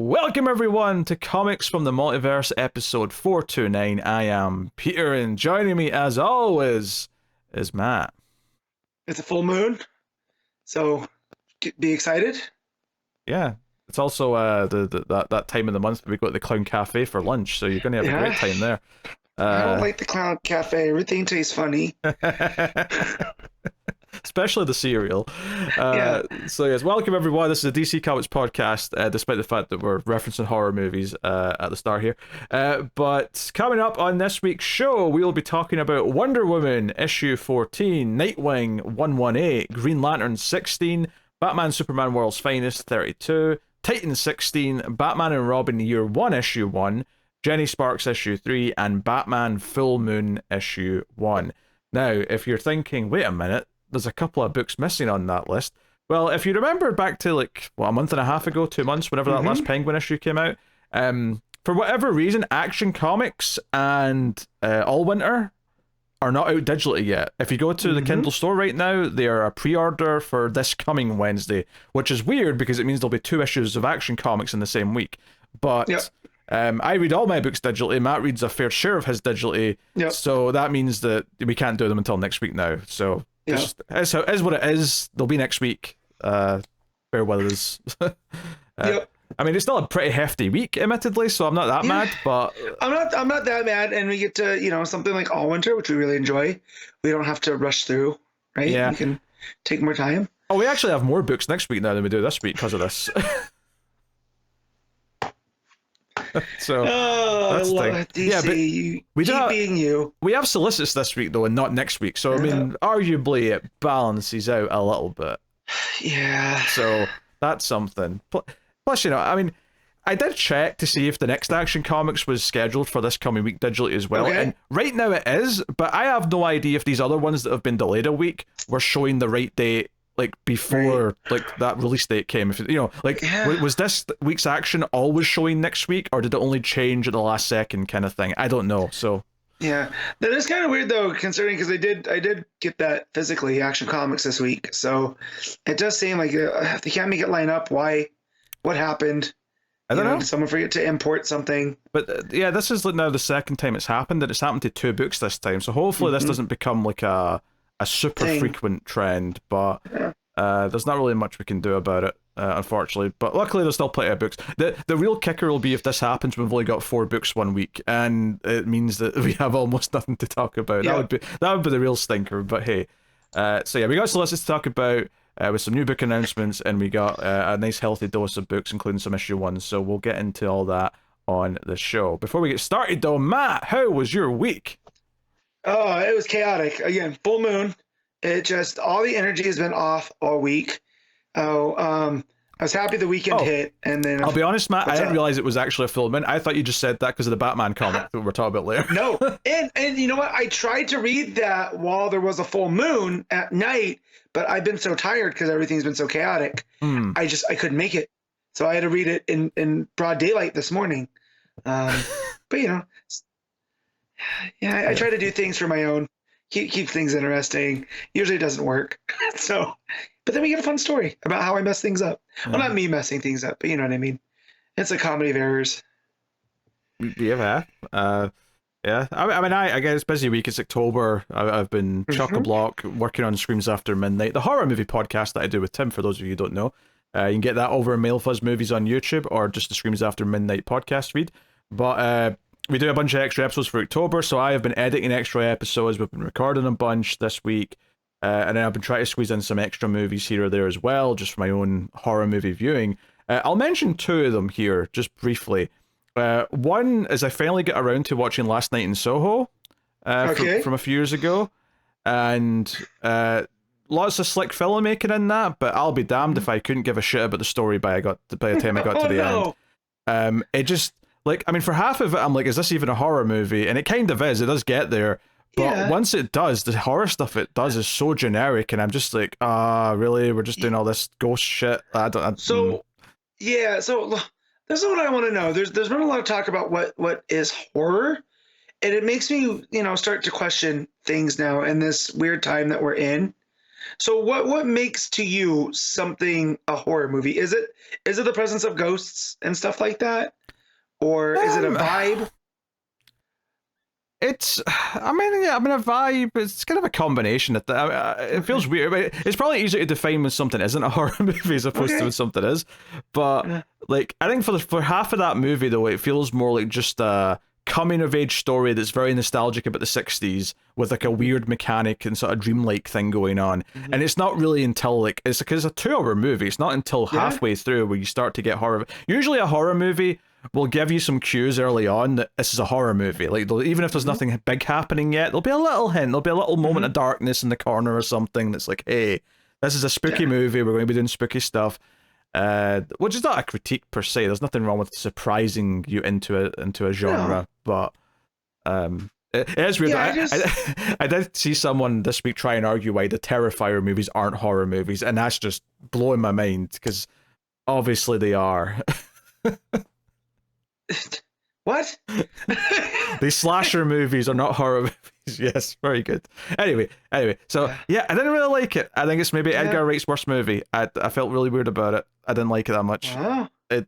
Welcome everyone to Comics from the Multiverse episode 429. I am Peter and joining me as always is Matt. It's a full moon, so be excited. Yeah, it's also that time of the month where we go to the Clown Cafe for lunch, so you're going to have a great time there. I don't like the Clown Cafe. Everything tastes funny. Especially the cereal. So yes, welcome everyone. This is a DC Comics podcast, despite the fact that we're referencing horror movies at the start here. But coming up on this week's show, we'll be talking about Wonder Woman issue 14, Nightwing 118, Green Lantern 16, Batman Superman World's Finest 32, Titan 16, Batman and Robin Year 1 issue 1, Jenny Sparks issue 3, and Batman Full Moon issue 1. Now, if you're thinking, wait a minute, there's a couple of books missing on that list. Well, if you remember back to a month and a half ago, 2 months, whenever that last Penguin issue came out, for whatever reason, Action Comics and All Winter are not out digitally yet. If you go to the Kindle store right now, they are a pre-order for this coming Wednesday, which is weird because it means there'll be 2 issues of Action Comics in the same week. But I read all my books digitally. Matt reads a fair share of his digitally. So that means that we can't do them until next week now. So just is what it is. They'll be next week. Bear with us. I mean, it's still a pretty hefty week, admittedly, so I'm not that mad, but I'm not that mad, and we get to, something like All Winter, which we really enjoy. We don't have to rush through, right? Yeah. We can take more time. Oh, we actually have more books next week now than we do this week because of this. So I love it. DC, we keep being you. We have Solicits this week though, and not next week. So I mean, arguably it balances out a little bit. Yeah. So that's something. Plus, I mean, I did check to see if the next Action Comics was scheduled for this coming week digitally as well, and right now it is. But I have no idea if these other ones that have been delayed a week were showing the right date. Before that release date came, was this week's Action always showing next week, or did it only change at the last second kind of thing? I don't know. So yeah, that is kind of weird though, considering because I did get that physically Action Comics this week, so it does seem like if they can't make it line up, why? What happened? I don't know. Did someone forget to import something? But this is now the second time it's happened, and it's happened to 2 books this time. So hopefully this doesn't become like a super frequent trend, but there's not really much we can do about it, unfortunately. But luckily there's still plenty of books. The real kicker will be if this happens, we've only got 4 books 1 week, and it means that we have almost nothing to talk about. That would be the real stinker. But hey, so we got Solicits to talk about with some new book announcements, and we got a nice healthy dose of books, including some issue 1s. So we'll get into all that on the show. Before we get started though, Matt, how was your week? Oh, it was chaotic. Again, full moon. It just, all the energy has been off all week. I was happy the weekend hit, and then I'll be honest, Matt, I didn't realize it was actually a full moon. I thought you just said that because of the Batman comic that we're talking about later. No, and you know what? I tried to read that while there was a full moon at night, but I've been so tired because everything's been so chaotic. I couldn't make it, so I had to read it in broad daylight this morning. But I try to do things for my own, keep things interesting. Usually it doesn't work. So, but then we get a fun story about how I mess things up. Well, not me messing things up, but you know what I mean. It's a comedy of errors. Yeah. I mean, I guess busy week. It's October. I've been chock-a-block working on Screams After Midnight, the horror movie podcast that I do with Tim, for those of you who don't know. You can get that over in Mail Fuzz Movies on YouTube, or just the Screams After Midnight podcast feed. But we do a bunch of extra episodes for October, so I have been editing extra episodes. We've been recording a bunch this week, and then I've been trying to squeeze in some extra movies here or there as well, just for my own horror movie viewing. I'll mention 2 of them here, just briefly. One is I finally get around to watching Last Night in Soho from a few years ago, and lots of slick filmmaking in that, but I'll be damned if I couldn't give a shit about the story by the time I got to the end. It just... for half of it, I'm like, is this even a horror movie? And it kind of is. It does get there. But once it does, the horror stuff it does is so generic, and I'm just like, really? We're just doing all this ghost shit? So this is what I want to know. There's been a lot of talk about what is horror, and it makes me, start to question things now in this weird time that we're in. So what makes to you something a horror movie? Is it the presence of ghosts and stuff like that? Or is it a Um, vibe? I mean, a vibe. It's kind of a combination. It feels weird. But it's probably easier to define when something isn't a horror movie as opposed to when something is. But like, I think for half of that movie though, it feels more like just a coming of age story that's very nostalgic about the '60s with like a weird mechanic and sort of dreamlike thing going on. And it's not really until like it's because it's a 2 hour movie. It's not until halfway through where you start to get horror. Usually, a horror movie will give you some cues early on that this is a horror movie. Like, even if there's nothing big happening yet, there'll be a little hint. There'll be a little moment of darkness in the corner or something that's like, hey, this is a spooky movie. We're going to be doing spooky stuff. Which is not a critique per se. There's nothing wrong with surprising you into a genre, but it is weird. I did see someone this week try and argue why the Terrifier movies aren't horror movies, and that's just blowing my mind because obviously they are. What? These slasher movies are not horror movies. Yes, very good. Anyway, so yeah, I didn't really like it. I think it's maybe Edgar Wright's worst movie. I felt really weird about it. I didn't like it that much. Oh. And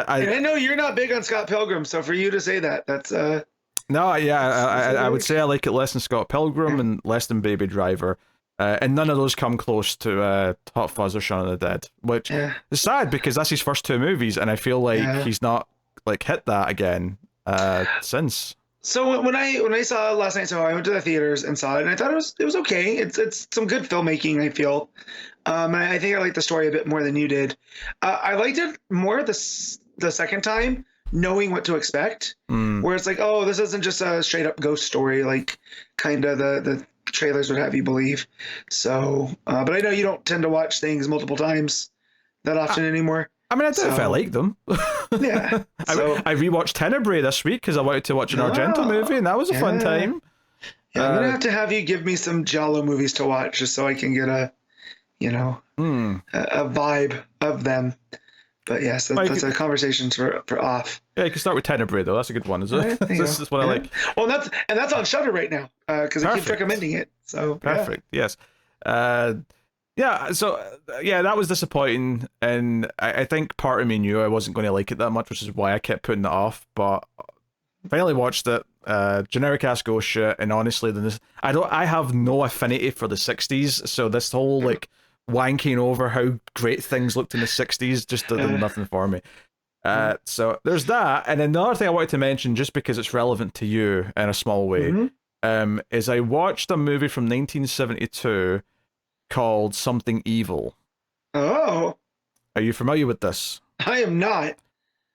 I know you're not big on Scott Pilgrim, so for you to say that, that's no, yeah, I would say I like it less than Scott Pilgrim and less than Baby Driver. And none of those come close to Hot Fuzz or Shaun of the Dead, which is sad because that's his first 2 movies, and I feel like he's not like hit that again since. So when I saw it last night, so I went to the theaters and saw it, and I thought it was okay. It's some good filmmaking, I feel. And I think I liked the story a bit more than you did. I liked it more the second time, knowing what to expect. Where it's like, oh, this isn't just a straight up ghost story, like kind of the trailers would have you believe. So, but I know you don't tend to watch things multiple times that often anymore. I mean, I do if I like them. Yeah. So, I rewatched Tenebrae this week because I wanted to watch an Argento movie, and that was a fun time. Yeah, I'm gonna have you give me some Giallo movies to watch just so I can get a vibe of them. But yes, that's a conversation for off. Yeah, you can start with Tenebrae though. That's a good one, is it? This is what I like. Well, that's on Shudder right now because I keep recommending it. So perfect. Yes. That was disappointing, and I think part of me knew I wasn't going to like it that much, which is why I kept putting it off. But finally watched it. Generic ass ghost shit, and honestly, I have no affinity for the '60s, so this whole like wanking over how great things looked in the '60s just did nothing for me. So there's that, and then the other thing I wanted to mention, just because it's relevant to you in a small way, is I watched a movie from 1972 called Something Evil. Oh. Are you familiar with this? I am not.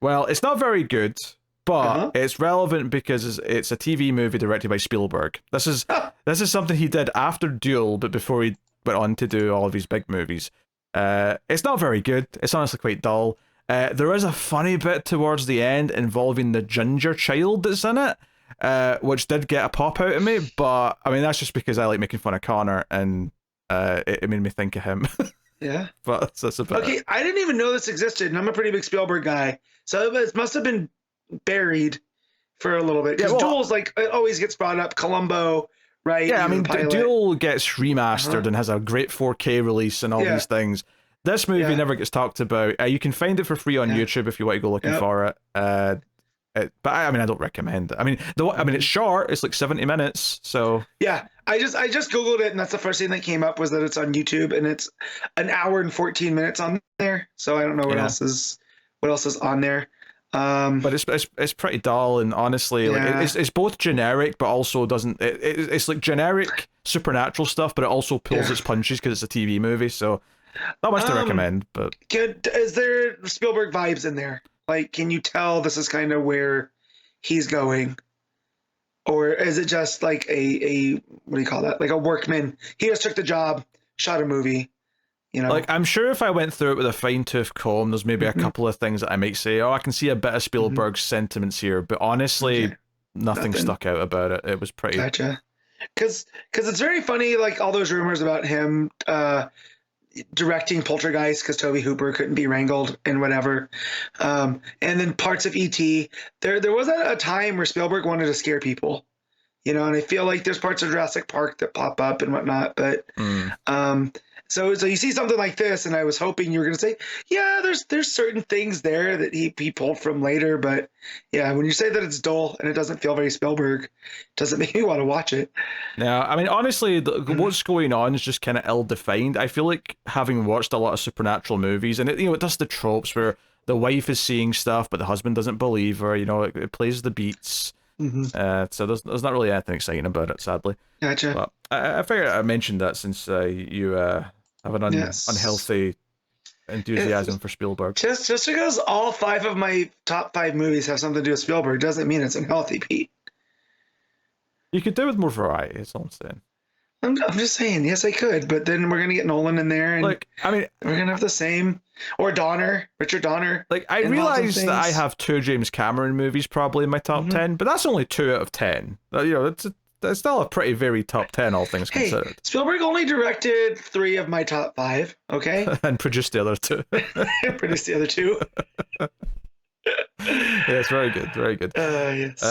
Well, it's not very good, but it's relevant because it's a TV movie directed by Spielberg. This is something he did after Duel, but before he went on to do all of these big movies. It's not very good. It's honestly quite dull. There is a funny bit towards the end involving the ginger child that's in it, which did get a pop out of me, but I mean, that's just because I like making fun of Connor, and it made me think of him. Yeah. But that's about it. I didn't even know this existed, and I'm a pretty big Spielberg guy, so it must have been buried for a little bit. Because Duel's like, it always gets brought up. Columbo, right? Yeah, I mean, Duel gets remastered and has a great 4K release and all these things. This movie never gets talked about. You can find it for free on YouTube if you want to go looking for it. But I mean, I don't recommend it. I mean, it's short. It's like 70 minutes. So yeah, I just Googled it, and that's the first thing that came up was that it's on YouTube, and it's an hour and 14 minutes on there. So I don't know what else is on there. But it's pretty dull, and honestly, like it's both generic, but also doesn't. It's like generic supernatural stuff, but it also pulls its punches because it's a TV movie. So not much to recommend. But is there Spielberg vibes in there? Like, can you tell this is kind of where he's going? Or is it just like a what do you call that? Like a workman. He just took the job, shot a movie, you know? Like, I'm sure if I went through it with a fine-tooth comb, there's maybe a couple of things that I might say, I can see a bit of Spielberg's sentiments here. But honestly, nothing stuck out about it. It was pretty... Gotcha. Because it's very funny, like all those rumors about him directing Poltergeist because Tobe Hooper couldn't be wrangled and whatever. And then parts of E.T. There was a time where Spielberg wanted to scare people. you know, and I feel like there's parts of Jurassic Park that pop up and whatnot, but so you see something like this, and I was hoping you were going to say, yeah, there's certain things there that he pulled from later, but yeah, when you say that it's dull and it doesn't feel very Spielberg, it doesn't make me want to watch it. Yeah, I mean, honestly, what's going on is just kind of ill-defined. I feel like having watched a lot of supernatural movies, and it does the tropes where the wife is seeing stuff, but the husband doesn't believe her. You know, it plays the beats. So there's not really anything exciting about it, sadly. Gotcha. But I figured I mentioned that since you have an unhealthy enthusiasm for Spielberg. Just because all 5 of my top 5 movies have something to do with Spielberg doesn't mean it's unhealthy, Pete. You could do with more variety, that's all I'm saying. I'm just saying, yes, I could, but then we're gonna get Nolan in there, and like, I mean, we're gonna have the same, or Richard Donner. Like, I realize that I have 2 James Cameron movies probably in my top 10, but that's only 2 out of 10. You know, it's still a pretty varied top 10, all things considered. Spielberg only directed 3 of my top 5, okay? And produced the other 2. Produced the other 2. Yes, very good, very good. Yes.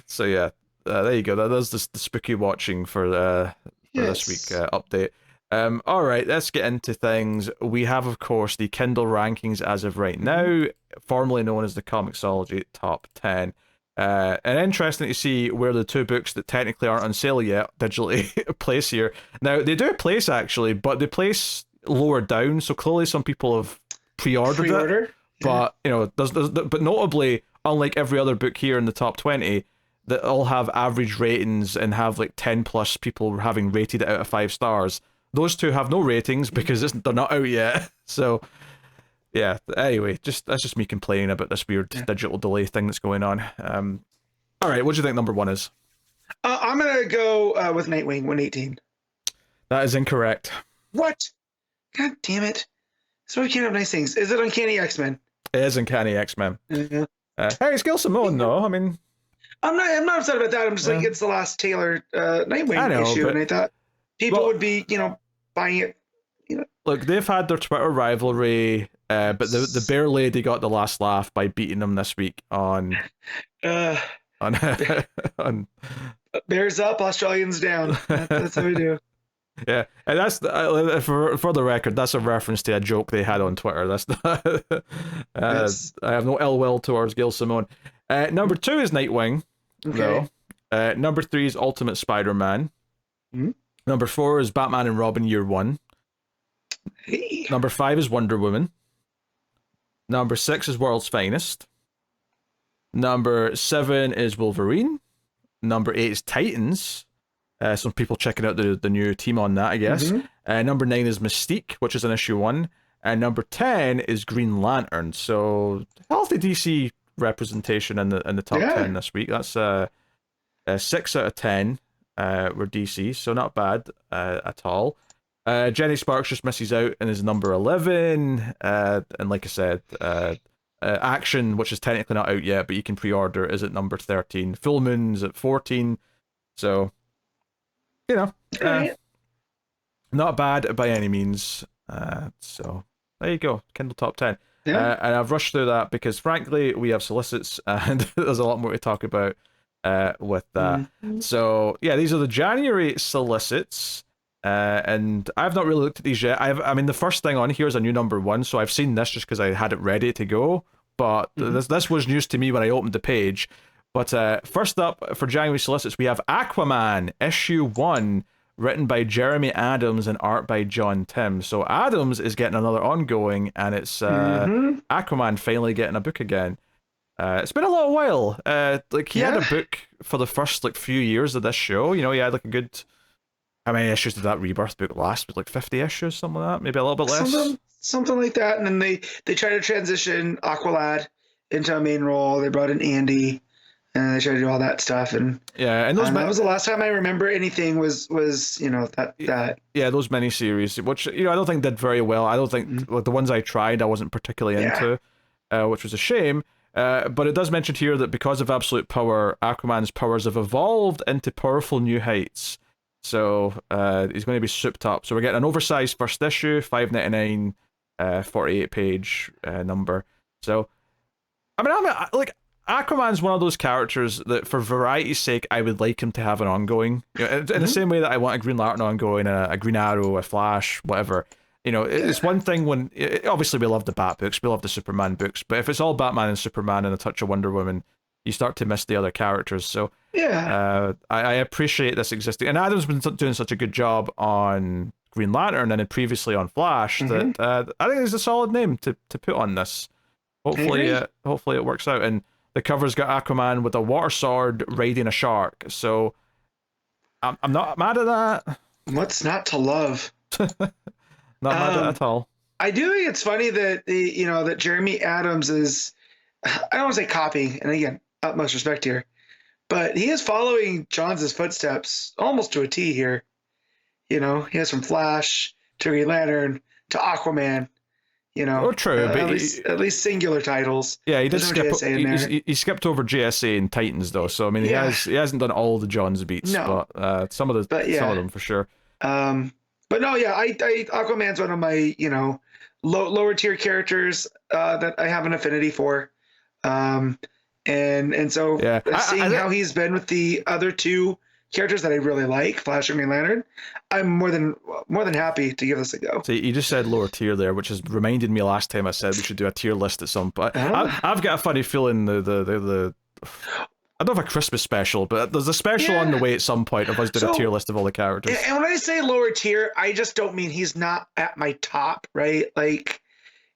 So yeah, there you go. That's the spooky watching for this week update. All right, let's get into things. We have, of course, the Kindle rankings as of right now, formerly known as the ComiXology Top 10. And interesting to see where the 2 books that technically aren't on sale yet digitally place here. Now, they do place, actually, but they place lower down, so clearly some people have pre-ordered it. But, you know, but notably, unlike every other book here in the top 20, that all have average ratings and have like 10 plus people having rated it out of 5 stars. Those 2 have no ratings because they're not out yet. So, yeah. Anyway, that's just me complaining about this weird digital delay thing that's going on. All right, what do you think number 1 is? I'm gonna go with Nightwing 118. That is incorrect. What? God damn it! So we can't have nice things. Is it Uncanny X-Men? It is Uncanny X-Men. Yeah. Hey, it's Gail Simone, though. I mean, I'm not upset about that. I'm just like, it's the last Taylor Nightwing issue, and I thought people would be, you know, buying it. You know, look, they've had their Twitter rivalry, but the Bear Lady got the last laugh by beating them this week on Bears up, Australians down. That's how we do. Yeah, and that's for the record, that's a reference to a joke they had on Twitter. That's I have no ill will towards Gail Simone. Number 2 is Nightwing. Okay. Though. Number 3 is Ultimate Spider-Man. Number 4 is Batman and Robin Year 1. Hey. Number 5 is Wonder Woman. Number 6 is World's Finest. Number 7 is Wolverine. Number 8 is Titans. Some people checking out the new team on that, I guess. Number 9 is Mystique, which is an issue 1. And number 10 is Green Lantern. So healthy DC representation in the top 10 this week. That's 6 out of 10 were DC, so not bad at all. Jenny Sparks just misses out and is number 11. And like I said, Action, which is technically not out yet, but you can pre-order, is at number 13. Full Moon's at 14. So, you know, not bad by any means. So there you go, Kindle top 10. And I've rushed through that because, frankly, we have Solicits, and there's a lot more to talk about with that. So yeah, these are the January Solicits. And I've not really looked at these yet. I mean, the first thing on here is a new number 1, so I've seen this just because I had it ready to go. But this was news to me when I opened the page. But first up for January Solicits, we have Aquaman issue 1, written by Jeremy Adams and art by John Tim. So Adams is getting another ongoing, and it's Aquaman finally getting a book again. It's been a little while. Like he had a book for the first few years of this show. You know, he had like a good. How many issues did that Rebirth book last? With like 50 issues, something like that, maybe a little bit less. Something like that. And then they tried to transition Aqualad into a main role. They brought in Andy, and they tried to do all that stuff. And and those that was the last time I remember anything was that. Yeah, those miniseries, which I don't think did very well. I don't think the ones I tried I wasn't particularly into, which was a shame. But it does mention here that because of absolute power, Aquaman's powers have evolved into powerful new heights. So he's going to be souped up. So we're getting an oversized first issue, $5.99, 48-page number. So I mean, Aquaman's one of those characters that, for variety's sake, I would like him to have an ongoing. You know, in the same way that I want a Green Lantern ongoing, a Green Arrow, a Flash, whatever. You know, it's one thing when obviously we love the Bat books, we love the Superman books, but if it's all Batman and Superman and a touch of Wonder Woman, you start to miss the other characters. So I appreciate this existing, and Adam's been doing such a good job on Green Lantern and then previously on Flash that I think it's a solid name to put on this. Hopefully it works out. And the cover's got Aquaman with a water sword riding a shark, so I'm not mad at that. What's not to love? Not mad at it at all. I do think it's funny that that Jeremy Adams is, I don't want to say copying, and again, utmost respect here, but he is following Johns' footsteps almost to a T here. He has from Flash to Green Lantern to Aquaman. True, but at least singular titles. Yeah, he did skip. He skipped over JSA and Titans though, so I mean, he hasn't done all the Johns beats, but some of them for sure. But no, Aquaman's one of my lower tier characters that I have an affinity for, and so seeing how he's been with the other two characters that I really like, Flash and Green Lantern, I'm more than happy to give this a go. So you just said lower tier there, which has reminded me last time I said we should do a tier list at some point. I've got a funny feeling the I don't have a Christmas special, but there's a special on the way at some point of us doing a tier list of all the characters. And when I say lower tier, I just don't mean he's not at my top, right? Like,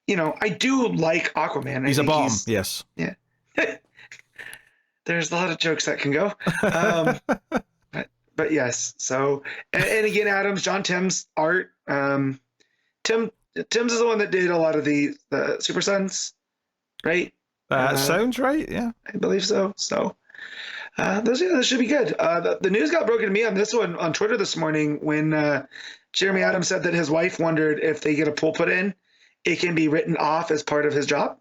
I do like Aquaman. He's a bomb, yes. Yeah. There's a lot of jokes that can go. But yes. So, and again, Adams, John Tim's art. Tim's is the one that did a lot of the Super Sons, right? Sounds right, yeah. I believe so. So, those should be good. The news got broken to me on this one on Twitter this morning when Jeremy Adams said that his wife wondered if they get a pull put in, it can be written off as part of his job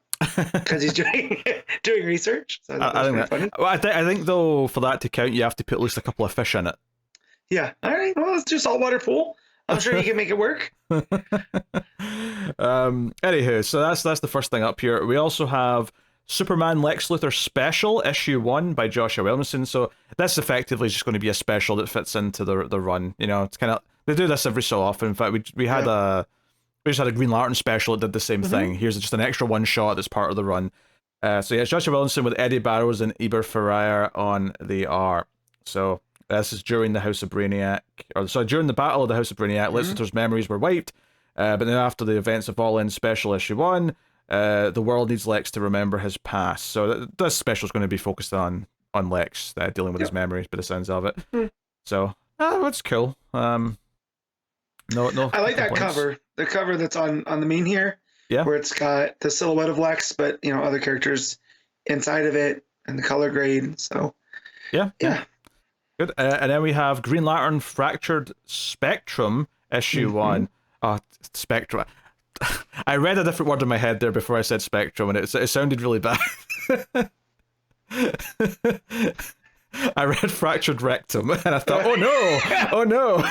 because he's doing research. So that's funny. Well, I think though, for that to count, you have to put at least a couple of fish in it. Yeah. All right. Well, let's do saltwater pool. I'm sure you can make it work. Anywho, so that's the first thing up here. We also have Superman Lex Luthor Special, Issue 1 by Joshua Williamson. So this effectively is just going to be a special that fits into the run. It's kind of, they do this every so often. In fact, we just had a Green Lantern special that did the same thing. Here's just an extra one shot that's part of the run. So yeah, it's Joshua Williamson with Eddie Barrows and Eber Ferrer on the art. So this is during the House of Brainiac, during the Battle of the House of Brainiac. Lex Luthor's memories were wiped, but then after the events of All In Special Issue 1, the world needs Lex to remember his past. So this special is going to be focused on Lex dealing with his memories, by the sounds of it. So that's cool. No. I like that cover. The cover that's on the main here, where it's got the silhouette of Lex, but other characters inside of it and the color grade. So yeah. Good. And then we have Green Lantern Fractured Spectrum Issue 1. Oh, Spectrum. I read a different word in my head there before I said Spectrum, and it sounded really bad. I read Fractured Rectum, and I thought, oh no.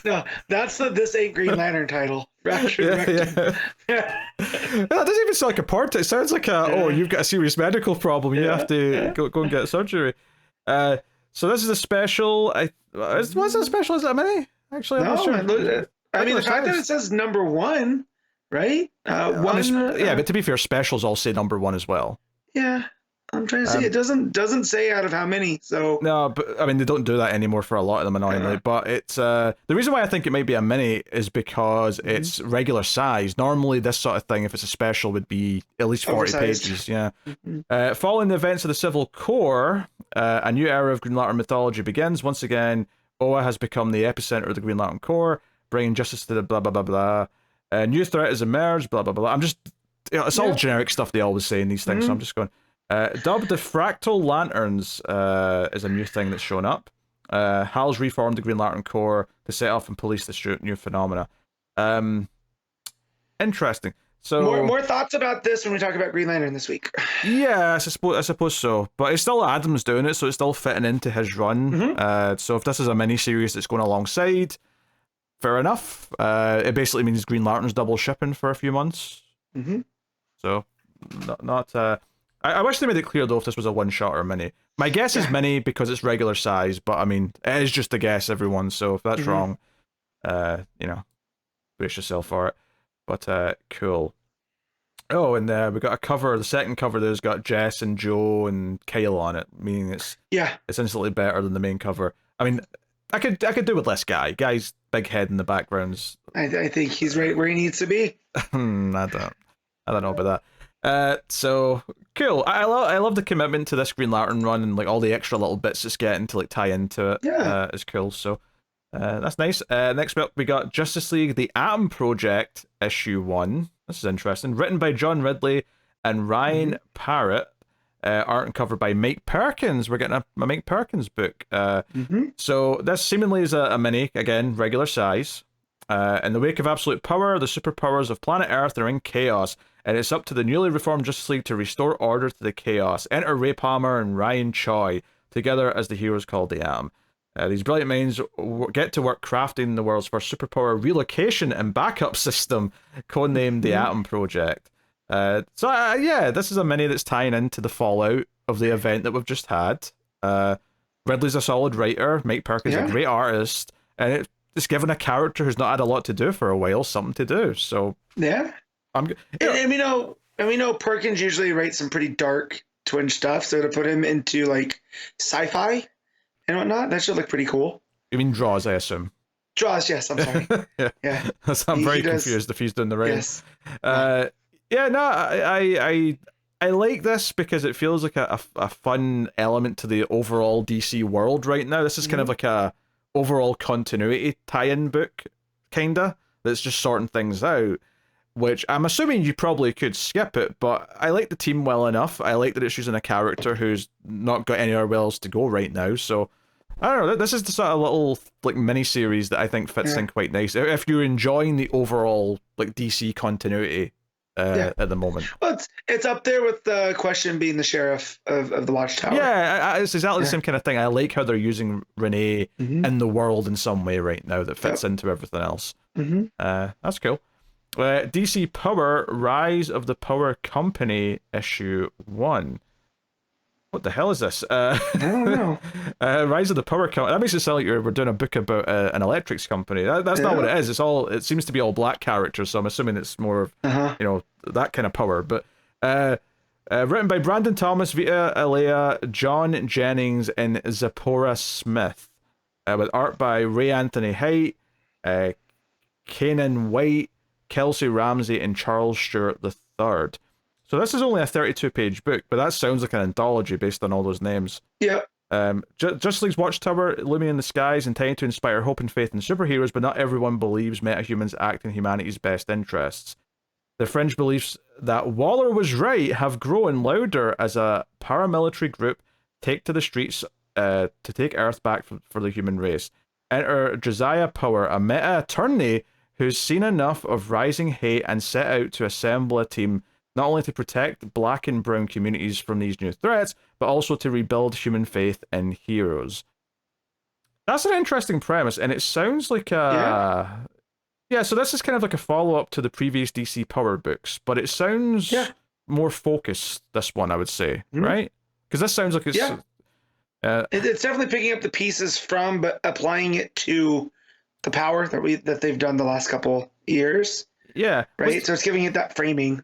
No, that's the This Ain't Green Lantern title. Fractured Rectum. Yeah. That doesn't even sound like a port. It sounds like you've got a serious medical problem. You have to go and get surgery. So this is a special. Was it a special? Is it a mini? Actually, I'm not sure. I mean, the fact that it says number 1, right? But to be fair, specials all say number 1 as well. Yeah, I'm trying to see. It doesn't say out of how many. So no, but I mean, they don't do that anymore for a lot of them, annoyingly. But it's the reason why I think it might be a mini is because it's regular size. Normally, this sort of thing, if it's a special, would be at least 40 pages. Yeah. Following the events of the Civil War, a new era of Green Lantern mythology begins. Once again, Oa has become the epicenter of the Green Lantern Corps, bringing justice to the blah blah blah blah. A new threat has emerged. Blah blah blah. I'm just, it's all generic stuff they always say in these things. So I'm just going. Dubbed the Fractal Lanterns is a new thing that's shown up. Hal's reformed the Green Lantern Corps to set off and police this new phenomena. Interesting. So more thoughts about this when we talk about Green Lantern this week. Yeah, I suppose so. But it's still Adams doing it, so it's still fitting into his run. So if this is a mini-series that's going alongside, fair enough. It basically means Green Lantern's double shipping for a few months. So not I wish they made it clear though if this was a one shot or a mini. My guess is mini because it's regular size, but I mean it is just a guess, everyone. So if that's wrong, you know, brace yourself for it. But cool. Oh, and we got a cover. The second cover there's got Jess and Joe and Kyle on it, meaning it's instantly better than the main cover. I mean, I could do with less Guy. Guy's big head in the backgrounds. I think he's right where he needs to be. I don't know about that. So cool. I love the commitment to this Green Lantern run and like all the extra little bits it's getting to like tie into it. Yeah, it's cool. So that's nice. Next up we got Justice League: The Atom Project issue 1. This is interesting. Written by John Ridley and Ryan Parrott. Art and cover by Mike Perkins. We're getting a Mike Perkins book. So this seemingly is a mini, again, regular size. In the wake of absolute power, the superpowers of planet Earth are in chaos, and it's up to the newly reformed Justice League to restore order to the chaos. Enter Ray Palmer and Ryan Choi, together as the heroes called the Atom. These brilliant minds get to work crafting the world's first superpower relocation and backup system, codenamed the Atom Project. Yeah, this is a mini that's tying into the fallout of the event that we've just had. Ridley's a solid writer, Mike Perkins a great artist, and it's given a character who's not had a lot to do for a while something to do. So and we know Perkins usually writes some pretty dark twinge stuff, so to put him into like sci-fi and whatnot, that should look pretty cool. You mean draws, I assume? Draws, yes, I'm sorry. yeah. I'm very confused if he's doing the right. Yes. I like this because it feels like a fun element to the overall DC world right now. This is kind of like a overall continuity tie-in book, kinda, that's just sorting things out, which I'm assuming you probably could skip it, but I like the team well enough. I like that it's using a character who's not got anywhere else to go right now, so I don't know, this is the sort of little like mini-series that I think fits in quite nice. If you're enjoying the overall like DC continuity at the moment. Well, it's up there with the Question being the sheriff of the Watchtower. Yeah, it's exactly the same kind of thing. I like how they're using Renee in the world in some way right now that fits into everything else. That's cool. DC Power, Rise of the Power Company, issue 1. What the hell is this? I don't know. Rise of the Power Company. That makes it sound like we're doing a book about an electrics company. That's not what it is. It seems to be all black characters, so I'm assuming it's more of that kind of power. But written by Brandon Thomas, Vita Alea, John Jennings, and Zipporah Smith, with art by Ray Anthony Height, Kanan White, Kelsey Ramsey, and Charles Stewart III. So this is only a 32-page book, but that sounds like an anthology based on all those names. Yeah. Justice League's Watchtower, looming in the skies, intended to inspire hope and faith in superheroes, but not everyone believes metahumans act in humanity's best interests. The fringe beliefs that Waller was right have grown louder as a paramilitary group take to the streets to take Earth back for the human race. Enter Josiah Power, a meta-attorney who's seen enough of rising hate and set out to assemble a team not only to protect black and brown communities from these new threats, but also to rebuild human faith in heroes. That's an interesting premise, and it sounds like a... Yeah, so this is kind of like a follow-up to the previous DC Power books, but it sounds more focused, this one, I would say, right? Because this sounds like it's... It's definitely picking up the pieces from, but applying it to the power that they've done the last couple years. Yeah. Right? So it's giving it that framing.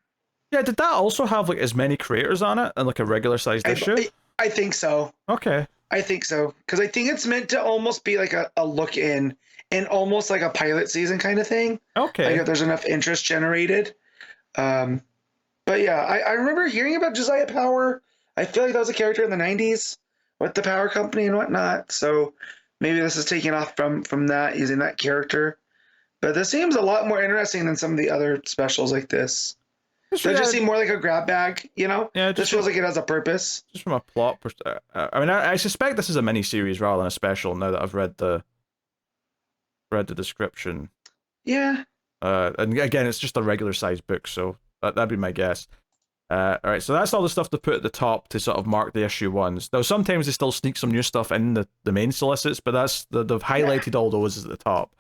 Yeah, did that also have like as many creators on it and like a regular sized issue? I think so. Okay. I think so. Because I think it's meant to almost be like a look in and almost like a pilot season kind of thing. Okay. Like if there's enough interest generated. But yeah, I remember hearing about Josiah Power. I feel like that was a character in the 90s with the Power Company and whatnot. So maybe this is taking off from that, using that character. But this seems a lot more interesting than some of the other specials like this. They just seem more like a grab bag, you know? Yeah, this feels like it has a purpose. Just from a plot perspective. I mean, I suspect this is a mini-series rather than a special now that I've read the description. Yeah. And again, it's just a regular-sized book, so that'd be my guess. Alright, so that's all the stuff to put at the top to sort of mark the issue ones. Now, sometimes they still sneak some new stuff in the main solicits, but they've highlighted all those at the top.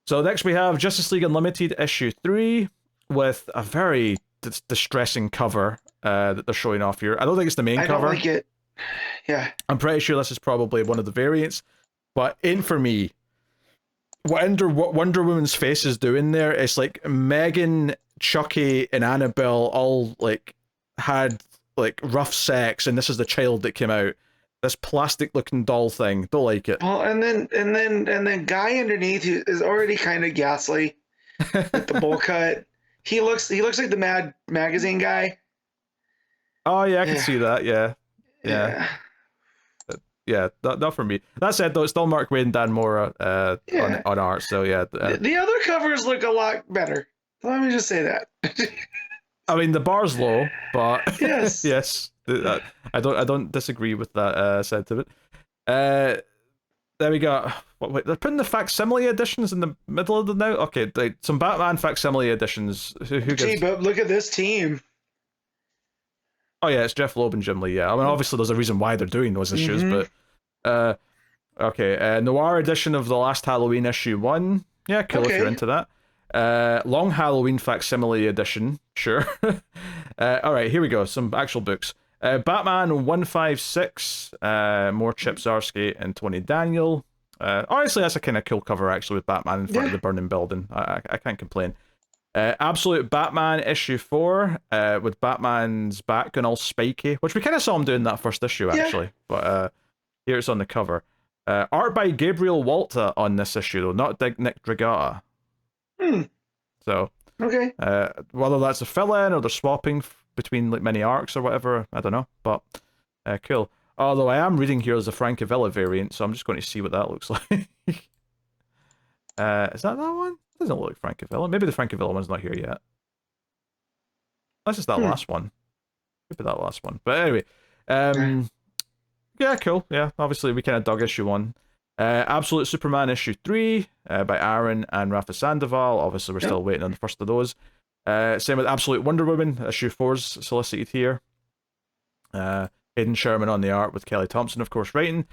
So next we have Justice League Unlimited issue 3. with a very distressing cover that they're showing off here. I don't think it's the main cover. I don't like it. Yeah. I'm pretty sure this is probably one of the variants, but in for me, what Wonder Woman's face is doing there, it's like Megan, Chucky, and Annabelle all like had like rough sex, and this is the child that came out. This plastic looking doll thing. Don't like it. Well, and then guy underneath who is already kind of ghastly with the bowl cut. He looks like the Mad Magazine guy. Oh yeah, I can see that. Yeah. Not for me. That said, though, it's still Mark Waid and Dan Mora on art. So yeah. The other covers look a lot better. Let me just say that. I mean, the bar's low, but yes, yes, I don't disagree with that sentiment. There we go. Wait, they're putting the facsimile editions in the middle of them now. Okay, some Batman facsimile editions. Who Gee, but look at this team. Oh yeah, it's Jeff Loeb and Jim Lee. Yeah, I mean, obviously there's a reason why they're doing those issues, but okay, noir edition of the last Halloween issue 1. Yeah, cool if you're into that. Long Halloween facsimile edition, sure. All right, here we go. Some actual books. Batman 156, more Chip Zdarsky and Tony Daniel. Honestly, that's a kind of cool cover actually with Batman in front of the burning building. I can't complain. Absolute Batman issue 4, with Batman's back going all spiky, which we kind of saw him doing that first issue actually. But here it's on the cover. Art by Gabriel Walter on this issue though, not Nick Dragata. So okay, whether that's a fill-in or they're swapping between like many arcs or whatever, I don't know. But cool. Although I am reading here as a Francavilla variant, so I'm just going to see what that looks like. Is that one? Doesn't look like Francavilla. Maybe the Francavilla one's not here yet. That's just that last one. Could be that last one. But anyway, yeah, cool. Yeah, obviously we kind of dug issue 1. Absolute Superman issue 3 by Aaron and Rafa Sandoval. Obviously we're still waiting on the first of those. Same with Absolute Wonder Woman issue 4's solicited here. Hayden Sherman on the art with Kelly Thompson, of course, writing.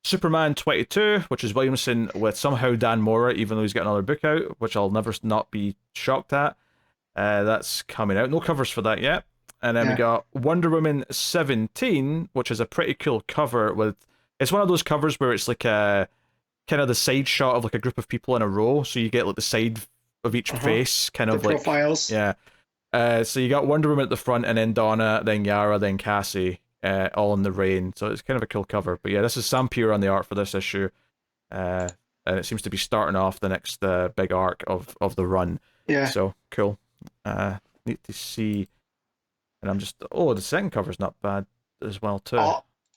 Superman 22, which is Williamson with somehow Dan Mora, even though he's got another book out, which I'll never not be shocked at. That's coming out. No covers for that yet. And then we got Wonder Woman 17, which is a pretty cool cover with... It's one of those covers where it's like a kind of the side shot of like a group of people in a row, so you get like the side of each face, kind of the like profiles. Yeah. So you got Wonder Woman at the front, and then Donna, then Yara, then Cassie, all in the rain. So it's kind of a cool cover. But yeah, this is Sempere on the art for this issue, and it seems to be starting off the next big arc of the run. Yeah. So cool. Need to see. And I'm just the second cover's not bad as well too.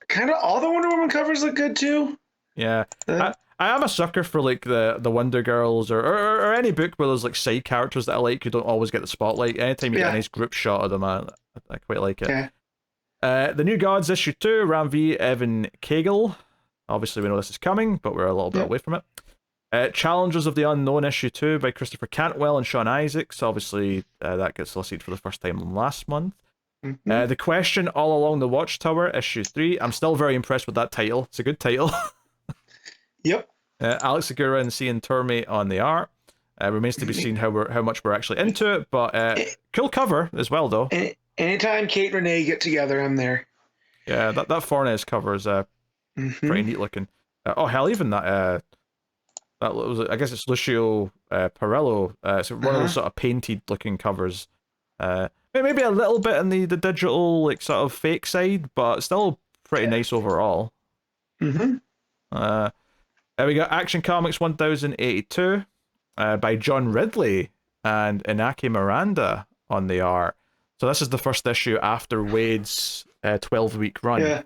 Kind of all the Wonder Woman covers look good too. Yeah. I am a sucker for like the Wonder Girls or any book where there's like side characters that I like who don't always get the spotlight. Anytime you get a nice group shot of them, I quite like it. Yeah. The New Gods issue 2, Ram V, Evan Cagle. Obviously we know this is coming, but we're a little bit away from it. Challengers of the Unknown issue 2 by Christopher Cantwell and Sean Isaacs. Obviously that gets solicited for the first time last month. The Question All Along the Watchtower issue 3. I'm still very impressed with that title. It's a good title. Yep. Alex Segura and Cian Turmey on the art. Remains to be seen how much we're actually into it, but cool cover as well though. Anytime Kate and Renee get together, I'm there. Yeah, that Fornes cover is pretty neat looking. Hell, even that was, I guess it's Lucio Parello. It's one of those sort of painted looking covers. Maybe a little bit in the digital like sort of fake side, but still pretty nice overall. We got Action Comics 1082 by John Ridley and Inaki Miranda on the art. So this is the first issue after Waid's 12-week run. Yeah.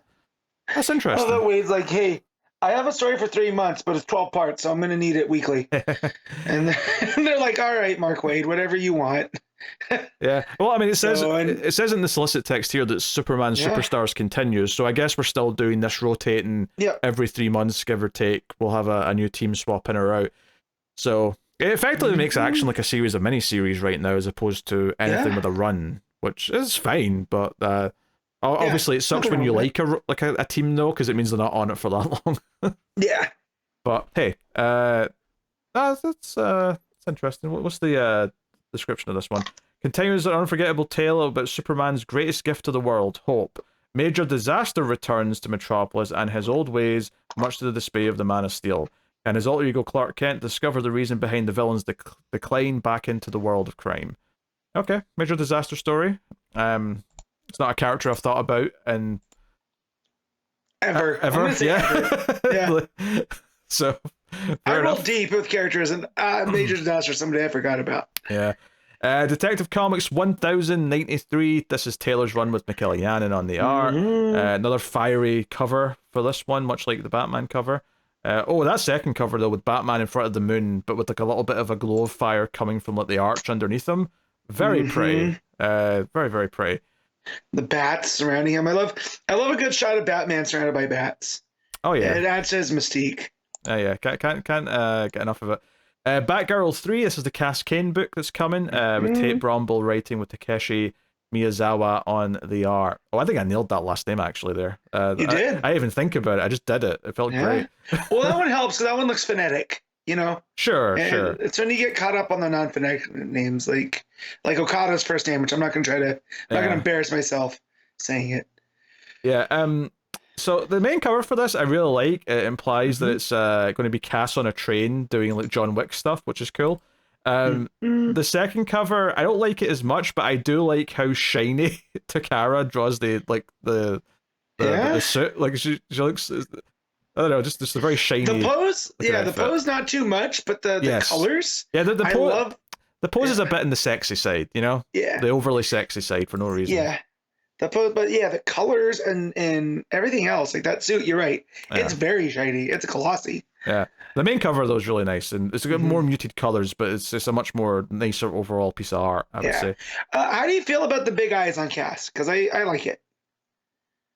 That's interesting. Although Waid's like, hey, I have a story for 3 months, but it's 12 parts, so I'm going to need it weekly. And they're like, all right, Mark Waid, whatever you want. Yeah. Well, I mean, it says in the solicit text here that Superman Superstars continues, so I guess we're still doing this rotating every 3 months, give or take. We'll have a new team swap in or out. So it effectively makes Action like a series of miniseries right now, as opposed to anything with a run, which is fine, but obviously it sucks when you like a team though, because it means they're not on it for that long. Yeah. But hey, that's interesting. What's the description of this one? continues an unforgettable tale about Superman's greatest gift to the world, hope. Major Disaster returns to Metropolis and his old ways, much to the dismay of the Man of Steel. And his alter ego Clark Kent discover the reason behind the villain's decline back into the world of crime. Okay, Major Disaster story. It's not a character I've thought about in ever. Yeah. Ever. Yeah. So I roll deep with characters, and Major Disaster, somebody I forgot about. Yeah. Detective Comics 1093. This is Taylor's run with Michaela Yannon on the art. Another fiery cover for this one, much like the Batman cover. That second cover though, with Batman in front of the moon, but with like a little bit of a glow of fire coming from like the arch underneath him. Very pretty. Very, very pretty. The bats surrounding him. I love a good shot of Batman surrounded by bats. Oh yeah. It adds to his mystique. Yeah. Can't get enough of it. Batgirl 3, this is the Cass Kane book that's coming, with Tate Bromble writing with Takeshi Miyazawa on the art. Oh, I think I nailed that last name actually there. You did? I even think about it. I just did it. It felt great. Well, that one helps because that one looks phonetic, you know? Sure. It's when you get caught up on the non-phonetic names, like Okada's first name, which I'm not going to embarrass myself saying it. Yeah. So the main cover for this I really like. It implies that it's going to be Cass on a train doing like John Wick stuff, which is cool. The second cover I don't like it as much, but I do like how shiny Takara draws the suit. Like she looks, I don't know, just the very shiny. The pose, the pose not too much, but the colors. Yeah, the pose is a bit in the sexy side, you know. Yeah, the overly sexy side for no reason. Yeah. The pose, but the colors and everything else, like that suit, you're right. It's very shiny. It's a Colossi. Yeah. The main cover though is really nice, and it's got more muted colors, but it's just a much more nicer overall piece of art, I would say. How do you feel about the big eyes on Cass? Because I like it.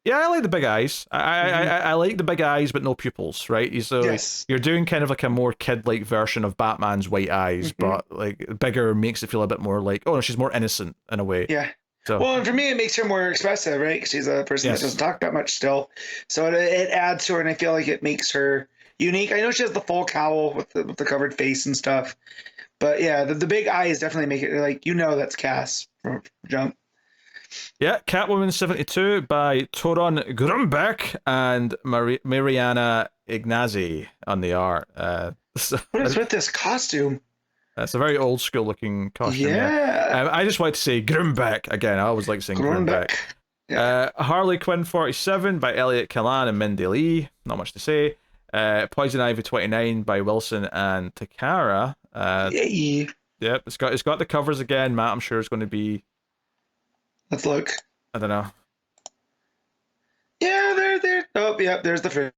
Yeah, I like the big eyes. I like the big eyes, but no pupils, right? So you're doing kind of like a more kid-like version of Batman's white eyes, but like bigger makes it feel a bit more like, oh no, she's more innocent in a way. Yeah. So, well, and for me, it makes her more expressive, right? Because she's a person that doesn't talk that much still. So it adds to her, and I feel like it makes her unique. I know she has the full cowl with the covered face and stuff. But yeah, the big eyes definitely make it like, that's Cass from Jump. Yeah, Catwoman 72 by Toron Grumbeck and Mariana Ignazi on the art. What is with this costume? It's a very old school looking costume. Yeah. I just like to say Grumbeck again. I always like saying Grumbeck. Yeah. Harley Quinn 47 by Elliot Callan and Mindy Lee. Not much to say. Poison Ivy 29 by Wilson and Takara. Yep, it's got the covers again. Matt, I'm sure, is going to be. Let's look. I don't know. Yeah, there. Oh, yeah, there's the version.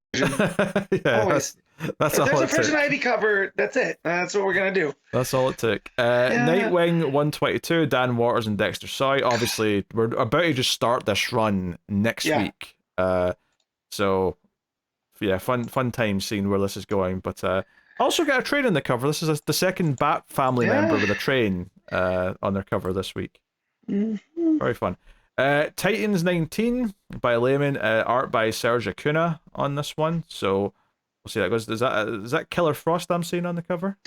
Yeah, always. That's all it took. There's a Frisian Ivy cover. That's it. That's what we're going to do. That's all it took. Nightwing 122, Dan Waters and Dexter Soy. Obviously, we're about to just start this run next week. So, yeah, fun time seeing where this is going. But also got a train on the cover. This is the second Bat family member with a train on their cover this week. Very fun. Titans 19 by Layman, art by Serge Acuna on this one. So we'll see how that goes. Is that Killer Frost I'm seeing on the cover?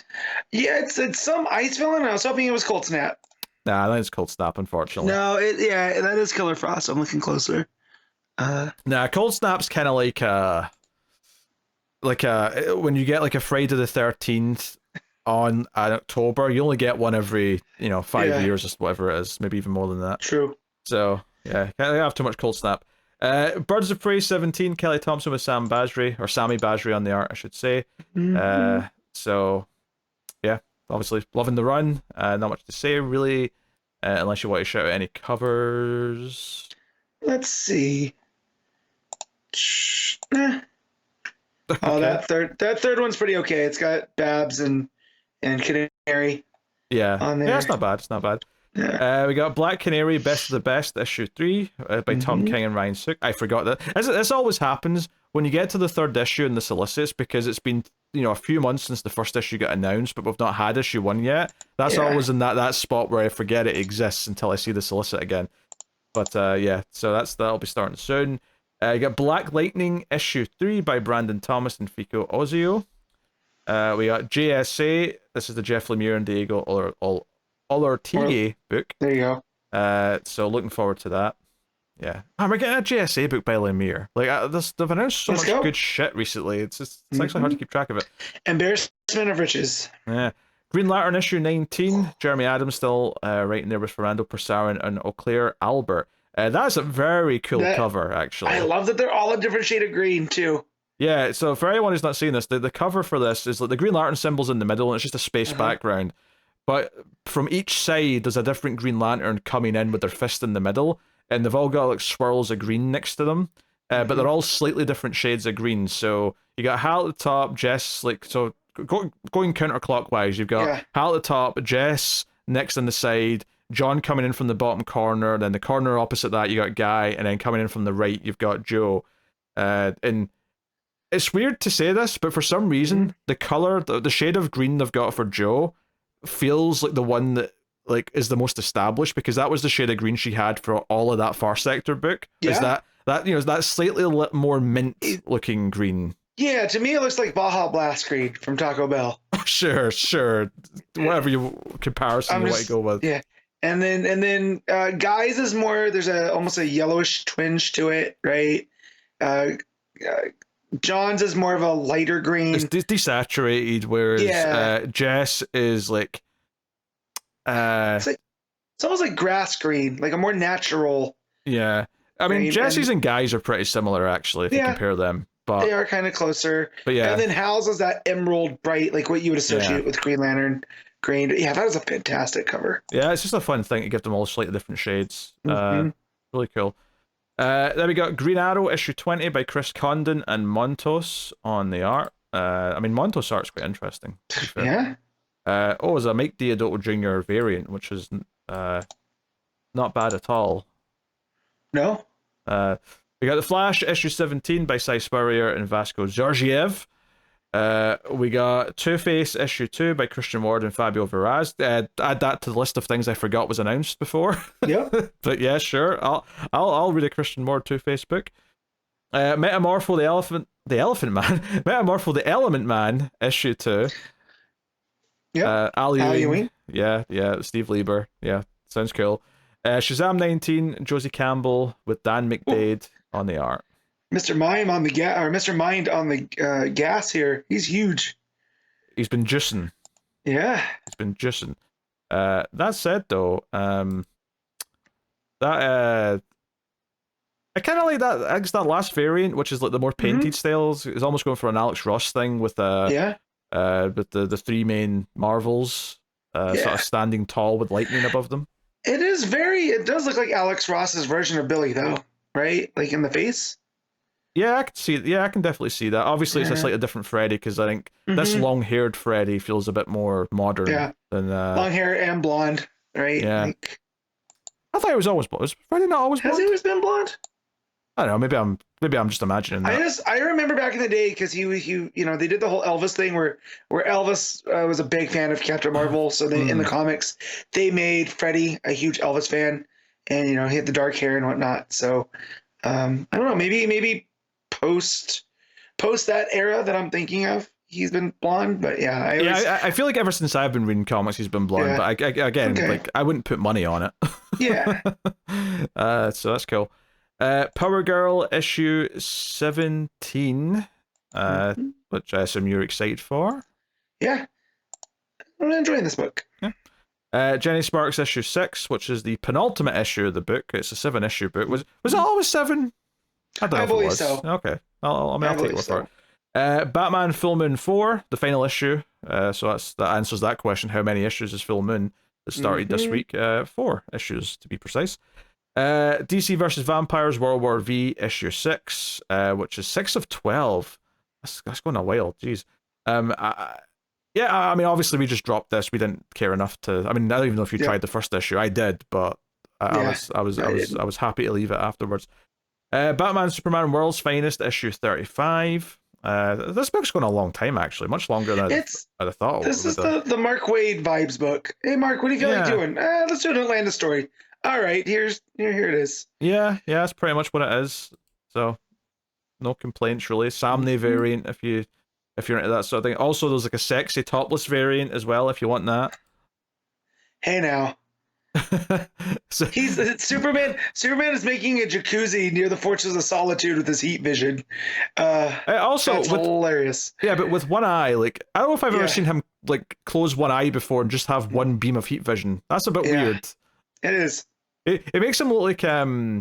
Yeah, it's some ice villain. I was hoping it was Cold Snap. Nah, I think it's Cold Snap, unfortunately. No, that is Killer Frost. I'm looking closer. Nah, Cold Snap's kind of like when you get like a Friday the 13th on October, you only get one every 5 years or whatever it is, maybe even more than that. True. So yeah, can't have too much Cold Snap. Birds of Prey 17, Kelly Thompson with Sammy Basri on the art, I should say. So yeah, obviously loving the run. Not much to say really, unless you want to shout out any covers. Let's see. Oh, that third one's pretty okay. It's got Babs and Canary. Yeah, on there. Yeah, it's not bad. Yeah. We got Black Canary, Best of the Best, issue 3 by Tom King and Ryan Sook. I forgot that. This always happens when you get to the third issue in the Solicits, because it's been a few months since the first issue got announced, but we've not had issue 1 yet. That's always in that spot where I forget it exists until I see the Solicit again. But so that'll be starting soon. You got Black Lightning issue 3 by Brandon Thomas and Fico Ozio. We got JSA. This is the Jeff Lemire and Diego Olortige book. There you go. So looking forward to that. Yeah, we're getting a JSA book by Lemire. Like they've announced so much good shit recently. It's actually hard to keep track of it. Embarrassment of riches. Yeah. Green Lantern issue 19. Jeremy Adams still writing there with Redondo, Persarin, and Auclair Albert. That's a very cool cover, actually. I love that they're all a different shade of green too. Yeah, so for anyone who's not seen this, the cover for this is like the Green Lantern symbol's in the middle, and it's just a space background. But from each side, there's a different Green Lantern coming in with their fist in the middle, and they've all got like swirls of green next to them. But they're all slightly different shades of green. So you got Hal at the top, Jess, like, so going counterclockwise, you've got Hal at the top, Jess next on the side, John coming in from the bottom corner, then the corner opposite that you got Guy, and then coming in from the right you've got Joe. And it's weird to say this, but for some reason the color, the shade of green they've got for Joe feels like the one that like is the most established, because that was the shade of green she had for all of that Far Sector book. Is that that slightly more mint looking green. Yeah, to me it looks like Baja Blast green from Taco Bell. Sure. Whatever you comparison you want to go with. Yeah. And then Guy's is more, there's almost a yellowish twinge to it, right? John's is more of a lighter green. It's desaturated, whereas Jess is like it's almost like grass green, like a more natural. Yeah. I mean, Jesse's and Guy's are pretty similar actually if you compare them. But they are kind of closer. But yeah. And then Hal's is that emerald bright, like what you would associate with Green Lantern green. Yeah, that was a fantastic cover. Yeah, it's just a fun thing to give them all slightly different shades. Really cool. Then we got Green Arrow issue 20 by Chris Condon and Montos on the art. I mean, Montos' art's quite interesting, to be fair. Yeah. It's a Mike Diodato Jr. variant, which is not bad at all. No. We got The Flash issue 17 by Cy Spurrier and Vasco Georgiev. We got Two-Face issue 2 by Christian Ward and Fabio Veraz. Add that to the list of things I forgot was announced before. Yep. But yeah, sure. I'll read a Christian Ward Two-Face book. Metamorpho the Elephant Man. Metamorpho the Element Man issue 2. Yeah. Al Ewing. Yeah. Steve Lieber. Yeah, sounds cool. Shazam 19, Josie Campbell with Dan McDade on the art. Mr. Mind on the Mr. Mind on the gas here. He's huge. He's been juicing. Yeah. He's been juicing. That said, though, I kind of like that. I guess that last variant, which is like the more painted styles, is almost going for an Alex Ross thing with with the three main Marvels sort of standing tall with lightning above them. It does look like Alex Ross's version of Billy, though, right? Like in the face. Yeah, I can see. Yeah, I can definitely see that. Obviously, it's a slightly different Freddy, because I think this long-haired Freddy feels a bit more modern than long hair and blonde, right? Yeah. I thought he was always blonde. Was Freddy not always blonde? Has he always been blonde? I don't know. Maybe I'm just imagining that. I remember back in the day, because he they did the whole Elvis thing where Elvis was a big fan of Captain Marvel. So in the comics they made Freddy a huge Elvis fan, and he had the dark hair and whatnot. So I don't know. Maybe post that era that I'm thinking of, he's been blonde. But I feel like ever since I've been reading comics, he's been blonde. But I wouldn't put money on it. Yeah. So that's cool. Power Girl issue 17, which I assume you're excited for. Yeah, I'm enjoying this book. Yeah. Jenny Sparks issue 6, which is the penultimate issue of the book. It's a 7-issue book. Was it always 7? I don't know if it was. So. Okay, I'll take it for it. Batman Full Moon 4, the final issue. So that answers that question. How many issues is Full Moon that started this week? 4 issues to be precise. DC versus Vampires World War V issue 6, which is 6 of 12. That's going a while. Jeez. I mean, obviously we just dropped this. We didn't care enough to. I mean, I don't even know if you tried the first issue. I did, but I was happy to leave it afterwards. Batman Superman World's Finest issue 35. This book's going a long time, actually, much longer than I'd thought. This is the Mark Waid vibes book. Hey, Mark, what do you feel like doing? Let's do an Atlantis story. All right, here it is. Yeah, that's pretty much what it is. So, no complaints really. Samnee variant if you're into that sort of thing. Also, there's like a sexy topless variant as well if you want that. Hey now. So, He's Superman. Superman is making a jacuzzi near the Fortress of Solitude with his heat vision. also, That's hilarious. yeah, but with one eye, like I don't know if I've ever Yeah. seen him like close one eye before and just have one beam of heat vision. That's a bit Yeah. weird. It is. It makes him look like I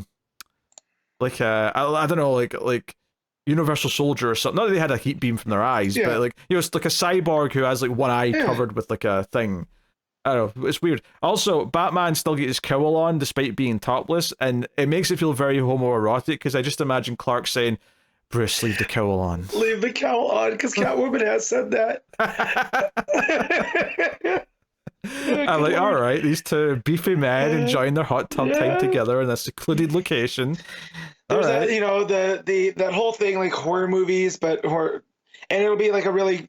don't know, like Universal Soldier or something. Not that they had a heat beam from their eyes, Yeah. but like it's like a cyborg who has like one eye Yeah. covered with like a thing. I don't know, it's weird. Also, Batman still gets his cowl on despite being topless, and it makes it feel very homoerotic because I just imagine Clark saying, "Bruce, leave the cowl on." Leave the cowl on, because Catwoman has said that. I'm like, all right, these two beefy men enjoying their hot tub time together in a secluded location. There's All right. that whole thing, like horror movies, but horror, and it'll be like a really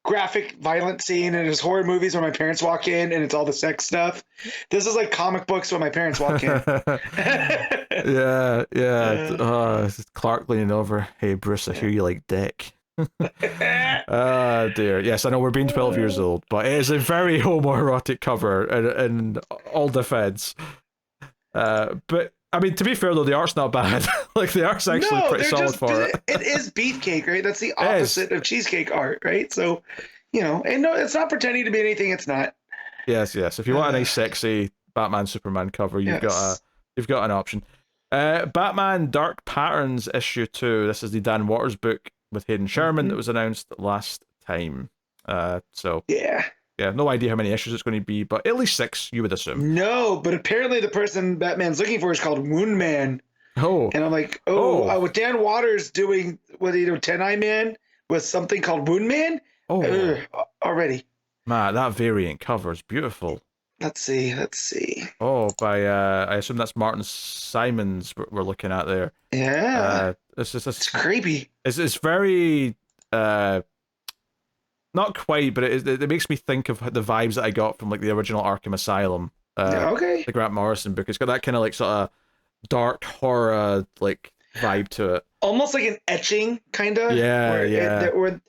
graphic, violent scene, and it's horror movies where my parents walk in and it's all the sex stuff. This is like comic books when my parents walk in. yeah. Clark leaning over. Hey, Bruce, I hear you like dick. Dear. Yes, I know we're being 12 years old, but it is a very homoerotic cover in all defense. But I mean, to be fair though, the art's not bad. Like the art's actually pretty solid for it. It is beefcake, right? That's the opposite of cheesecake art, right? So, and no, it's not pretending to be anything it's not. Yes. If you want a nice, sexy Batman Superman cover, you've got an option. Batman Dark Patterns issue 2. This is the Dan Waters book with Hayden Sherman that was announced last time. So yeah, no idea how many issues it's going to be, but at least 6, you would assume. No, but apparently the person Batman's looking for is called Wound Man. Oh. And I'm like, with Dan Waters doing, 10-Eye Man with something called Wound Man? Oh. Already. Man, that variant cover is beautiful. Let's see. Oh, by, I assume that's Martin Simons we're looking at there. Yeah. It's creepy. It's very, not quite, but it makes me think of the vibes that I got from like the original Arkham Asylum. The Grant Morrison book. It's got that kind of like sort of dark horror like vibe to it. Almost like an etching, kind of. Yeah. Where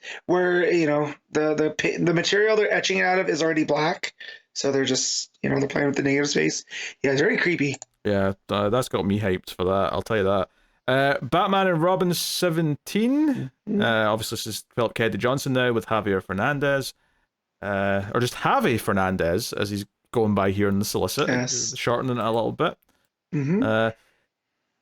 the material they're etching out of is already black, so they're just they're playing with the negative space. Yeah, it's very creepy. Yeah, that's got me hyped for that. I'll tell you that. Batman and Robin 17. Obviously, this is Philip Kennedy Johnson now with Javier Fernandez, or just Javi Fernandez as he's going by here in the Solicit, shortening it a little bit.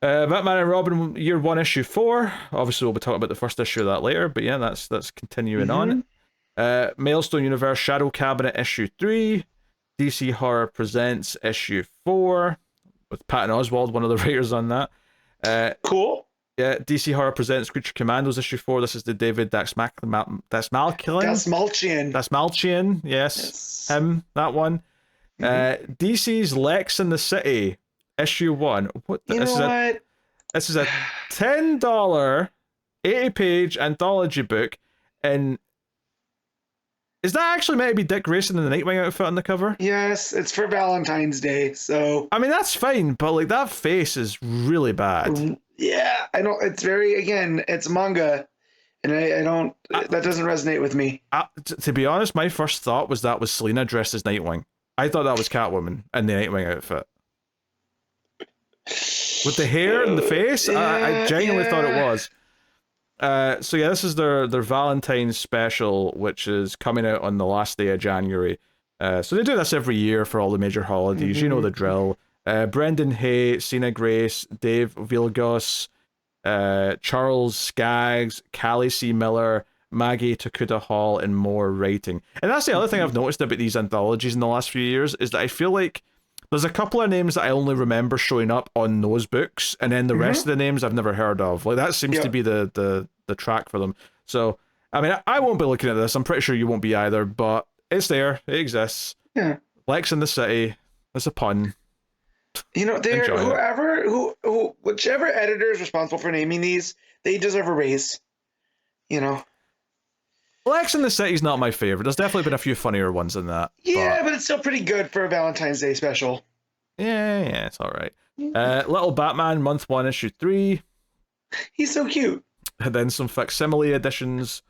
Batman and Robin Year 1 issue 4. Obviously, we'll be talking about the first issue of that later, but yeah, that's continuing on. Maelstone Universe Shadow Cabinet issue 3. DC Horror Presents issue 4 with Patton Oswalt, one of the writers on that. Cool. Yeah, DC Horror Presents Creature Commandos issue 4. This is the David Dasmalchian. Yes, him, that one. DC's Lex in the City issue 1. This is a $10 80-page anthology book, and is that actually meant to be Dick Grayson in the Nightwing outfit on the cover? Yes, it's for Valentine's Day, so I mean that's fine, but like that face is really bad. Yeah, I don't. It's it's manga, and I don't. That doesn't resonate with me. To be honest, my first thought was that was Selena dressed as Nightwing. I thought that was Catwoman in the Nightwing outfit. With the hair and the face, I genuinely thought it was. So yeah, this is their Valentine's special, which is coming out on the last day of January. So they do this every year for all the major holidays. You know the drill. Brendan Hay, Sina Grace, Dave Vilgos, Charles Skaggs, Callie C. Miller, Maggie Tokuda Hall, and more writing. And that's the other thing I've noticed about these anthologies in the last few years, is that I feel like there's a couple of names that I only remember showing up on those books, and then the rest of the names I've never heard of. Like that seems to be the track for them. So, I mean, I won't be looking at this. I'm pretty sure you won't be either, but it's there. It exists. Yeah. Lex in the City. It's a pun. Whichever editor is responsible for naming these, they deserve a raise. Lex in the City's not my favorite. There's definitely been a few funnier ones than that. Yeah, but it's still pretty good for a Valentine's Day special. Yeah, it's all right. Little Batman, month 1, issue 3. He's so cute. And then some facsimile editions,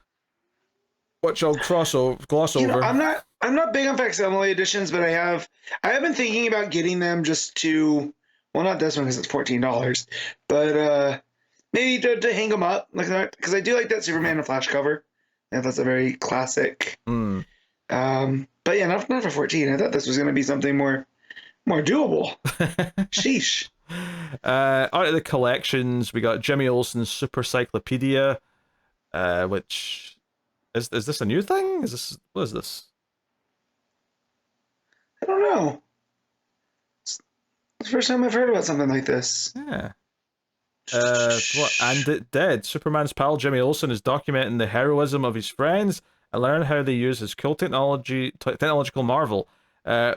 which I'll gloss over. I'm not I'm not big on facsimile editions, but I have been thinking about getting them just to, well, not this one because it's $14, but maybe to hang them up like that, because I do like that Superman and Flash cover. And that's a very classic. Mm. But yeah, not for 14. I thought this was going to be something more doable. Sheesh. Out of the collections, we got Jimmy Olsen's Super Cyclopedia, which is this a new thing? What is this? I don't know. It's the first time I've heard about something like this. Yeah. And it did. Superman's pal Jimmy Olsen is documenting the heroism of his friends and learn how they use his cool technological marvel.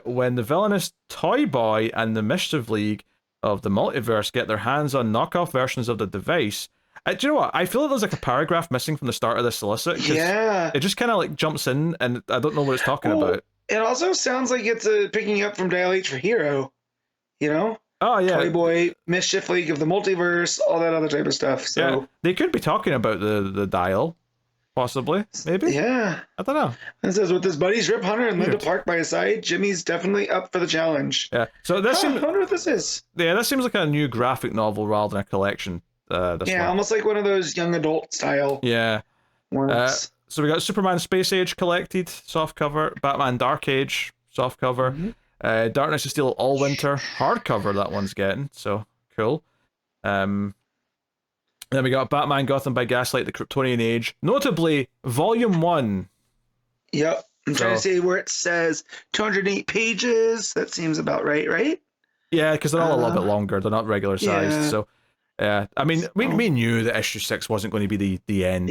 When the villainous Toy Boy and the Mischief League of the Multiverse get their hands on knockoff versions of the device. Do you know what? I feel like there's like a paragraph missing from the start of the solicit. Yeah. It just kind of like jumps in, and I don't know what it's talking about. It also sounds like it's picking up from Dial H for Hero. You know? Oh, yeah. Toy Boy, Mischief League of the Multiverse, all that other type of stuff. So yeah. They could be talking about the Dial. Possibly. Maybe? Yeah. I don't know. It says, with his buddies Rip Hunter and Linda Park by his side, Jimmy's definitely up for the challenge. Yeah. So that seems... I wonder what this is. Yeah, that seems like a new graphic novel rather than a collection. Almost like one of those young adult style ones. So we got Superman Space Age collected, softcover. Batman Dark Age, softcover. Darkness of Steel All Winter, hardcover that one's getting. So, cool. Then we got Batman Gotham by Gaslight, The Kryptonian Age. Notably, Volume 1. Yep. I'm trying to see where it says 208 pages. That seems about right? Yeah, because they're all a little bit longer. They're not regular sized. Yeah. So, yeah. I mean, we knew that issue 6 wasn't going to be the end,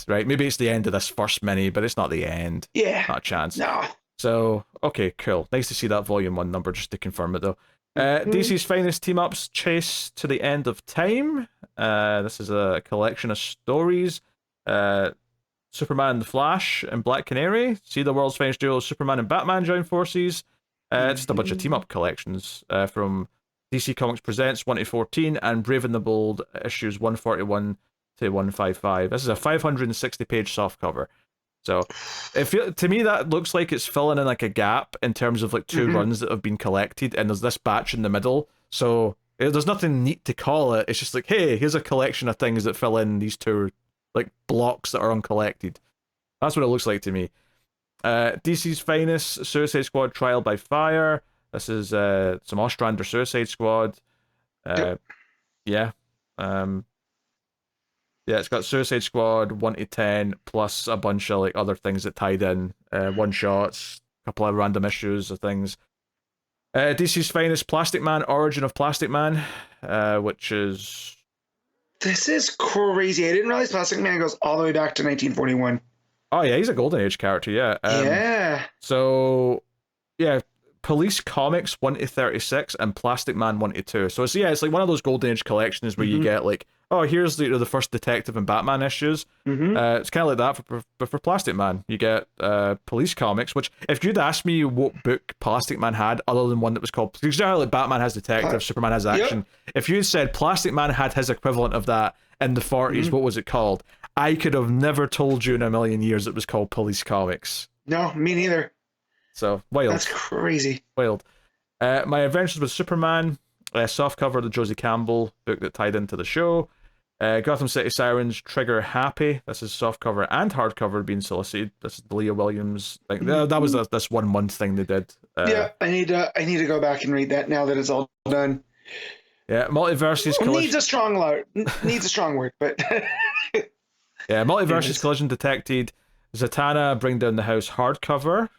right? Maybe it's the end of this first mini, but it's not the end. Yeah. Not a chance. No. So, okay, cool. Nice to see that Volume 1 number just to confirm it, though. DC's finest team-ups, Chase to the End of Time. This is a collection of stories. Superman and the Flash and Black Canary. See the world's finest duo, Superman and Batman join forces. Just a bunch of team-up collections from DC Comics Presents 1 to 14 and Brave and the Bold issues 141 to 155. This is a 560-page softcover. So, to me, that looks like it's filling in like a gap in terms of like two runs that have been collected, and there's this batch in the middle. So there's nothing neat to call it. It's just like, hey, here's a collection of things that fill in these two like blocks that are uncollected. That's what it looks like to me. DC's finest, Suicide Squad Trial by Fire. This is some Ostrander Suicide Squad. Yeah. Yeah, it's got Suicide Squad 1 to 10 plus a bunch of like other things that tied in, one shots, a couple of random issues of things. DC's finest, Plastic Man, Origin of Plastic Man, which is... This is crazy. I didn't realize Plastic Man goes all the way back to 1941. Oh yeah, he's a Golden Age character, yeah. Yeah. So, yeah, Police Comics 1 to 36 and Plastic Man 1 to 2. So it's like one of those Golden Age collections where you get like, oh, here's the first Detective and Batman issues. It's kind of like that, but for Plastic Man, you get Police Comics, which if you'd asked me what book Plastic Man had, other than one that was called, because like Batman has Detective, Superman has Action. If you said Plastic Man had his equivalent of that in the 40s, what was it called? I could have never told you in a million years it was called Police Comics. No, me neither. So, wild. That's crazy. Wild. My Adventures with Superman, softcover, the Josie Campbell book that tied into the show. Gotham City Sirens, Trigger Happy. This is softcover and hardcover being solicited. This is the Leah Williams thing. That was this 1 month thing they did. Yeah, I need to go back and read that now that it's all done. Yeah, Multiverses Collision... Needs a strong word, but... Yeah, Multiverses Collision Detected. Zatanna, Bring Down the House hardcover,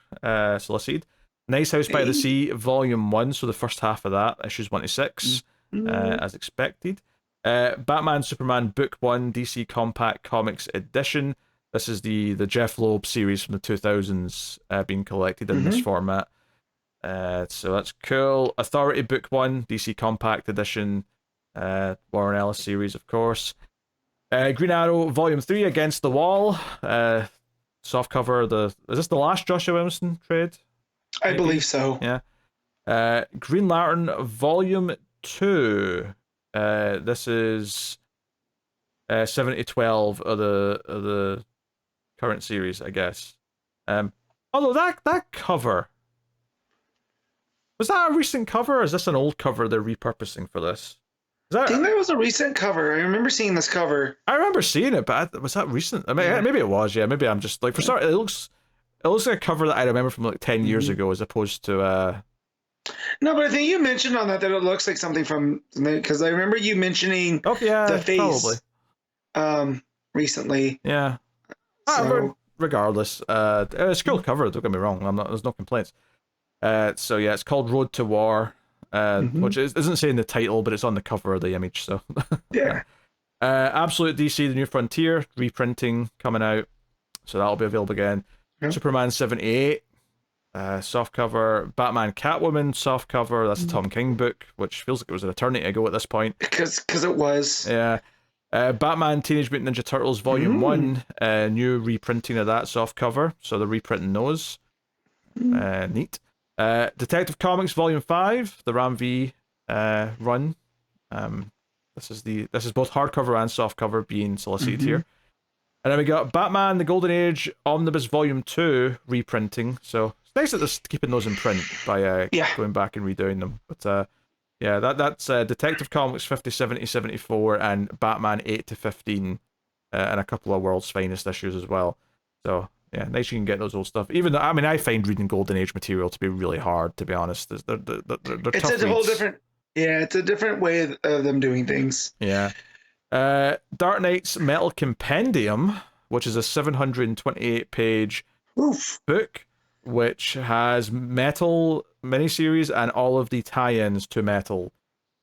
solicited. Nice House by the Sea, Volume 1, so the first half of that, issues 1 to 6, as expected. Batman Superman Book 1, DC Compact Comics Edition. This is the Jeff Loeb series from the 2000s being collected in this format. So that's cool. Authority Book 1, DC Compact Edition, Warren Ellis series, of course. Green Arrow Volume 3, Against the Wall. Softcover, is this the last Joshua Williamson trade? I believe so. Yeah. Green Lantern Volume 2. This is 7 to 12 of the current series, I guess. Although that cover, was that a recent cover, or is this an old cover they're repurposing for this? I think that was a recent cover. I remember seeing this cover. I remember seeing it, but was that recent? I mean, maybe it was. Yeah, maybe I'm just like, for some, it looks like a cover that I remember from like 10 years ago, as opposed to. No, but I think you mentioned on that it looks like something from, because I remember you mentioning the face recently. Yeah. So regardless, it's a cool cover. Don't get me wrong. There's no complaints. So yeah, it's called Road to War, which isn't saying the title, but it's on the cover of the image. So yeah. Absolute DC: The New Frontier reprinting coming out, so that'll be available again. Yep. Superman 78, soft cover. Batman Catwoman soft cover. That's a Tom King book, which feels like it was an eternity ago at this point. Because it was. Yeah. Batman Teenage Mutant Ninja Turtles Volume 1, new reprinting of that soft cover, so they're reprinting those. Neat. Detective Comics Volume 5, the Ram V run. This is both hardcover and softcover being solicited here. And then we got Batman The Golden Age Omnibus Volume 2 reprinting, so it's nice that they're keeping those in print by going back and redoing them. But yeah, that's Detective Comics 50, 70, 74, and Batman 8 to 15, and a couple of World's Finest issues as well. So yeah, nice you can get those old stuff. Even though, I mean, I find reading Golden Age material to be really hard, to be honest. They're it's tough a whole reads. different. Yeah, it's a different way of them doing things. Yeah. Dark Knight's Metal Compendium, which is a 728-page book, which has Metal miniseries and all of the tie-ins to Metal.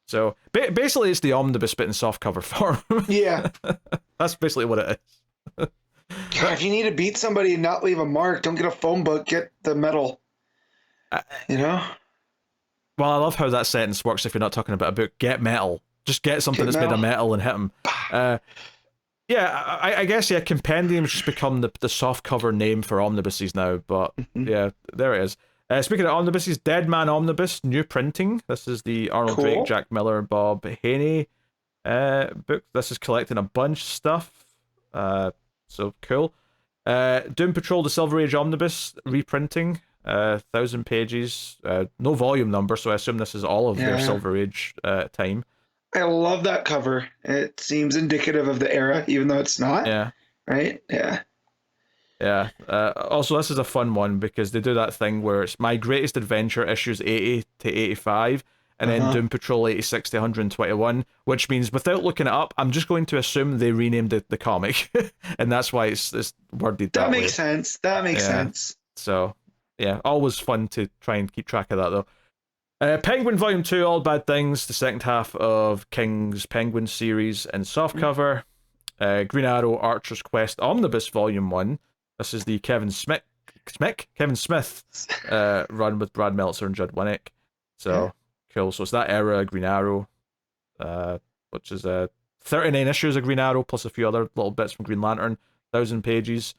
So basically, it's the omnibus bit in softcover form. Yeah. That's basically what it is. God, if you need to beat somebody and not leave a mark, don't get a phone book, get the Metal. You know? Well, I love how that sentence works if you're not talking about a book. Get Metal. Just get something that's made of metal and hit them. Yeah, I guess, Compendium's just become the softcover name for omnibuses now, but yeah, there it is. Speaking of omnibuses, Dead Man Omnibus, new printing. This is the Arnold Drake, Jack Miller, Bob Haney book. This is collecting a bunch of stuff. So cool. Doom Patrol, the Silver Age Omnibus, reprinting. 1,000 pages. No volume number, so I assume this is all of their Silver Age time. I love that cover. It seems indicative of the era, even though it's not. Yeah. Right? Yeah. Yeah. Also, this is a fun one because they do that thing where it's My Greatest Adventure issues 80 to 85, and then Doom Patrol 86 to 121, which means without looking it up, I'm just going to assume they renamed the comic, and that's why it's worded that way. That makes sense. That makes sense. So, yeah, always fun to try and keep track of that, though. Penguin Volume 2, All Bad Things, the second half of King's Penguin series in softcover. Green Arrow Archer's Quest Omnibus Volume 1. This is the Kevin Smith run with Brad Meltzer and Judd Winnick. So, cool. So it's that era, Green Arrow, which is 39 issues of Green Arrow, plus a few other little bits from Green Lantern, 1,000 pages.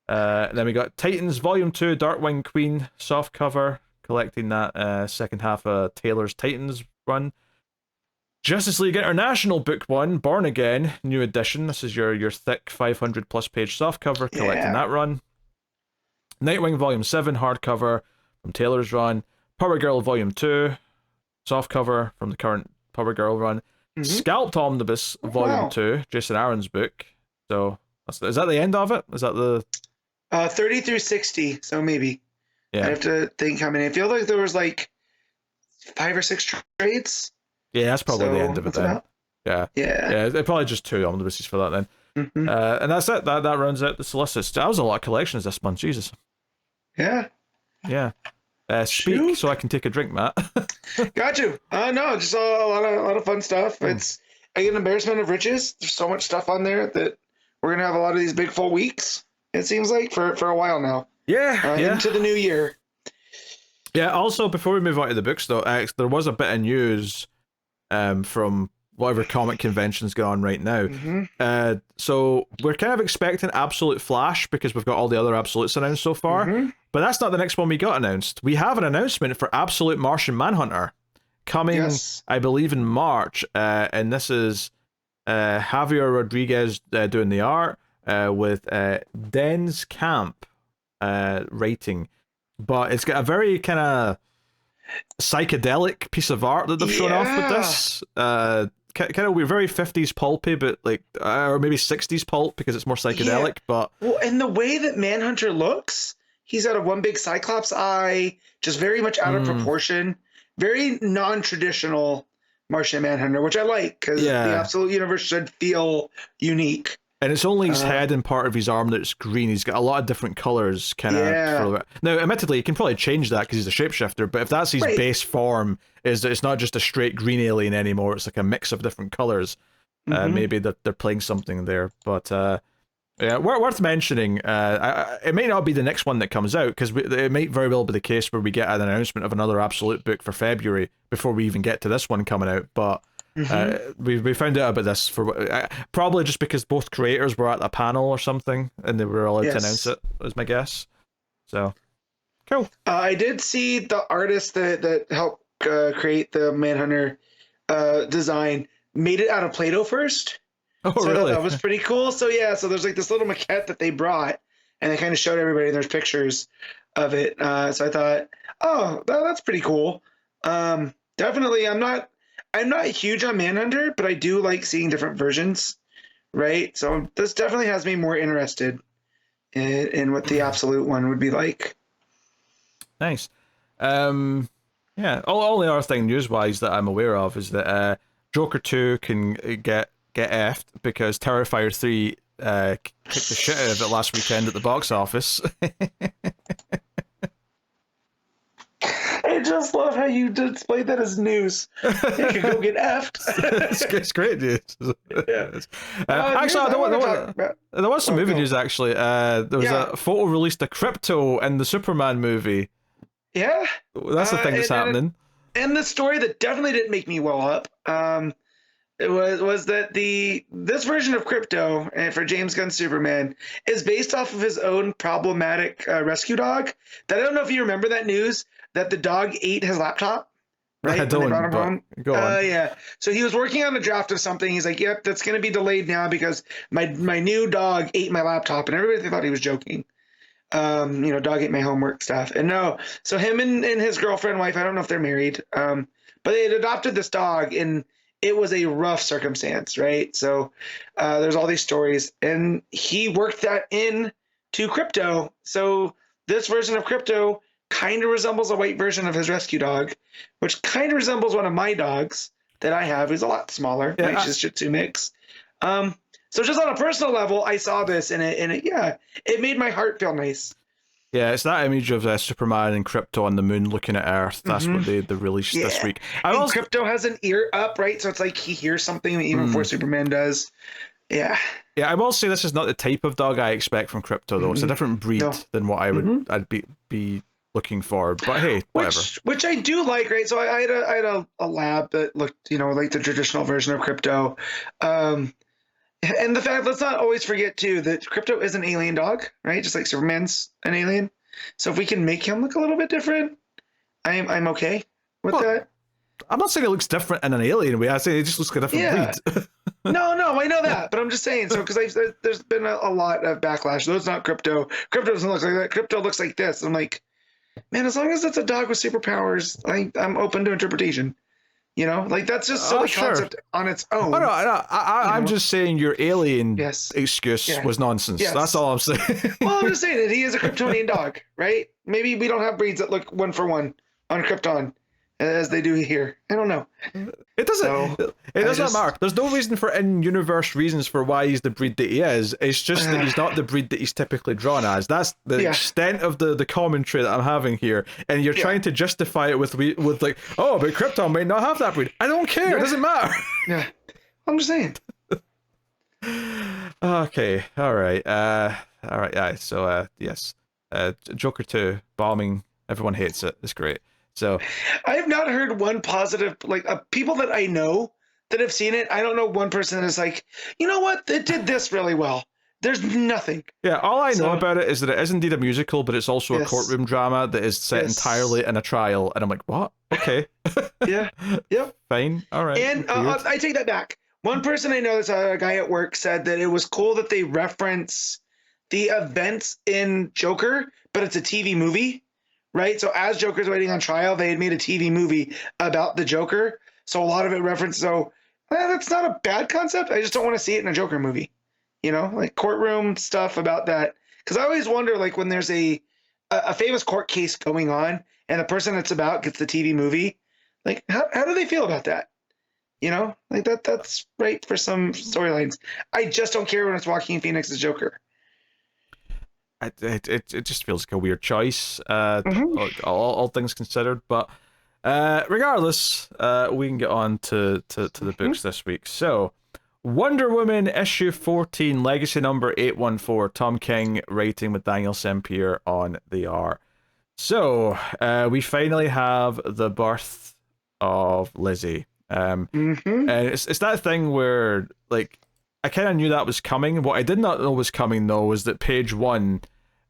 Then we got Titans Volume 2, Darkwing Queen softcover, collecting that second half of Taylor's Titans run. Justice League International Book 1, Born Again, new edition. This is your thick 500 plus page softcover, collecting that run. Nightwing Volume 7, hardcover from Taylor's run. Power Girl Volume 2, softcover from the current Power Girl run. Scalped Omnibus Volume 2, Jason Aaron's book. So, is that the end of it? Is that the... 30 through 60, so maybe. Yeah. I have to think how many. I feel like there was like 5 or 6 trades. Yeah, that's probably the end of it then. Yeah, they're probably just 2 omnibuses for that then. And that's it. That rounds out the Solicits. That was a lot of collections this month, Jesus. Yeah. Yeah. Speak so I can take a drink, Matt. Got you. No, just a lot of fun stuff. It's an embarrassment of riches. There's so much stuff on there that we're gonna have a lot of these big full weeks. It seems like for a while now. Yeah. Into the new year. Yeah. Also, before we move on to the books, though, there was a bit of news from whatever comic convention's going on right now. So we're kind of expecting Absolute Flash because we've got all the other Absolutes announced so far. But that's not the next one we got announced. We have an announcement for Absolute Martian Manhunter coming, I believe, in March. And this is Javier Rodriguez doing the art with Den's Camp writing, but it's got a very kind of psychedelic piece of art that they've shown off with this. Kind of weird, very 50s pulpy, but like, or maybe 60s pulp because it's more psychedelic. But well, and the way that Manhunter looks, he's got a one big Cyclops eye, just very much out of proportion, very non-traditional Martian Manhunter, which I like because the Absolute Universe should feel unique. And it's only his head and part of his arm that's green. He's got a lot of different colors, kind of. Now, admittedly, he can probably change that because he's a shapeshifter. But if that's his base form, is that it's not just a straight green alien anymore. It's like a mix of different colors. Maybe they're playing something there. But yeah, worth mentioning. It may not be the next one that comes out because it might very well be the case where we get an announcement of another Absolute book for February before we even get to this one coming out. But we found out about this for probably just because both creators were at a panel or something and they were allowed to announce it, was my guess. So cool. I did see the artist that helped create the Manhunter design made it out of Play-Doh first. Oh, so really? That was pretty cool. So yeah, so there's like this little maquette that they brought and they kind of showed everybody, and there's pictures of it. So I thought, oh, that's pretty cool. Definitely, I'm not huge on Manhunter, but I do like seeing different versions, right? So this definitely has me more interested in what the Absolute one would be like. Nice. Yeah. All the other thing news-wise that I'm aware of is that Joker 2 can get effed because Terrifier 3 kicked the shit out of it last weekend at the box office. I just love how you display that as news. You can go get effed. It's great news. Yeah. Actually, there was some movie news, actually. There was a photo released of Crypto in the Superman movie. Yeah. That's the thing that's happening. And the story that definitely didn't make me well up it was that this version of Crypto for James Gunn's Superman is based off of his own problematic rescue dog. That I don't know if you remember that news, that the dog ate his laptop, right? I don't, go on. Yeah. So he was working on a draft of something. He's like, yep, that's going to be delayed now because my new dog ate my laptop. And everybody thought he was joking. Dog ate my homework stuff. And no. So him and his girlfriend, wife, I don't know if they're married, but they had adopted this dog, and it was a rough circumstance, right? So there's all these stories. And he worked that in to Crypto. So this version of Crypto kind of resembles a white version of his rescue dog, which kind of resembles one of my dogs that I have. He's a lot smaller, like just Shih Tzu mix. So just on a personal level, I saw this and it made my heart feel nice. Yeah, it's that image of Superman and Crypto on the moon looking at Earth. That's what they released this week. And Crypto has an ear up, right? So it's like he hears something even before Superman does. Yeah. Yeah, I will say this is not the type of dog I expect from Crypto, though. It's a different breed than what I'd be looing for. But hey, whatever. Which I do like, right? So I had a lab that looked, like the traditional version of Crypto. And the fact, let's not always forget too that Crypto is an alien dog, right? Just like Superman's an alien. So if we can make him look a little bit different, I'm okay with that. I'm not saying it looks different in an alien way. I say it just looks like a different breed. No, I know that, but I'm just saying. So because there's been a lot of backlash. Though it's not Crypto. Crypto doesn't look like that. Crypto looks like this. I'm like, man, as long as it's a dog with superpowers, I'm open to interpretation. That's just silly concept on its own. Oh, no, I'm just saying your alien excuse was nonsense. Yes. That's all I'm saying. Well, I'm just saying that he is a Kryptonian dog, right? Maybe we don't have breeds that look one for one on Krypton as they do here. I don't know. It doesn't matter. There's no reason for in-universe reasons for why he's the breed that he is. It's just that he's not the breed that he's typically drawn as. That's the extent of the commentary that I'm having here. And you're trying to justify it with like, oh, but Krypton might not have that breed. I don't care. It doesn't matter. Yeah. I'm just saying. Okay. All right. Yeah. So, yes. Joker 2, bombing. Everyone hates it. It's great. So I have not heard one positive, people that I know that have seen it. I don't know one person that is like, you know what? It did this really well. There's nothing. Yeah, all I know about it is that it is indeed a musical, but it's also a courtroom drama that is set entirely in a trial. And I'm like, what? Okay. Yeah. Yep. Fine. All right. And I take that back. One person I know, that's a guy at work, said that it was cool that they reference the events in Joker, but it's a TV movie, right? So as Joker's waiting on trial, they had made a TV movie about the Joker. So a lot of it references. So that's not a bad concept. I just don't want to see it in a Joker movie, like courtroom stuff about that. Because I always wonder, like when there's a famous court case going on and the person it's about gets the TV movie, like how do they feel about that? Like that's right for some storylines. I just don't care when it's Joaquin Phoenix's Joker. It just feels like a weird choice, Mm-hmm. all things considered. But regardless, we can get on to the books this week. So, Wonder Woman issue 14, legacy number 814, Tom King writing with Daniel Sempere on the art. So, we finally have the birth of Lizzie. And it's that thing where, like, I kind of knew that was coming. What I did not know was coming, though, was that page 1,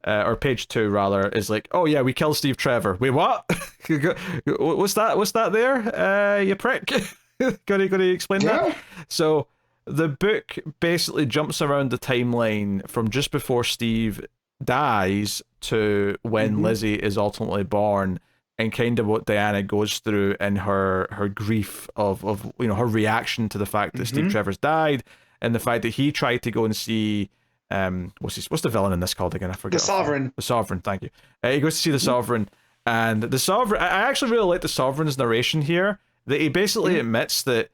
or page 2 rather, is like, oh yeah, we killed Steve Trevor. Wait, what? What's that there? You prick. Gotta explain that? So the book basically jumps around the timeline from just before Steve dies to when Lizzie is ultimately born, and kind of what Diana goes through in her grief of her reaction to the fact that Steve Trevor's died, and the fact that he tried to go and see what's the villain in this called again? I forget. The Sovereign. The Sovereign, thank you. He goes to see the Sovereign, and the Sovereign, I actually really like the Sovereign's narration here, that he basically admits that,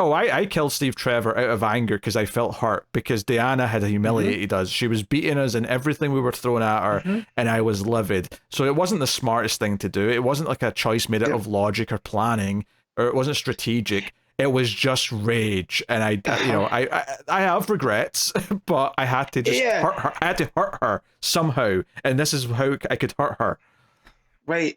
oh, I killed Steve Trevor out of anger because I felt hurt because Diana had humiliated us. She was beating us and everything we were throwing at her, and I was livid. So it wasn't the smartest thing to do. It wasn't like a choice made out of logic or planning, or it wasn't strategic. It was just rage, and I have regrets, but I had to just hurt her. I had to hurt her somehow, and this is how I could hurt her. Right.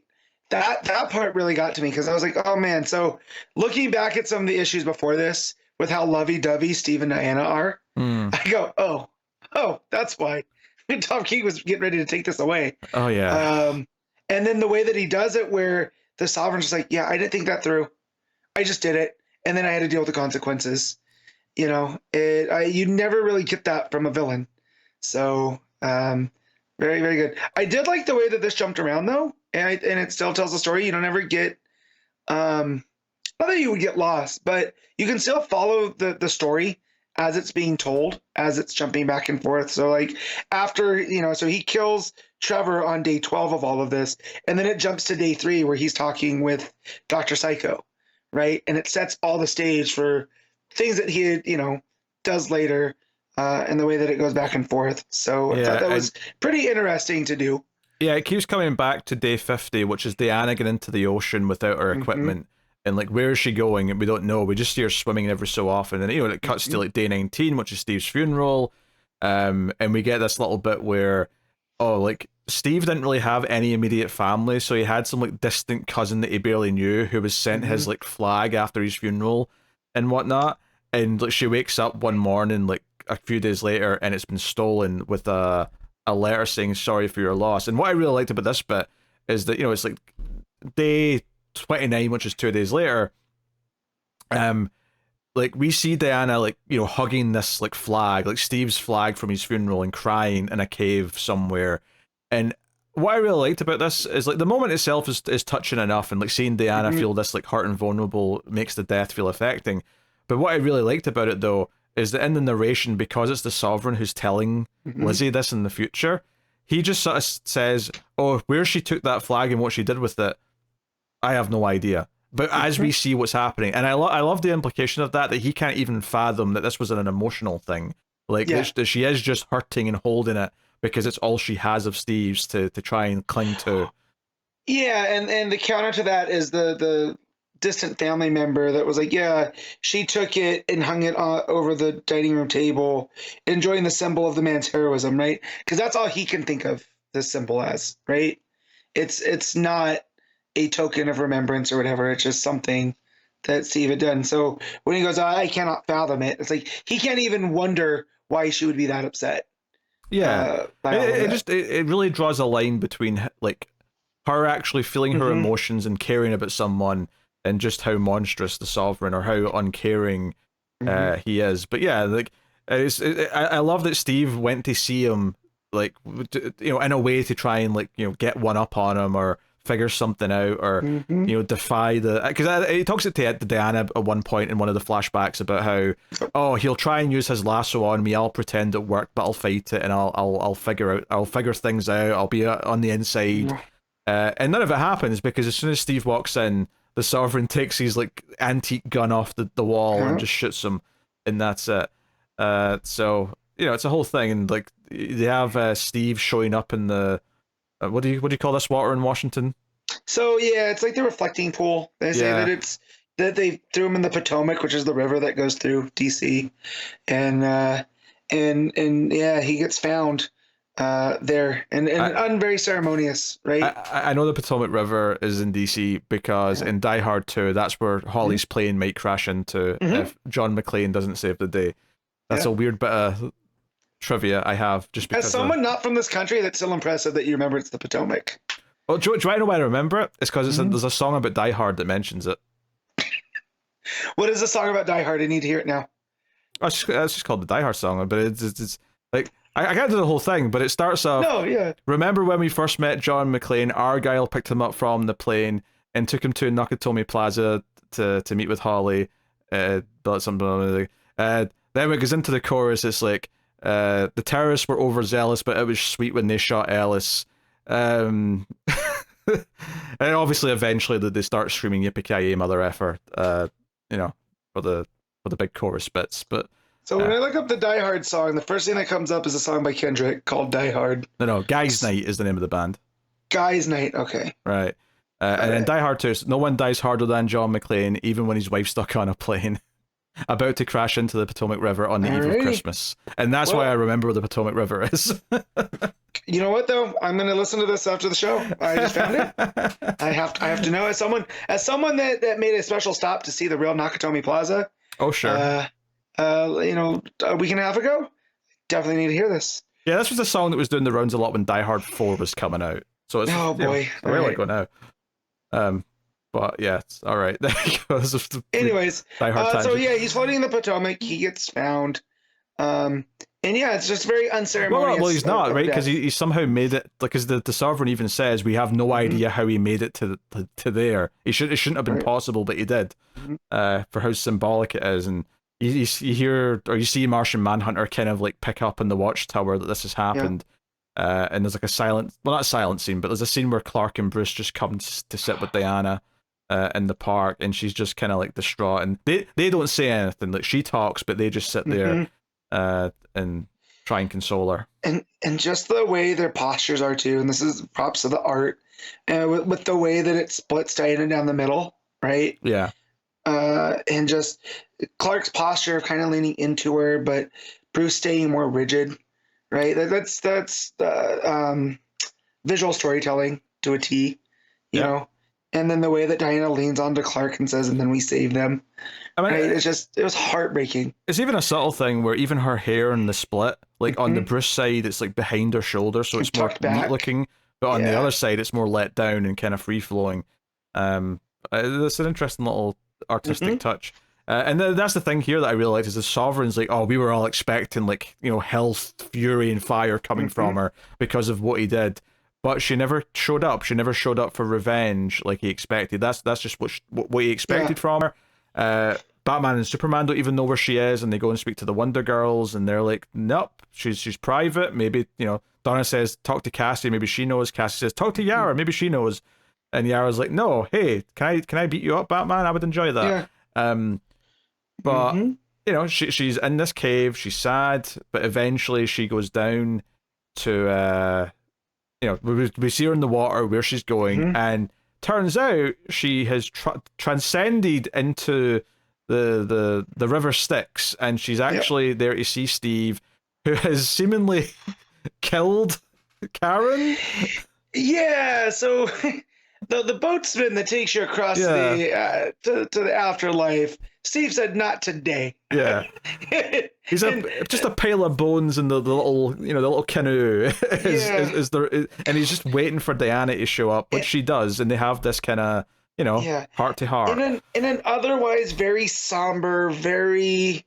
That part really got to me because I was like, oh man. So looking back at some of the issues before this, with how lovey-dovey Steve and Diana are, I go, oh, that's why Tom King was getting ready to take this away. Oh yeah. And then the way that he does it, where the Sovereign's just like, yeah, I didn't think that through. I just did it, and then I had to deal with the consequences. You never really get that from a villain. So very, very good. I did like the way that this jumped around though, and it still tells the story. You don't ever get, not that you would get lost, but you can still follow the story as it's being told, as it's jumping back and forth. So like after, so he kills Trevor on day 12 of all of this, and then it jumps to day 3 where he's talking with Dr. Psycho, right? And it sets all the stage for things that he, does later, and the way that it goes back and forth. So I thought that was pretty interesting to do. Yeah, it keeps coming back to day 50, which is Diana getting into the ocean without her equipment. And like, where is she going? And we don't know. We just see her swimming every so often. And it cuts to like day 19, which is Steve's funeral. And we get this little bit where, like, Steve didn't really have any immediate family, so he had some like distant cousin that he barely knew who was sent his like flag after his funeral and whatnot. And like, she wakes up one morning like a few days later, and it's been stolen with a letter saying sorry for your loss. And what I really liked about this bit is that it's like day 29, which is 2 days later. Like we see Diana like hugging this like flag, like Steve's flag from his funeral, and crying in a cave somewhere. And what I really liked about this is like the moment itself is touching enough, and like seeing Diana feel this like hurt and vulnerable makes the death feel affecting. But what I really liked about it though is that in the narration, because it's the Sovereign who's telling Lizzie this in the future, he just sort of says, oh, where she took that flag and what she did with it, I have no idea. But as we see what's happening, and I love the implication of that he can't even fathom that this was an emotional thing. Like, that she is just hurting and holding it because it's all she has of Steve's to try and cling to. Yeah, and the counter to that is the distant family member that was like, yeah, she took it and hung it over the dining room table, enjoying the symbol of the man's heroism, right? Because that's all he can think of this symbol as, right? It's not a token of remembrance or whatever. It's just something that Steve had done. So when he goes, I cannot fathom it, it's like he can't even wonder why she would be that upset. Yeah, it really draws a line between like her actually feeling her emotions and caring about someone, and just how monstrous the Sovereign, or how uncaring he is. But yeah, like I love that Steve went to see him like, in a way to try and like get one up on him or figure something out or defy the, because he talks to Diana at one point in one of the flashbacks about how he'll try and use his lasso on me, I'll pretend it worked, but I'll fight it and I'll figure things out, I'll be on the inside, and none of it happens because as soon as Steve walks in, the Sovereign takes his like antique gun off the wall and just shoots him, and that's it. So it's a whole thing, and like they have Steve showing up in the what do you call this water in Washington? So yeah, it's like the reflecting pool. They say that they threw him in the Potomac, which is the river that goes through DC, and yeah, he gets found there, and very ceremonious, right? I know the Potomac River is in DC because in Die Hard 2, that's where Holly's plane might crash into if John McClane doesn't save the day. That's a weird bit of trivia I have just because. As someone not from this country, that's still impressive that you remember it's the Potomac. Well, do I know why I remember it? It's because there's a song about Die Hard that mentions it. What is the song about Die Hard? I need to hear it now. It's just called the Die Hard song, but it's like I can't do the whole thing, but it starts off. No, yeah. Remember when we first met John McClane? Argyle picked him up from the plane and took him to Nakatomi Plaza to meet with Holly. But something. Then it goes into the chorus. It's like the terrorists were overzealous, but it was sweet when they shot Ellis. And obviously, eventually, they start screaming "Yippee-ki-yay, mother effer!" For the big chorus bits. But so when I look up the Die Hard song, the first thing that comes up is a song by Kendrick called "Die Hard." No, Guy's Night is the name of the band. Guy's Night, okay. Right. And then Die Hard 2, no one dies harder than John McClane, even when his wife's stuck on a plane, about to crash into the Potomac River on the eve of Christmas. And that's why I remember where the Potomac River is. You know what, though? I'm going to listen to this after the show. I just found it. I have to know. As someone that made a special stop to see the real Nakatomi Plaza. Oh, sure. A week and a half ago, definitely need to hear this. Yeah, this was a song that was doing the rounds a lot when Die Hard 4 was coming out. So it's boy, I really go now. But yeah, it's all right. There you go. Anyways, so yeah, he's floating in the Potomac. He gets found, and yeah, it's just very unceremonious. Well, he's not right because he somehow made it. Like, because the Sovereign even says we have no idea how he made it to there. It shouldn't have been possible, but he did. For how symbolic it is, and you hear or you see Martian Manhunter kind of like pick up in the watchtower that this has happened. And there's like not a silent scene, but there's a scene where Clark and Bruce just come to sit with Diana in the park, and she's just kind of like distraught, and they don't say anything. Like, she talks, but they just sit there and try and console her. And just the way their postures are too, and this is props to the art, with the way that it splits Diana down the middle, right? Yeah. And just Clark's posture of kind of leaning into her, but Bruce staying more rigid. Right, that's visual storytelling to a T, you know. And then the way that Diana leans onto Clark and says, "And then we save them." I mean, right? It was heartbreaking. It's even a subtle thing where even her hair in the split, like on the Bruce side, it's like behind her shoulder, so it's more neat looking. But on the other side, it's more let down and kind of free flowing. That's an interesting little artistic touch. And that's the thing here that I realized is the Sovereign's like, oh, we were all expecting like, hell, fury, and fire coming from her because of what he did, but she never showed up. She never showed up for revenge like he expected. That's just what he expected from her. Batman and Superman don't even know where she is, and they go and speak to the Wonder Girls, and they're like, nope, she's private. Maybe Donna says talk to Cassie, maybe she knows. Cassie says talk to Yara, maybe she knows, and Yara's like, no, hey, can I beat you up, Batman? I would enjoy that. But she's in this cave, she's sad, but eventually she goes down to we see her in the water where she's going, and turns out she has transcended into the river Styx, and she's actually there to see Steve, who has seemingly killed Karen. Yeah, so the boatsman that takes you across to the afterlife, Steve said, "Not today." Yeah, he's just a pile of bones in the little the little canoe. Is there, and he's just waiting for Diana to show up, which she does, and they have this kind of heart to heart. In an otherwise very somber, very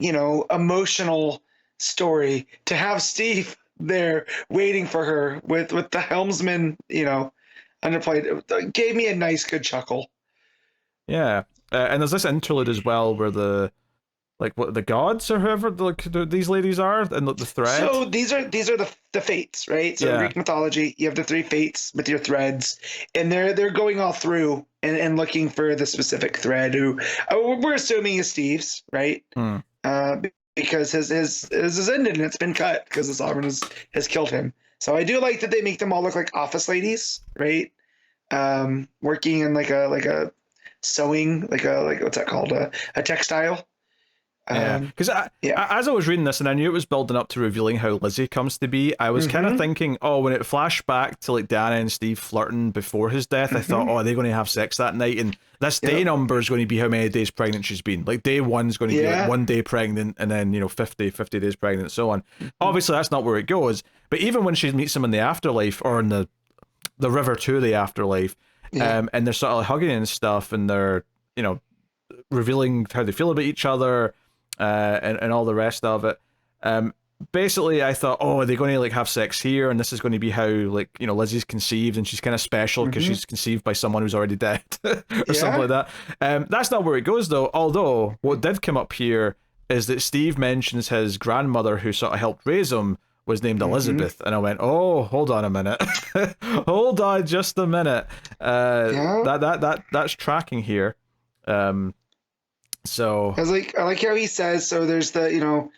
emotional story, to have Steve there waiting for her with the helmsman, underplayed. It gave me a nice, good chuckle. Yeah, and there's this interlude as well where the gods or whoever these ladies are, and the thread. So these are the fates, right? So in Greek mythology, you have the three fates with your threads, and they're going all through and looking for the specific thread who we're assuming is Steve's, right? Because his ended and it's been cut because the Sovereign has killed him. So I do like that they make them all look like office ladies, right? Working in like a sewing, like what's that called? A textile. Because as I was reading this and I knew it was building up to revealing how Lizzie comes to be, I was kind of thinking, when it flashed back to like Diana and Steve flirting before his death, I thought, are they going to have sex that night? And this day number is going to be how many days pregnant she's been. Like day one's going to be like 1 day pregnant, and then 50 days pregnant, and so on. Obviously, that's not where it goes. But even when she meets him in the afterlife, or in the river to the afterlife, and they're sort of like hugging and stuff, and they're revealing how they feel about each other. And all the rest of it. Basically, I thought, are they going to like have sex here? And this is going to be how Lizzie's conceived, and she's kind of special because she's conceived by someone who's already dead, or something like that. That's not where it goes though. Although what did come up here is that Steve mentions his grandmother, who sort of helped raise him, was named Elizabeth, and I went, hold on a minute, hold on just a minute. That's tracking here. So I like how he says, so there's the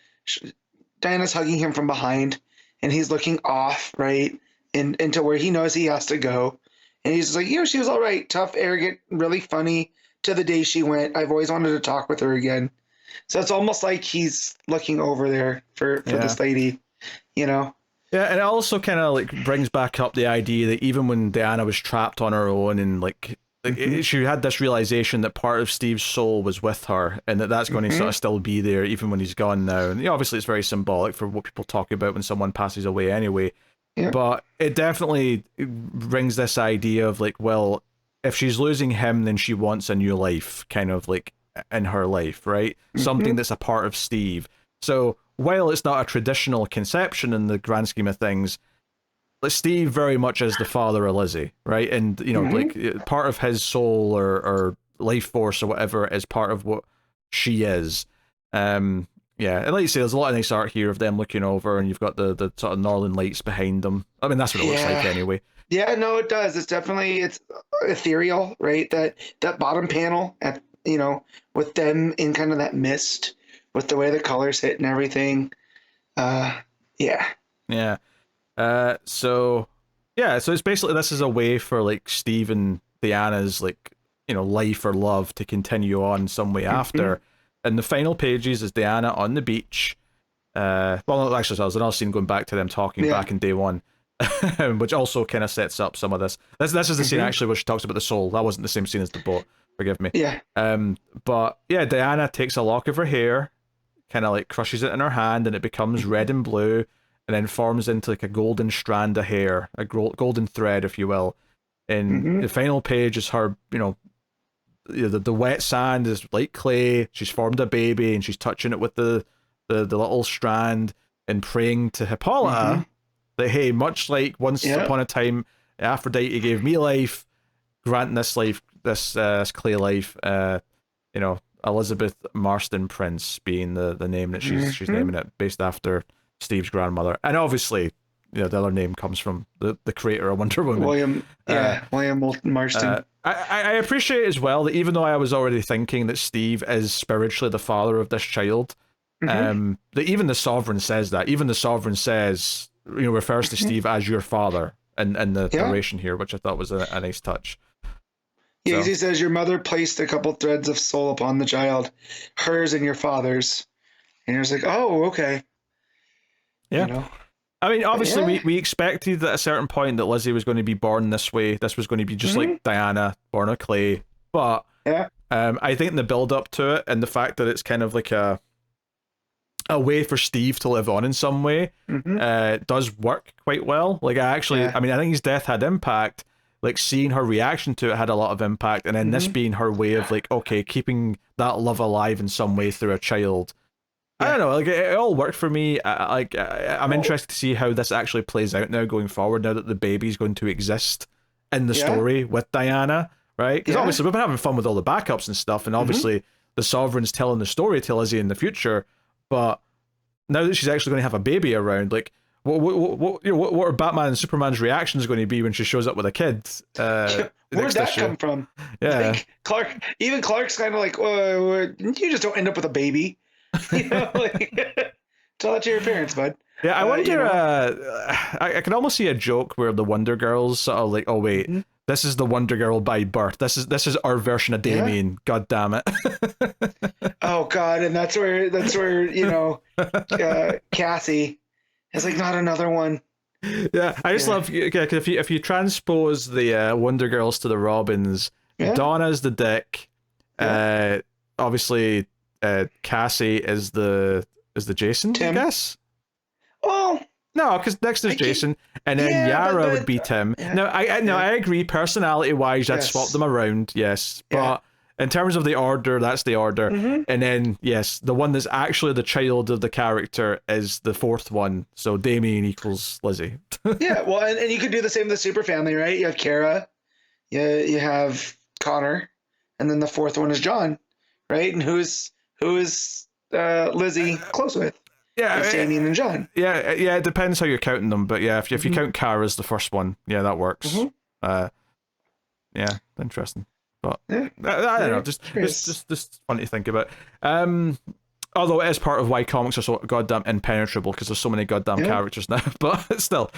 Diana's hugging him from behind and he's looking off, right, into where he knows he has to go, and he's like, she was all right, tough, arrogant, really funny to the day she went. I've always wanted to talk with her again. So it's almost like he's looking over there for this lady, Yeah, and it also kind of like brings back up the idea that even when Diana was trapped on her own and she had this realization that part of Steve's soul was with her, and that's going to sort of still be there even when he's gone now. And obviously it's very symbolic for what people talk about when someone passes away anyway. But it definitely brings this idea of like, well, if she's losing him, then she wants a new life, kind of like in her life, right? Something that's a part of Steve. So while it's not a traditional conception in the grand scheme of things, Steve very much is the father of Lizzie, right? And like part of his soul or life force or whatever is part of what she is. And like you say, there's a lot of nice art here of them looking over, and you've got the sort of northern lights behind them. I mean, that's what it looks like anyway. Yeah, no, it does. It's ethereal, right? That bottom panel with them in kind of that mist, with the way the colors hit and everything. So it's basically, this is a way for like Steve and Diana's life or love to continue on some way after. And the final pages is Diana on the beach. Well, actually, there's another scene going back to them talking back in day one, which also kind of sets up some of this. This is the scene actually where she talks about the soul. That wasn't the same scene as the boat. Forgive me. But Diana takes a lock of her hair, kind of like crushes it in her hand, and it becomes red and blue. And then forms into like a golden strand of hair, a golden thread, if you will. And the final page is her, the wet sand is like clay. She's formed a baby, and she's touching it with the little strand and praying to Hippolyta that, hey, much like once upon a time Aphrodite gave me life, grant this life, this clay life. Elizabeth Marston Prince being the name that she's naming it, based after Steve's grandmother. And obviously, the other name comes from the creator of Wonder Woman, William Moulton Marston. I appreciate as well that even though I was already thinking that Steve is spiritually the father of this child, that even the Sovereign says that. Even the Sovereign says, refers to Steve as your father in the narration here, which I thought was a nice touch. Yeah, he says, your mother placed a couple threads of soul upon the child, hers and your father's. And you're just like, oh, okay. Yeah. I mean, obviously, we expected at a certain point that Lizzie was going to be born this way. This was going to be just like Diana, born of clay. But I think the build-up to it and the fact that it's kind of like a way for Steve to live on in some way does work quite well. Like, I think his death had impact. Like, seeing her reaction to it had a lot of impact. And then this being her way of, like, okay, keeping that love alive in some way through a child. I don't know, like it all worked for me. I'm interested to see how this actually plays out now going forward. Now that the baby's going to exist in the story with Diana, right? Because obviously we've been having fun with all the backups and stuff, and obviously the Sovereign's telling the story to Lizzie in the future. But now that she's actually going to have a baby around, like, what are Batman and Superman's reactions going to be when she shows up with a kid? Where'd that come from? Yeah, like Clark's kind of like, you just don't end up with a baby. Like, tell that to your parents, bud. Yeah, I wonder. I can almost see a joke where the Wonder Girls sort of like, oh wait, this is the Wonder Girl by birth. This is our version of Damien. God damn it. Oh God, and that's where Cassie is like, not another one. Yeah, I just love if you transpose the Wonder Girls to the Robins, Donna's the Dick. Obviously, Cassie is the Jason, Tim. I guess. Well, no, because next is Jason, and then Yara would be Tim. No, I agree. Personality wise, I'd swap them around. Yes, but in terms of the order, that's the order. And then yes, the one that's actually the child of the character is the fourth one. So Damien equals Lizzie. Yeah, well, and you could do the same with the super family, right? You have Kara, you have Connor, and then the fourth one is John, right? And who's Lizzie close with? Yeah, it's Damien and John. Yeah, it depends how you're counting them, but yeah, if you count Kara as the first one, yeah, that works. Yeah, interesting. But I don't know, just fun to think about. Although it is part of why comics are so goddamn impenetrable, because there's so many goddamn characters now. But still,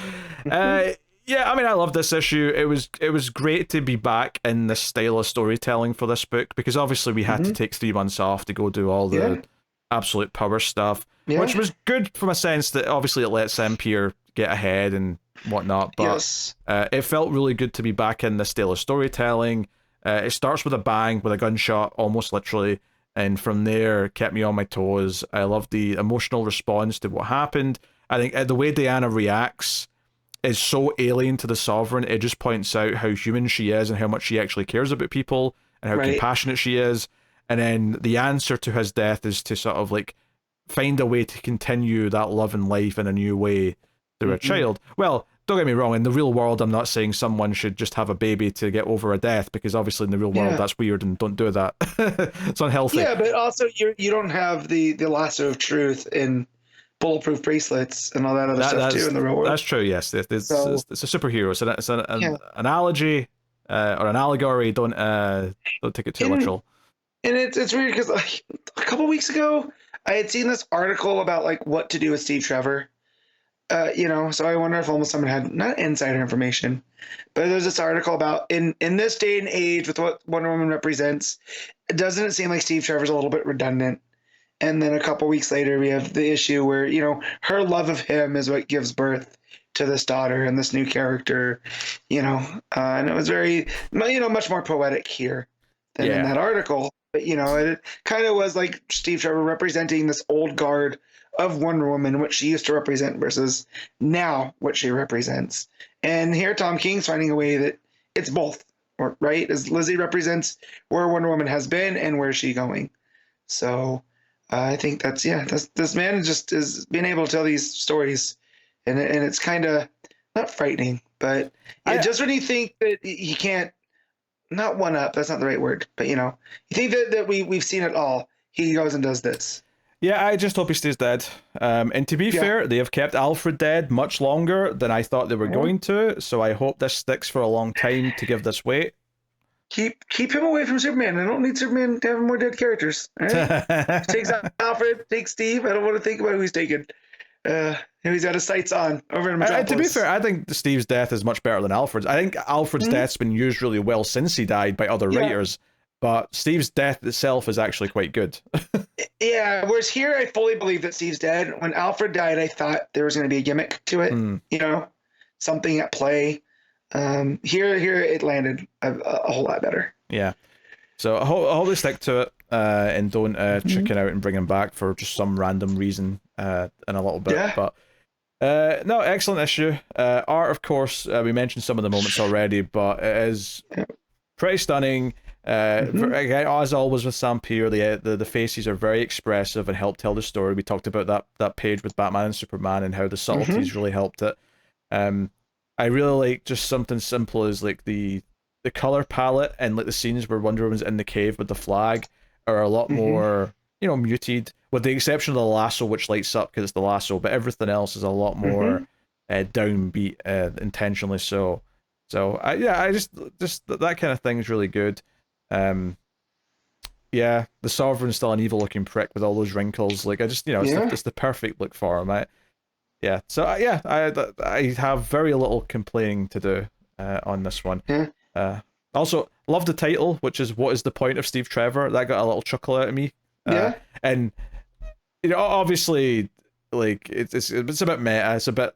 yeah, I mean, I love this issue. It was great to be back in this style of storytelling for this book, because obviously we had to take 3 months off to go do all the absolute power stuff, which was good from a sense that obviously it let Sempere get ahead and whatnot. But it felt really good to be back in this style of storytelling. It starts with a bang, with a gunshot, almost literally, and from there kept me on my toes. I love the emotional response to what happened. I think the way Diana reacts is so alien to the Sovereign. It just points out how human she is and how much she actually cares about people and how compassionate she is. And then the answer to his death is to sort of like find a way to continue that love and life in a new way through a child. Well, don't get me wrong, in the real world, I'm not saying someone should just have a baby to get over a death, because obviously in the real world that's weird and don't do that. It's unhealthy. Yeah, but also you don't have the lasso of truth in bulletproof bracelets and all that other stuff too in the real world. That's true, yes. It's a superhero, so it's an analogy or an allegory. Don't take it too literal. And it's weird because like, a couple weeks ago, I had seen this article about like what to do with Steve Trevor. So I wonder if almost someone had not insider information, but there's this article about in this day and age with what Wonder Woman represents, doesn't it seem like Steve Trevor's a little bit redundant? And then a couple weeks later, we have the issue where, her love of him is what gives birth to this daughter and this new character, and it was very, much more poetic here than in that article. But, it kind of was like Steve Trevor representing this old guard of Wonder Woman, what she used to represent versus now what she represents. And here Tom King's finding a way that it's both, right? As Lizzie represents where Wonder Woman has been and where she's going. So I think this man just is being able to tell these stories, and it's kind of not frightening, but just when you think that he can't, not one up, that's not the right word, but you think that we've seen it all, he goes and does this. Yeah, I just hope he stays dead. And to be fair, they have kept Alfred dead much longer than I thought they were going to, so I hope this sticks for a long time to give this weight. Keep him away from Superman. I don't need Superman to have more dead characters. Right? Takes Alfred, takes Steve. I don't want to think about who he's taking. He's got his sights on over in Metropolis. To be fair, I think Steve's death is much better than Alfred's. I think Alfred's death's been used really well since he died by other writers. But Steve's death itself is actually quite good. Yeah, whereas here I fully believe that Steve's dead. When Alfred died, I thought there was going to be a gimmick to it, something at play. Here it landed a whole lot better. Yeah. So I hope they stick to it and don't chicken out and bring him back for just some random reason in a little bit. Yeah. But no, excellent issue. Art, of course, we mentioned some of the moments already, but it is pretty stunning. Again, as always with Sempere, the faces are very expressive and help tell the story. We talked about that page with Batman and Superman and how the subtleties really helped it. I really like just something simple as like the color palette and like the scenes where Wonder Woman's in the cave with the flag are a lot more, muted, with the exception of the lasso, which lights up because it's the lasso, but everything else is a lot more downbeat, intentionally so. So I just that kind of thing is really good. The Sovereign's still an evil looking prick with all those wrinkles. Like it's the perfect look for him. I have very little complaining to do on this one. Also, love the title, which is "What is the point of Steve Trevor?" That got a little chuckle out of me. And obviously, like it's a bit meta. It's a bit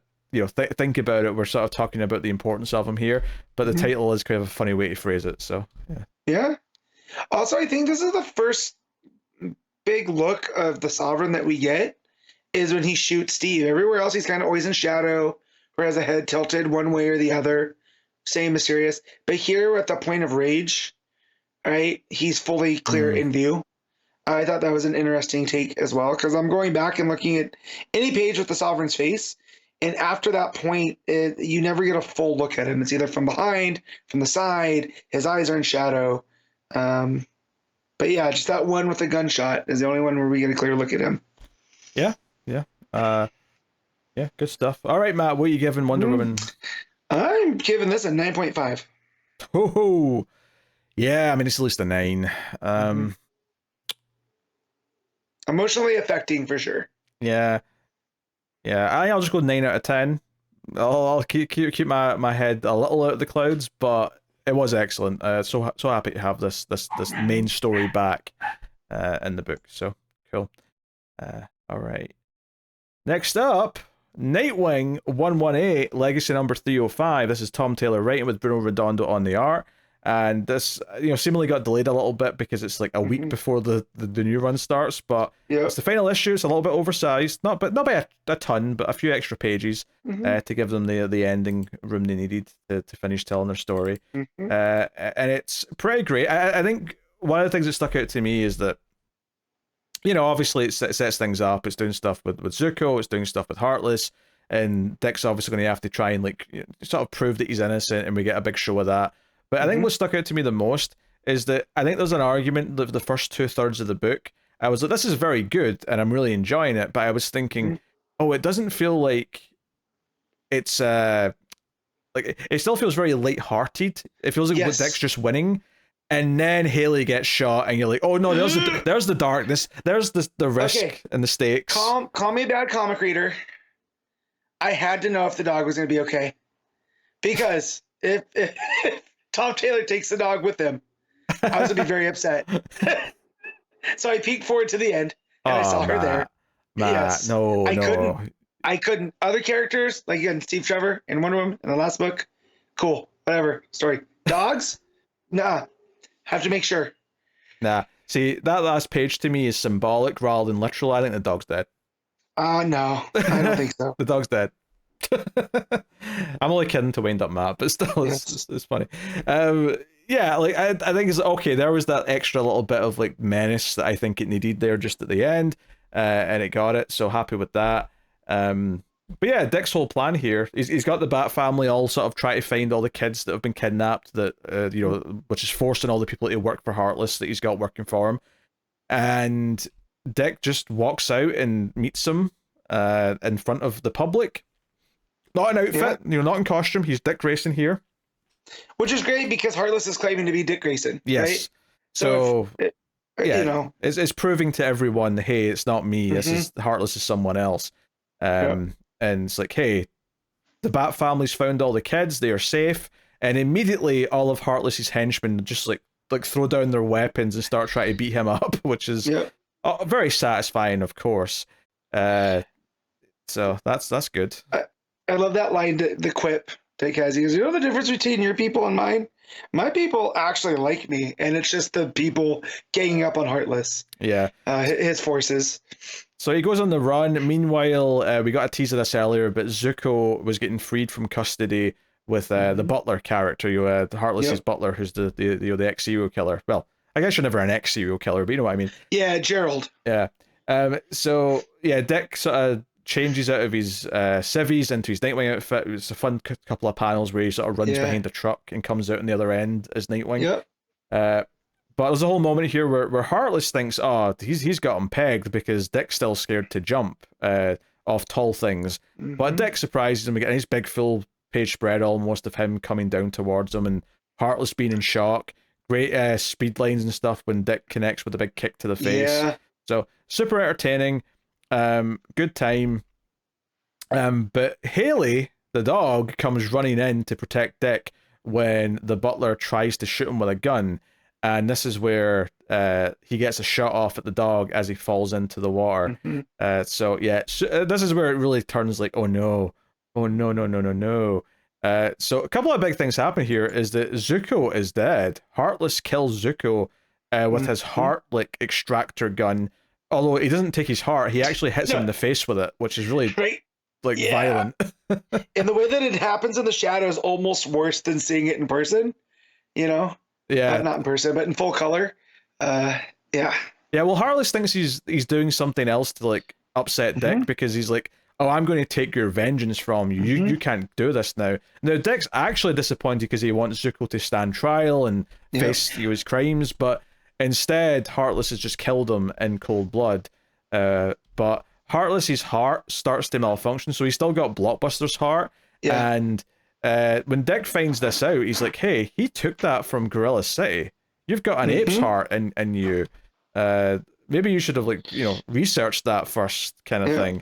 think about it. We're sort of talking about the importance of him here, but the title is kind of a funny way to phrase it. So yeah. Also, I think this is the first big look of the Sovereign that we get is when he shoots Steve. Everywhere else, he's kind of always in shadow or has a head tilted one way or the other, staying mysterious. But here, at the point of rage, right, he's fully clear in view. I thought that was an interesting take as well, because I'm going back and looking at any page with the Sovereign's face, and after that point, you never get a full look at him. It's either from behind, from the side, his eyes are in shadow. But yeah, just that one with the gunshot is the only one where we get a clear look at him. Yeah, good stuff. All right, Matt, what are you giving Wonder Woman? I'm giving this a 9.5. Oh, yeah, I mean, it's at least a 9. Emotionally affecting for sure. Yeah, I'll just go 9 out of 10. I'll keep my head a little out of the clouds, but it was excellent. So happy to have this main story back in the book. So cool. All right. Next up, Nightwing 118, Legacy number 305. This is Tom Taylor writing with Bruno Redondo on the art. And this, seemingly got delayed a little bit because it's like a week before the new run starts. But it's the final issue. It's a little bit oversized, not by a ton, but a few extra pages to give them the ending room they needed to finish telling their story. And it's pretty great. I think one of the things that stuck out to me is that, obviously it sets things up. It's doing stuff with Zuko. It's doing stuff with Heartless. And Dick's obviously going to have to try and sort of prove that he's innocent, and we get a big show of that. But I think what stuck out to me the most is that I think there's an argument that the first 2/3 of the book, I was like, this is very good and I'm really enjoying it. But I was thinking, it doesn't feel like it's it still feels very lighthearted. It feels like Dick's just winning. And then Haley gets shot, and you're like, oh no, there's the darkness, there's the risk and the stakes. Call me a bad comic reader. I had to know if the dog was going to be okay. Because if Tom Taylor takes the dog with him, I was going to be very upset. So I peeked forward to the end, and I saw her there. Matt, I couldn't. Other characters, like again, Steve Trevor and Wonder Woman in the last book, cool, whatever, story. Dogs? Nah. Have to make sure. Nah. See, that last page to me is symbolic rather than literal. I think the dog's dead. No, I don't think so. The dog's dead. I'm only kidding to wind up Matt, but still, it's funny. I think it's okay. There was that extra little bit of menace that I think it needed there just at the end, and it got it. So happy with that. But yeah, Dick's whole plan here, he's got the Bat family all sort of try to find all the kids that have been kidnapped, that which is forcing all the people to work for Heartless that he's got working for him. And Dick just walks out and meets them in front of the public. Not in outfit, not in costume. He's Dick Grayson here. Which is great because Heartless is claiming to be Dick Grayson. Yes. Right? So it's proving to everyone, hey, it's not me. This is Heartless is someone else. And it's like, hey, the Bat family's found all the kids. They are safe. And immediately all of Heartless's henchmen just like throw down their weapons and start trying to beat him up, which is very satisfying, of course. So that's good. I love that line, the quip Dick has. He goes, you know the difference between your people and mine? My people actually like me, and it's just the people ganging up on Heartless. Yeah. His forces. So he goes on the run. Meanwhile, we got a tease of this earlier, but Zuko was getting freed from custody with the butler character, Heartless's butler, who's the ex serial killer. Well, I guess you're never an ex serial killer, but you know what I mean. Yeah, Gerald. Yeah. So yeah, Dick sort of changes out of his civvies into his Nightwing outfit. It's a fun couple of panels where he sort of runs behind a truck and comes out on the other end as Nightwing. Yeah. But there's a whole moment here where Heartless thinks, oh, he's got him pegged because Dick's still scared to jump off tall things. But Dick surprises him. We get a nice big full page spread almost of him coming down towards him and Heartless being in shock. Great speed lines and stuff when Dick connects with a big kick to the face. Yeah. So super entertaining. Good time. But Haley, the dog, comes running in to protect Dick when the butler tries to shoot him with a gun. And this is where he gets a shot off at the dog as he falls into the water. So yeah, this is where it really turns like, oh no. So a couple of big things happen here is that Zuko is dead. Heartless kills Zuko with his heart extractor gun. Although he doesn't take his heart, he actually hits him in the face with it, which is really violent. And the way that it happens in the shadow is almost worse than seeing it in person. You know. Yeah, not in person, but in full color. Yeah. Well, Heartless thinks he's doing something else to upset Dick because he's like, oh, I'm going to take your vengeance from you. You can't do this now. Now Dick's actually disappointed because he wants Zuko to stand trial and face his crimes, but instead Heartless has just killed him in cold blood. But Heartless's heart starts to malfunction, so he's still got Blockbuster's heart, and when Dick finds this out, he's like, hey, he took that from Gorilla City. You've got an ape's heart in you. Maybe you should have researched that first, kind of thing.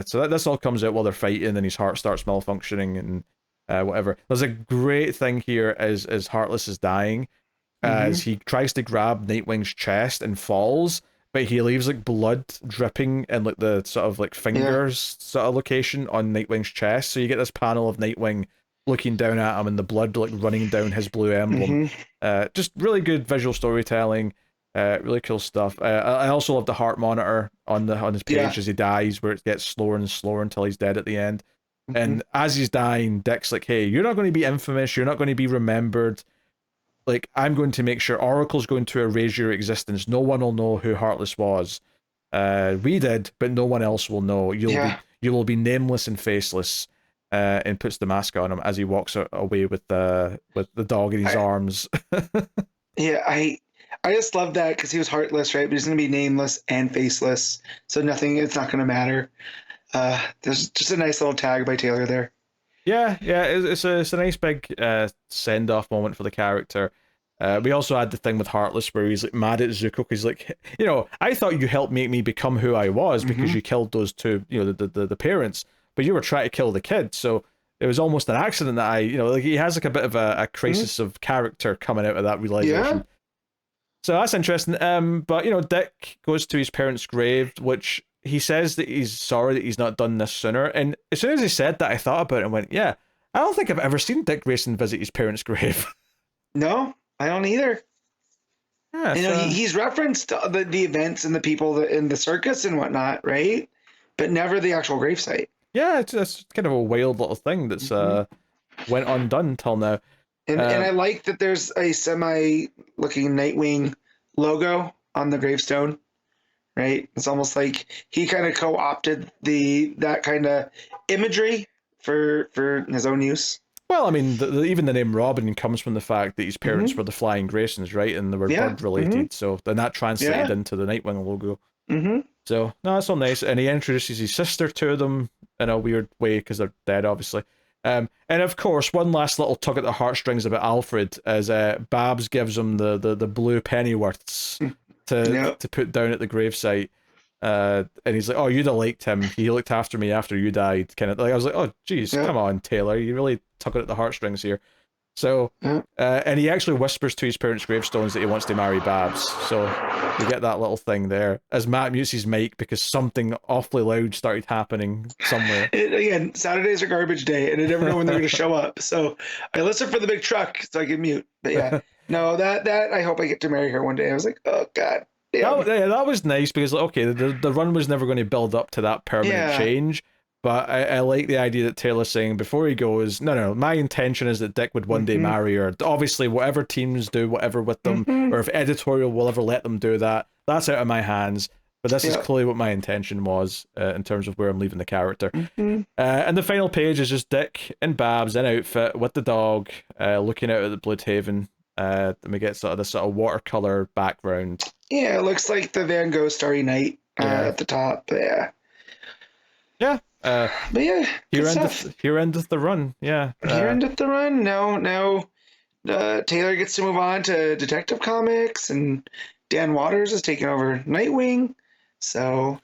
So this all comes out while they're fighting and his heart starts malfunctioning and whatever. There's a great thing here as Heartless is dying, as he tries to grab Nightwing's chest and falls, but he leaves blood dripping in the sort of fingers sort of location on Nightwing's chest. So you get this panel of Nightwing looking down at him and the blood running down his blue emblem. Just really good visual storytelling. Really cool stuff. I also love the heart monitor on his page as he dies, where it gets slower and slower until he's dead at the end. And as he's dying, Dick's like, hey, you're not going to be infamous. You're not going to be remembered. I'm going to make sure Oracle's going to erase your existence. No one will know who Heartless was. We did, but no one else will know. You will be nameless and faceless. And puts the mask on him as he walks away with the dog in his arms. I just love that because he was heartless, right? But he's going to be nameless and faceless, so it's not going to matter. There's just a nice little tag by Taylor there. Yeah, it's a nice big send off moment for the character. We also had the thing with Heartless where he's mad at Zuko because I thought you helped make me become who I was because you killed those two, the parents, but you were trying to kill the kid. So it was almost an accident that he has a bit of a crisis of character coming out of that realization. So that's interesting. But Dick goes to his parents' grave, which he says that he's sorry that he's not done this sooner. And as soon as he said that, I thought about it and went, yeah, I don't think I've ever seen Dick Grayson visit his parents' grave. No, I don't either. Yeah, he's referenced the events and the people in the circus and whatnot, right? But never the actual gravesite. Yeah, it's kind of a wild little thing that's went undone till now. And I like that there's a semi-looking Nightwing logo on the gravestone, right? It's almost like he kind of co-opted that kind of imagery for his own use. Well, I mean, even the name Robin comes from the fact that his parents were the Flying Graysons, right? And they were bird-related, so then that translated into the Nightwing logo. So, no, that's all nice. And he introduces his sister to them in a weird way because they're dead, obviously. And of course, one last little tug at the heartstrings about Alfred as Babs gives him the blue pennyworths to put down at the gravesite. And he's like, oh, you'd have liked him. He looked after me after you died. Kind of I was like, oh, geez, come on, Taylor. You really tugging at the heartstrings here. So, and he actually whispers to his parents' gravestones that he wants to marry Babs. So you get that little thing there. As Matt mutes his mic because something awfully loud started happening somewhere. Again, Saturdays are garbage day, and I never know when they're going to show up. So I listen for the big truck so I can mute. But yeah, no, that I hope I get to marry her one day. I was like, oh God. That was nice because the run was never going to build up to that permanent change. But I like the idea that Taylor's saying before he goes, no, my intention is that Dick would one day marry her. Obviously, whatever teams do, whatever with them, or if editorial will ever let them do that, that's out of my hands. But this is clearly what my intention was in terms of where I'm leaving the character. And the final page is just Dick and Babs in outfit with the dog, looking out at the Bloodhaven. And we get sort of this sort of watercolor background. Yeah, it looks like the Van Gogh Starry Night at the top. But yeah. Yeah. But yeah, here endeth the run. Yeah. Here endeth the run. Now Taylor gets to move on to Detective Comics, and Dan Waters is taking over Nightwing. So,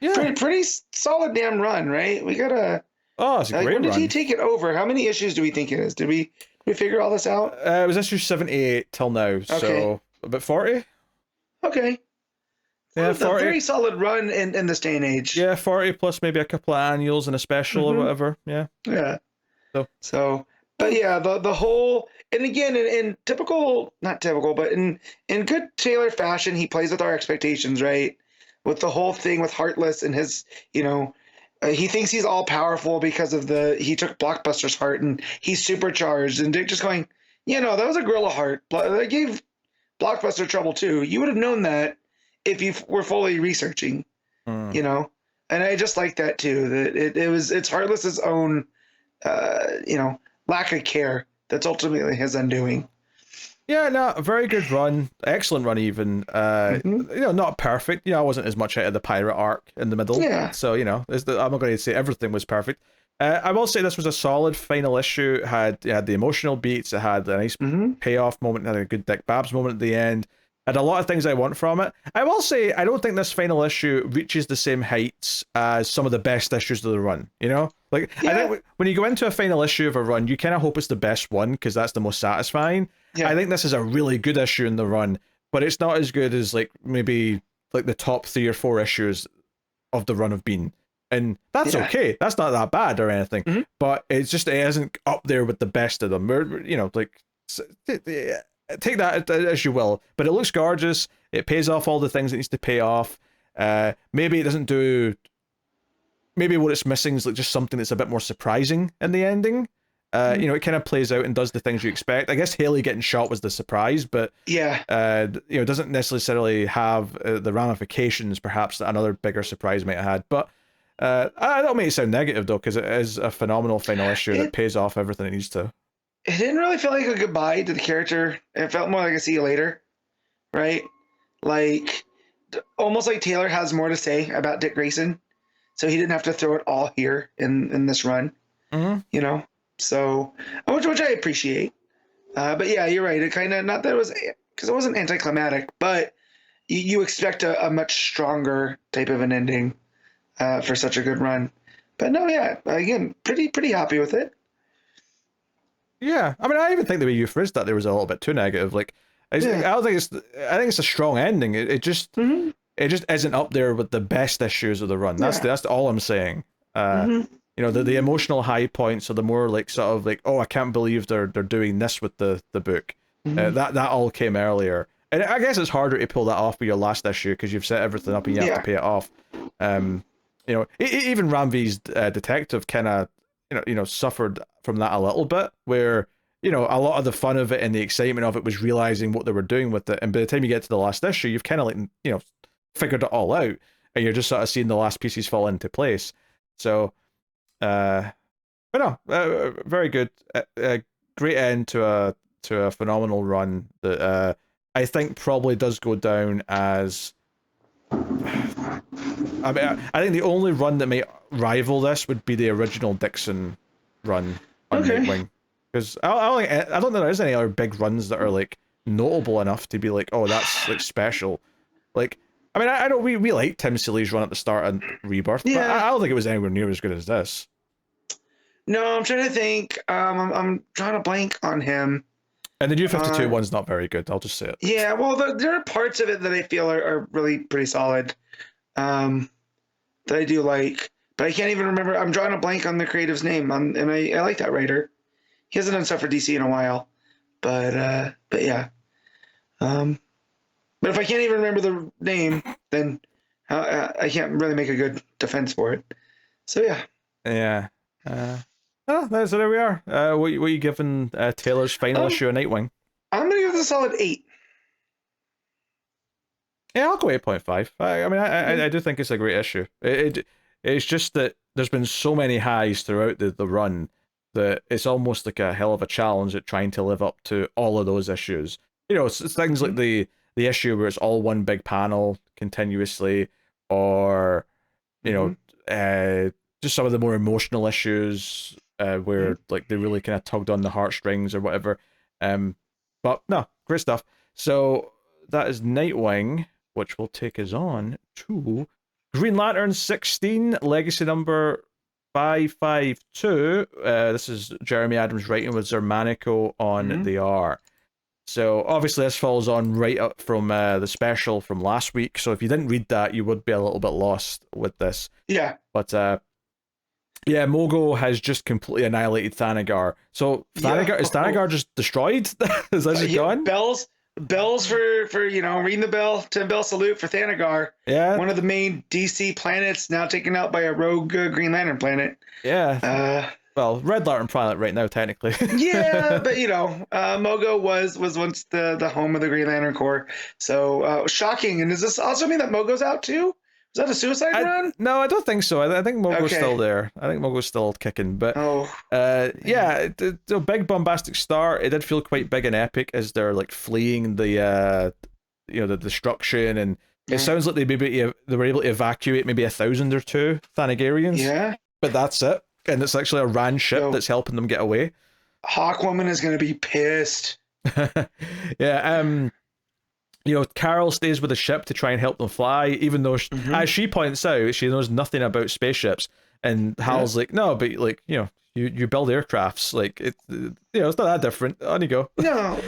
pretty solid damn run, right? We got a... Oh, it's a great run. When did he take it over? How many issues do we think it is? Did we figure all this out? It was issue 78 till now, so about 40? Okay. Yeah, 40. A very solid run in this day and age. Yeah, 40 plus maybe a couple of annuals and a special or whatever. Yeah. Yeah. So but yeah, the whole, and again, in typical, not typical, but in good Taylor fashion, he plays with our expectations, right? With the whole thing with Heartless and his, he thinks he's all powerful because of he took Blockbuster's heart and he's supercharged, and Dick just going, that was a gorilla heart. That gave Blockbuster trouble too. You would have known that if you were fully researching, and I just like that too, that it's Heartless's own, lack of care that's ultimately his undoing. Yeah, no, a very good run, excellent run even. Not perfect. I wasn't as much out of the pirate arc in the middle. Yeah. So I'm not going to say everything was perfect. I will say this was a solid final issue. It had the emotional beats. It had a nice payoff moment. It had a good Dick Babs moment at the end. Had a lot of things I want from it. I will say I don't think this final issue reaches the same heights as some of the best issues of the run. I think when you go into a final issue of a run, you kind of hope it's the best one because that's the most satisfying. Yeah. I think this is a really good issue in the run, but it's not as good as maybe the top 3 or 4 issues of the run have been. And that's okay. That's not that bad or anything. But it isn't up there with the best of them. Take that as you will, but it looks gorgeous. It pays off all the things it needs to pay off. Maybe it doesn't do. Maybe what it's missing is just something that's a bit more surprising in the ending. It kind of plays out and does the things you expect. I guess Haley getting shot was the surprise, but it doesn't necessarily have the ramifications perhaps that another bigger surprise might have had. But I don't make it sound negative though, because it is a phenomenal final issue that pays off everything it needs to. It didn't really feel like a goodbye to the character. It felt more like a see you later, right? Almost like Taylor has more to say about Dick Grayson, so he didn't have to throw it all here in this run. So which I appreciate. But yeah, you're right. It kind of, not that it was, because it wasn't anticlimactic, but you expect a much stronger type of an ending for such a good run. But no, yeah, again, pretty happy with it. Yeah, I mean, I even think the way you phrased that there was a little bit too negative. I think it's a strong ending. It just isn't up there with the best issues of the run. That's all I'm saying. The emotional high points are the more oh, I can't believe they're doing this with the book. That all came earlier, and I guess it's harder to pull that off with your last issue because you've set everything up and you have to pay it off. Even Ramvi's detective kind of suffered from that a little bit, where a lot of the fun of it and the excitement of it was realizing what they were doing with it, and by the time you get to the last issue, you've kind of figured it all out, and you're just sort of seeing the last pieces fall into place. So but no, very good, great end to a phenomenal run that I think probably does go down as, I think the only run that may rival this would be the original Dixon run on Nightwing, because I don't think there is any other big runs that are notable enough to be oh, that's special. I know we like Tim Seeley's run at the start and Rebirth, but I don't think it was anywhere near as good as this. No, I'm trying to think. I'm drawing a blank on him. And the New 52 one's not very good, I'll just say it. Yeah, well, there are parts of it that I feel are really pretty solid, that I do like, but I can't even remember. I'm drawing a blank on the creative's name, and I like that writer. He hasn't done stuff for DC in a while, but yeah. But if I can't even remember the name, then I can't really make a good defense for it. So yeah. Yeah. So there we are. What are you giving Taylor's final issue of Nightwing? I'm gonna give this a solid 8. Yeah, I'll go 8.5. I mean, I do think it's a great issue. It's just that there's been so many highs throughout the run that it's almost like a hell of a challenge at trying to live up to all of those issues. It's things like the issue where it's all one big panel continuously, or just some of the more emotional issues where like they really kind of tugged on the heartstrings or whatever. But no, great stuff. So that is Nightwing, which will take us on to Green Lantern 16, legacy number 552. This is Jeremy Adams writing with Xermanico on the art. So obviously this falls on right up from the special from last week. So if you didn't read that, you would be a little bit lost with this. Yeah. But yeah, Mogo has just completely annihilated Thanagar. So Thanagar is Thanagar just destroyed? Is that just gone? Bells for ringing the bell, 10 bell salute for Thanagar. Yeah. One of the main DC planets now taken out by a rogue Green Lantern planet. Yeah. Well, Red Lantern planet right now, technically. Yeah, but Mogo was once the home of the Green Lantern Corps. So shocking. And does this also mean that Mogo's out too? Is that a suicide run? No, I don't think so. I think Mogo's still there. I think Mogo's still kicking. But yeah, the big bombastic start. It did feel quite big and epic as they're like fleeing the the destruction, and it sounds like they were able to evacuate maybe 1,000 or two Thanagarians. Yeah, but that's it, and it's actually a Ran ship that's helping them get away. Hawkwoman is going to be pissed. Yeah. Carol stays with the ship to try and help them fly, even though, as she points out, she knows nothing about spaceships. And Hal's like, no, but like, you build aircrafts, like it's not that different. On you go. No.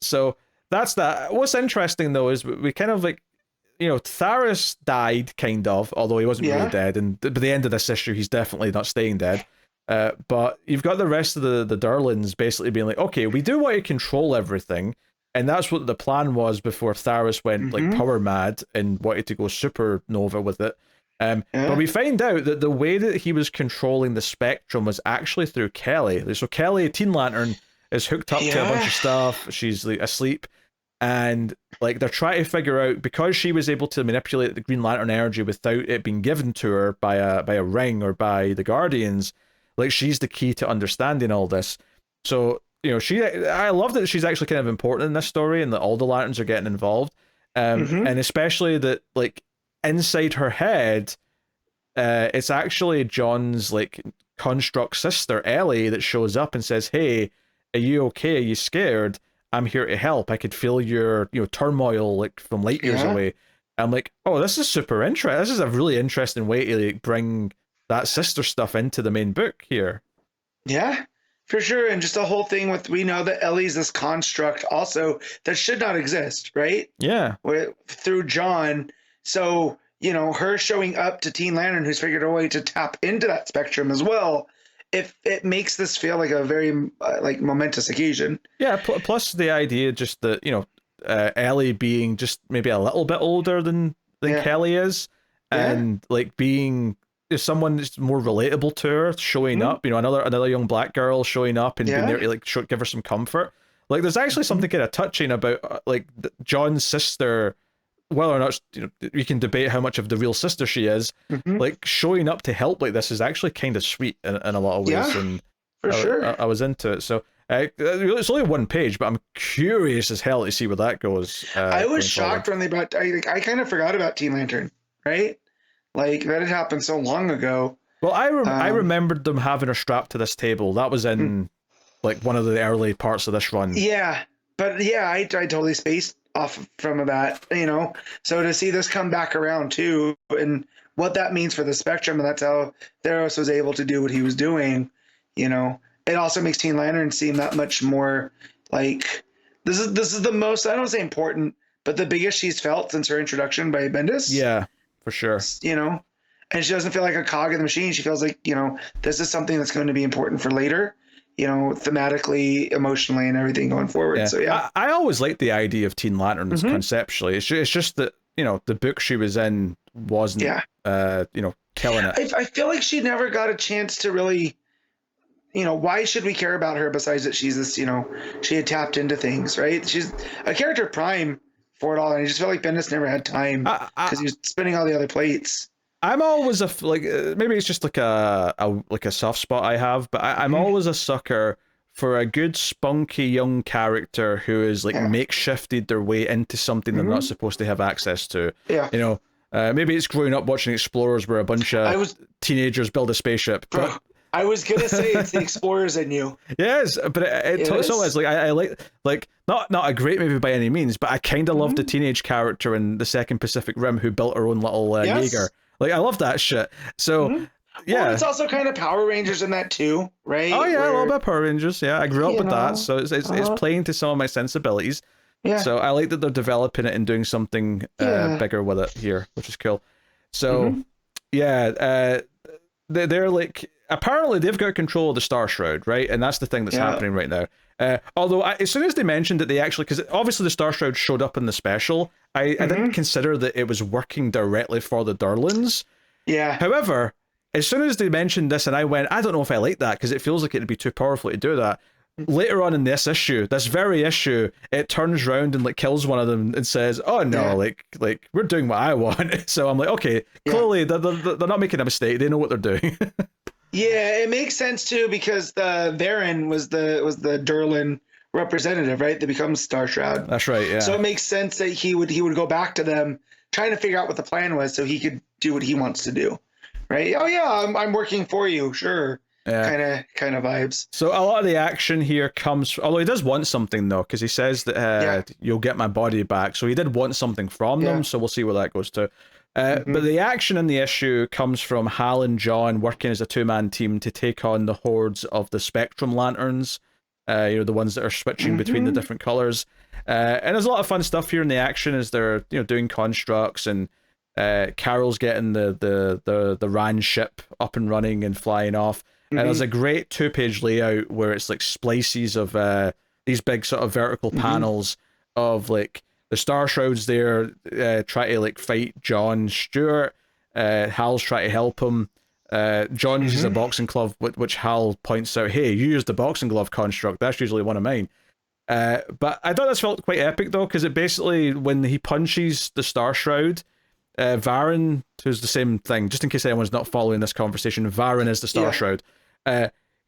So that's that. What's interesting though is we kind of like, Tharis died kind of, although he wasn't really dead. And by the end of this issue, he's definitely not staying dead. But you've got the rest of the Durlans basically being like, okay, we do want to control everything. And that's what the plan was before Tharis went like power mad and wanted to go supernova with it. But we find out that the way that he was controlling the spectrum was actually through Kelly. So Kelly, Teen Lantern, is hooked up to a bunch of stuff. She's like asleep. And like they're trying to figure out, because she was able to manipulate the Green Lantern energy without it being given to her by a ring or by the Guardians, like she's the key to understanding all this. So I love that she's actually kind of important in this story and that all the Lanterns are getting involved. And especially that, like, inside her head, it's actually John's, like, construct sister, Ellie, that shows up and says, hey, are you okay? Are you scared? I'm here to help. I could feel your, turmoil, like, from light years away. I'm like, oh, this is super interesting. This is a really interesting way to, like, bring that sister stuff into the main book here. Yeah. For sure. And just the whole thing we know that Ellie's this construct also that should not exist, right? Yeah. Through John. So, her showing up to Teen Lantern, who's figured a way to tap into that spectrum as well, it makes this feel like a very momentous occasion. Yeah. Plus the idea just that, Ellie being just maybe a little bit older than Kelly is, and like being... If someone that's more relatable to her showing up, another young black girl showing up and being there to like give her some comfort. Like there's actually something kind of touching about like John's sister, whether or not you can debate how much of the real sister she is. Like showing up to help like this is actually kind of sweet in a lot of ways. Yeah, and for sure. I was into it. So it's only one page, but I'm curious as hell to see where that goes. I was shocked when they brought. I kind of forgot about Teen Lantern, right? Like, that had happened so long ago. Well, I remembered them having her strapped to this table. That was in, like, one of the early parts of this run. Yeah. But, yeah, I totally spaced off from that, So to see this come back around, too, and what that means for the spectrum, and that's how Theros was able to do what he was doing, It also makes Teen Lantern seem that much more, like, this is the most, I don't say important, but the biggest she's felt since her introduction by Bendis. Yeah. For sure. And she doesn't feel like a cog in the machine. She feels like, this is something that's going to be important for later, thematically, emotionally, and everything going forward. Yeah. So, yeah. I always liked the idea of Teen Lanterns conceptually. It's just that, the book she was in wasn't, killing it. I feel like she never got a chance to really, why should we care about her besides that she's this, she had tapped into things, right? She's a character prime for it all, and I just feel like Bendis never had time because he was spinning all the other plates. I'm always maybe it's just like a soft spot I have, but I'm always a sucker for a good spunky young character who is like makeshifted their way into something they're not supposed to have access to. Yeah. Maybe it's growing up watching Explorers where a bunch of teenagers build a spaceship. But I was gonna say it's the Explorers in you. Yes, but it's always like I like not a great movie by any means, but I kind of love the teenage character in the second Pacific Rim who built her own little Jaeger. Like I love that shit. So yeah, well, it's also kind of Power Rangers in that too, right? Oh yeah, a little bit of Power Rangers. Yeah, I grew up with that, so it's playing to some of my sensibilities. Yeah. So I like that they're developing it and doing something bigger with it here, which is cool. So they're like, apparently they've got control of the Star Shroud, right? And that's the thing that's happening right now. Although as soon as they mentioned that they actually, because obviously the Star Shroud showed up in the special, I didn't consider that it was working directly for the Durlans. Yeah. However, as soon as they mentioned this, and I went, I don't know if I like that because it feels like it'd be too powerful to do that. Later on in this very issue, it turns around and like kills one of them and says, "Oh no, like we're doing what I want." So I'm like, okay, clearly they're not making a mistake. They know what they're doing. Yeah, it makes sense too because the Varen was the Durlan representative, right? That becomes Star Shroud. That's right. Yeah. So it makes sense that he would go back to them, trying to figure out what the plan was, so he could do what he wants to do, right? Oh yeah, I'm working for you, sure. Yeah. Kind of vibes. So a lot of the action here comes, although he does want something though, because he says that you'll get my body back. So he did want something from them. So we'll see where that goes to. But the action in the issue comes from Hal and John working as a two-man team to take on the hordes of the Spectrum Lanterns. The ones that are switching between the different colors. And there's a lot of fun stuff here in the action as they're doing constructs, and Carol's getting the Ran ship up and running and flying off. And there's a great 2-page layout where it's like splices of these big sort of vertical panels of like the Star Shroud's there, try to like fight John Stewart. Hal's trying to help him. John uses a boxing glove, which Hal points out, hey, you used the boxing glove construct. That's usually one of mine. But I thought this felt quite epic though, because it basically, when he punches the Star Shroud, Varen, who's the same thing, just in case anyone's not following this conversation, Varen is the Star Shroud.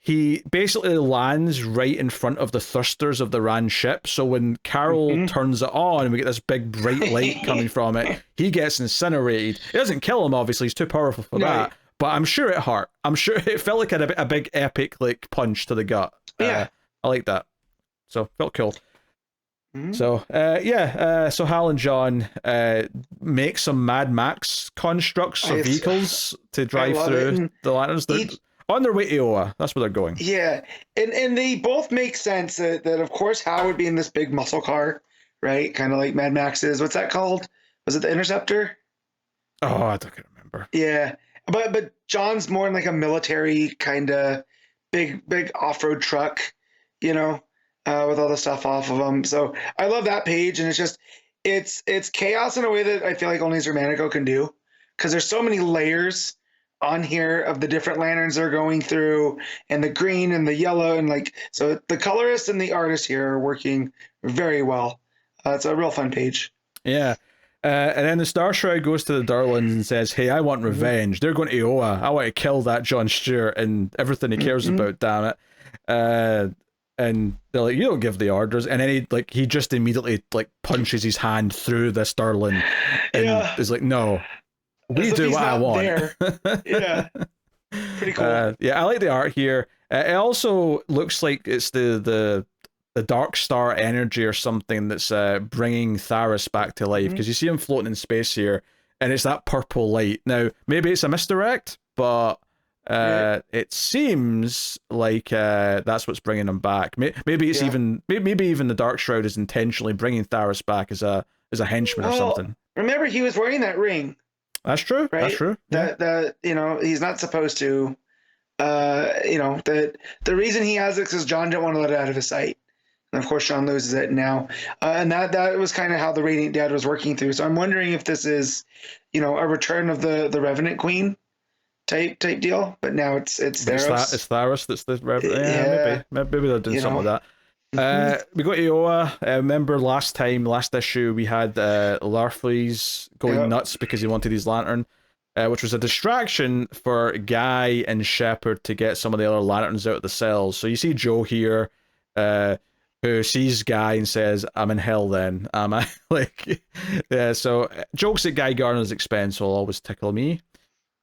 He basically lands right in front of the thrusters of the Ran ship. So when Carol turns it on and we get this big bright light coming from it, he gets incinerated. It doesn't kill him, obviously, he's too powerful for that. But I'm sure it hurt. I'm sure it felt like a big epic like punch to the gut. I like that. So felt cool. So so Hal and John make some Mad Max constructs or vehicles to drive through the lanterns. They're on their way to Iowa. That's where they're going. Yeah, and they both make sense that of course Hal would be in this big muscle car, right? Kind of like Mad Max is. What's that called? Was it the Interceptor? Oh, I don't remember. Yeah, but John's more in like a military kind of big off-road truck, with all the stuff off of them. So I love that page, and it's chaos in a way that I feel like only Xermanico can do, because there's so many layers on here of the different lanterns they're going through, and the green and the yellow, and so the colorist and the artist here are working very well. It's a real fun page. Yeah. And then the Star Shroud goes to the Durlans and says, hey, I want revenge. They're going to Iowa. I want to kill that John Stewart and everything he cares about, damn it. And they're like, you don't give the orders. And then he just immediately punches his hand through this Durlan and is like, no, we do what I want. Yeah. Pretty cool. I like the art here. It also looks like it's the Dark Star energy or something that's bringing Tharis back to life, because you see him floating in space here, and it's that purple light. Now, maybe it's a misdirect, but it seems like that's what's bringing him back. Maybe it's even the Dark Shroud is intentionally bringing Tharis back as a henchman or something. Remember, he was wearing that ring. That's true. Right? That's true. That he's not supposed to. The reason he has it is because John didn't want to let it out of his sight. And of course, John loses it now. And that was kind of how the Radiant Dad was working through. So I'm wondering if this is, a return of the Revenant Queen, type deal, but now it's But Theros. it's Theros that's the Yeah. maybe they're doing something with that. Mhm. We got Iowa. Remember last issue, we had Larfleeze going nuts because he wanted his lantern, which was a distraction for Guy and Shepard to get some of the other lanterns out of the cells. So you see Joe here, who sees Guy and says, "I'm in hell then, am I?" Like, yeah, so jokes at Guy Gardner's expense will always tickle me.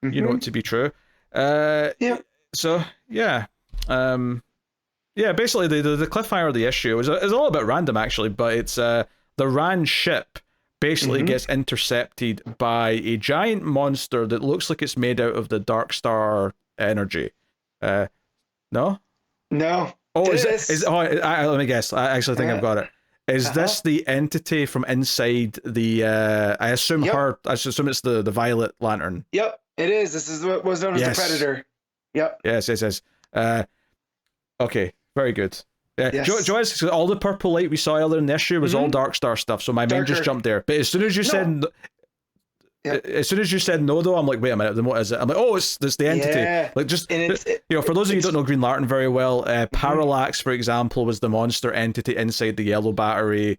You know it to be true. Yeah. So, yeah. Yeah, basically the cliffhanger of the issue is a little bit random actually, but it's the Ran ship basically gets intercepted by a giant monster that looks like it's made out of the Dark Star energy. No? No. Oh, let me guess. I actually think I've got it. Is this the entity from inside the I assume I assume it's the Violet Lantern. Yep, it is. This is what was known as the Predator. Yep. Yes. Okay, very good. Yeah, Yes. Joyce, all the purple light we saw earlier in the issue was all Dark Star stuff, so my mind just jumped there. But as soon as you said no, though, I'm like, wait a minute, then what is it? I'm like, oh, it's the entity. Yeah. Like, just for those of you who don't know Green Lantern very well, Parallax, for example, was the monster entity inside the Yellow Battery.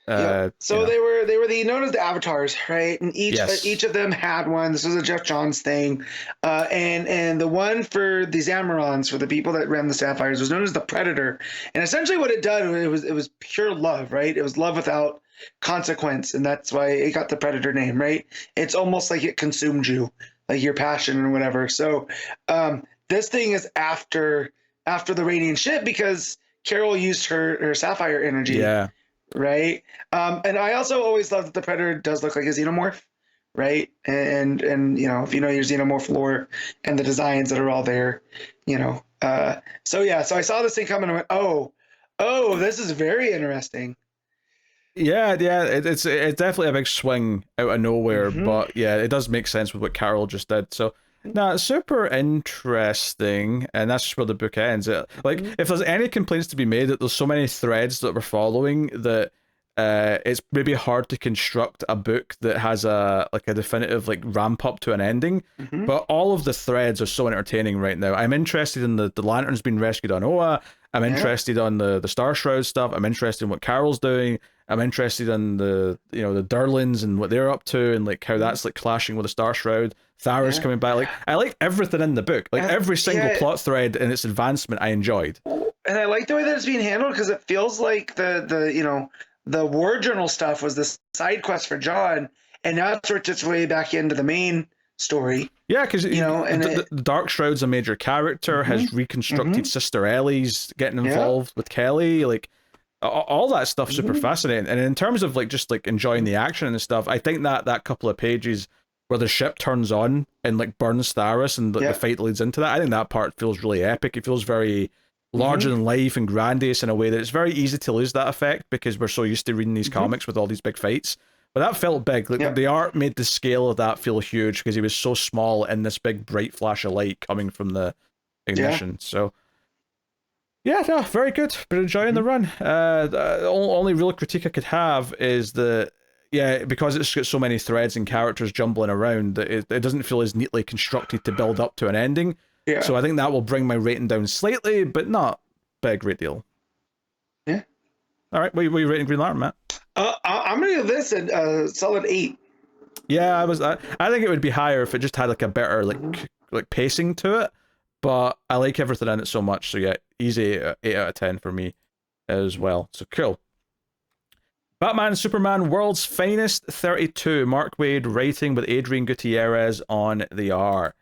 So they were known as the Avatars, right? And each of them had one. This was a Jeff Johns thing, and the one for the Zamarons, for the people that ran the Sapphires, was known as the Predator. And essentially, what it did, it was pure love, right? It was love without consequence, and that's why it got the Predator name, right? It's almost like it consumed you, like your passion or whatever. So this thing is after the Radiant ship because Carol used her Sapphire energy. Yeah. Right. And I also always love that the Predator does look like a xenomorph, right? And you know, if you know your xenomorph lore and the designs that are all there, you know. So I saw this thing coming and I went, oh, this is very interesting. Yeah, it's definitely a big swing out of nowhere, but yeah, it does make sense with what Carol just did. So, it's super interesting, and that's just where the book ends. Like, if there's any complaints to be made that there's so many threads that we're following that it's maybe hard to construct a book that has a definitive ramp up to an ending, but all of the threads are so entertaining right now. I'm interested in the lanterns being rescued on Oa. I'm interested on the Star Shroud stuff. I'm interested in what Carol's doing. I'm interested in the Durlins and what they're up to and how that's clashing with the Star Shroud. Theros coming back. I like everything in the book. Every single plot thread and its advancement I enjoyed. And I like the way that it's being handled because it feels like the War Journal stuff was the side quest for John, and now it's worked its way back into the main story. Yeah, because the Dark Shroud's a major character, has reconstructed Sister Ellie's getting involved with Kelly, all that stuff's super fascinating. And in terms of just enjoying the action and stuff, I think that couple of pages where the ship turns on and burns Theros and the fight leads into that, I think that part feels really epic. It feels very larger than life and grandiose in a way that it's very easy to lose that effect because we're so used to reading these comics with all these big fights. But that felt big. The art made the scale of that feel huge because he was so small in this big bright flash of light coming from the ignition. So very good. Been enjoying the run. The only real critique I could have is because it's got so many threads and characters jumbling around, it doesn't feel as neatly constructed to build up to an ending. Yeah. So I think that will bring my rating down slightly, but not a great deal. Yeah. All right, what are you rating Green Lantern, Matt? I'm gonna give this a solid 8. Yeah, I think it would be higher if it just had a better pacing to it. But I like everything in it so much, so yeah, easy 8 out of 10 for me as well. So cool. Batman Superman World's Finest 32. Mark Waid writing with Adrián Gutiérrez on the art.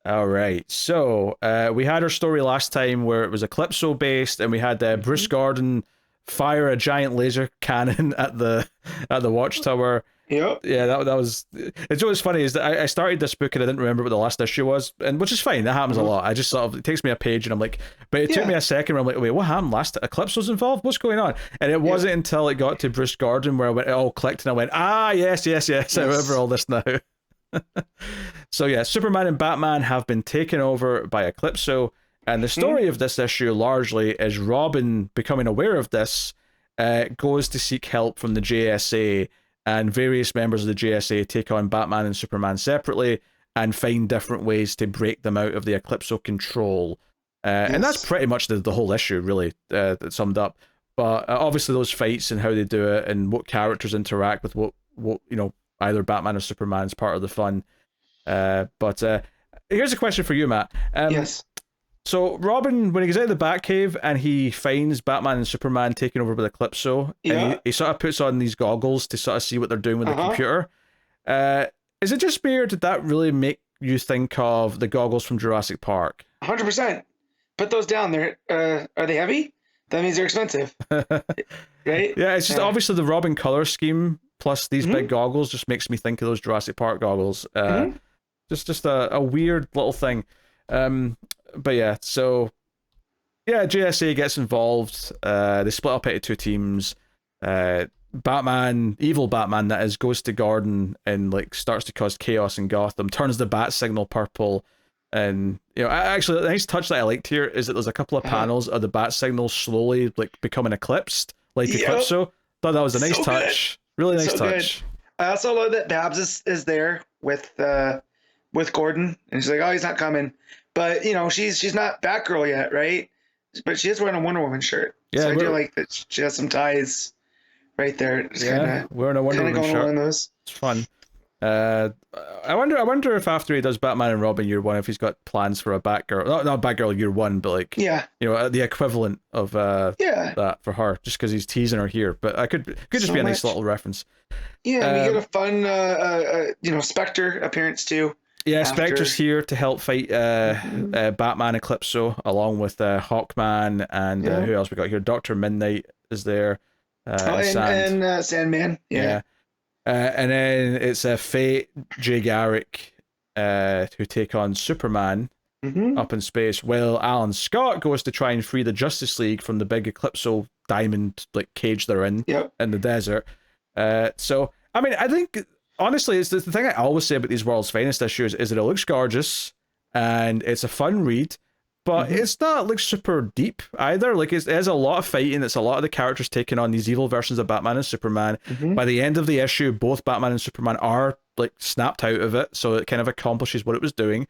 All right, so we had our story last time where it was Eclipso based, and we had Bruce Gordon fire a giant laser cannon at the Watchtower. Yep. Yeah, that was. It's always funny is that I started this book and I didn't remember what the last issue was, and which is fine. That happens a lot. I just it takes me a page and I'm like, but it took me a second where I'm like, wait, what happened last? Eclipse was involved. What's going on? And it wasn't until it got to Bruce Gordon where it all clicked and I went, yes. I remember all this now. So yeah, Superman and Batman have been taken over by Eclipso, and the story of this issue largely is Robin becoming aware of this, goes to seek help from the JSA. And various members of the JSA take on Batman and Superman separately, and find different ways to break them out of the Eclipso control. And that's pretty much the whole issue, really, that's summed up. But obviously those fights and how they do it and what characters interact with what either Batman or Superman is part of the fun. But here's a question for you, Matt. Yes. So Robin, when he goes out of the Batcave and he finds Batman and Superman taking over by the Eclipso, and he sort of puts on these goggles to sort of see what they're doing with the computer. Is it just me, or did that really make you think of the goggles from Jurassic Park? 100%. Put those down. They're are they heavy? That means they're expensive, right? Yeah, it's just obviously the Robin color scheme plus these big goggles just makes me think of those Jurassic Park goggles. Just a weird little thing. But yeah, so yeah, JSA gets involved. They split up into two teams. Batman, evil Batman that is, goes to Gordon and like starts to cause chaos in Gotham, turns the bat signal purple. And actually, the nice touch that I liked here is that there's a couple of panels of the bat signal slowly like becoming eclipsed, like Eclipso. Thought that was a nice touch, really nice touch. Good. I also love that Babs is there with Gordon, and she's like, "Oh, he's not coming," but she's not Batgirl yet, right? But she is wearing a Wonder Woman shirt. Yeah, so I do like that she has some ties right there. Just wearing a Wonder Woman shirt. It's fun. I wonder if after he does Batman and Robin Year One, if he's got plans for a Batgirl, not Batgirl Year One, but like the equivalent of that for her, just because he's teasing her here. But I could just be a nice little reference. Yeah, we get a fun Spectre appearance too. Yeah, Spectre's here to help fight Batman Eclipso along with Hawkman and who else we got here? Dr. Midnight is there. And Sandman. Yeah. And then it's Fate, Jay Garrick, who take on Superman up in space, while Alan Scott goes to try and free the Justice League from the big Eclipso diamond like cage they're in the desert. So I mean, I think honestly, it's the thing I always say about these World's Finest issues is that it looks gorgeous and it's a fun read. But it's not like super deep either. Like it has a lot of fighting. It's a lot of the characters taking on these evil versions of Batman and Superman. By the end of the issue, both Batman and Superman are like snapped out of it, so it kind of accomplishes what it was doing.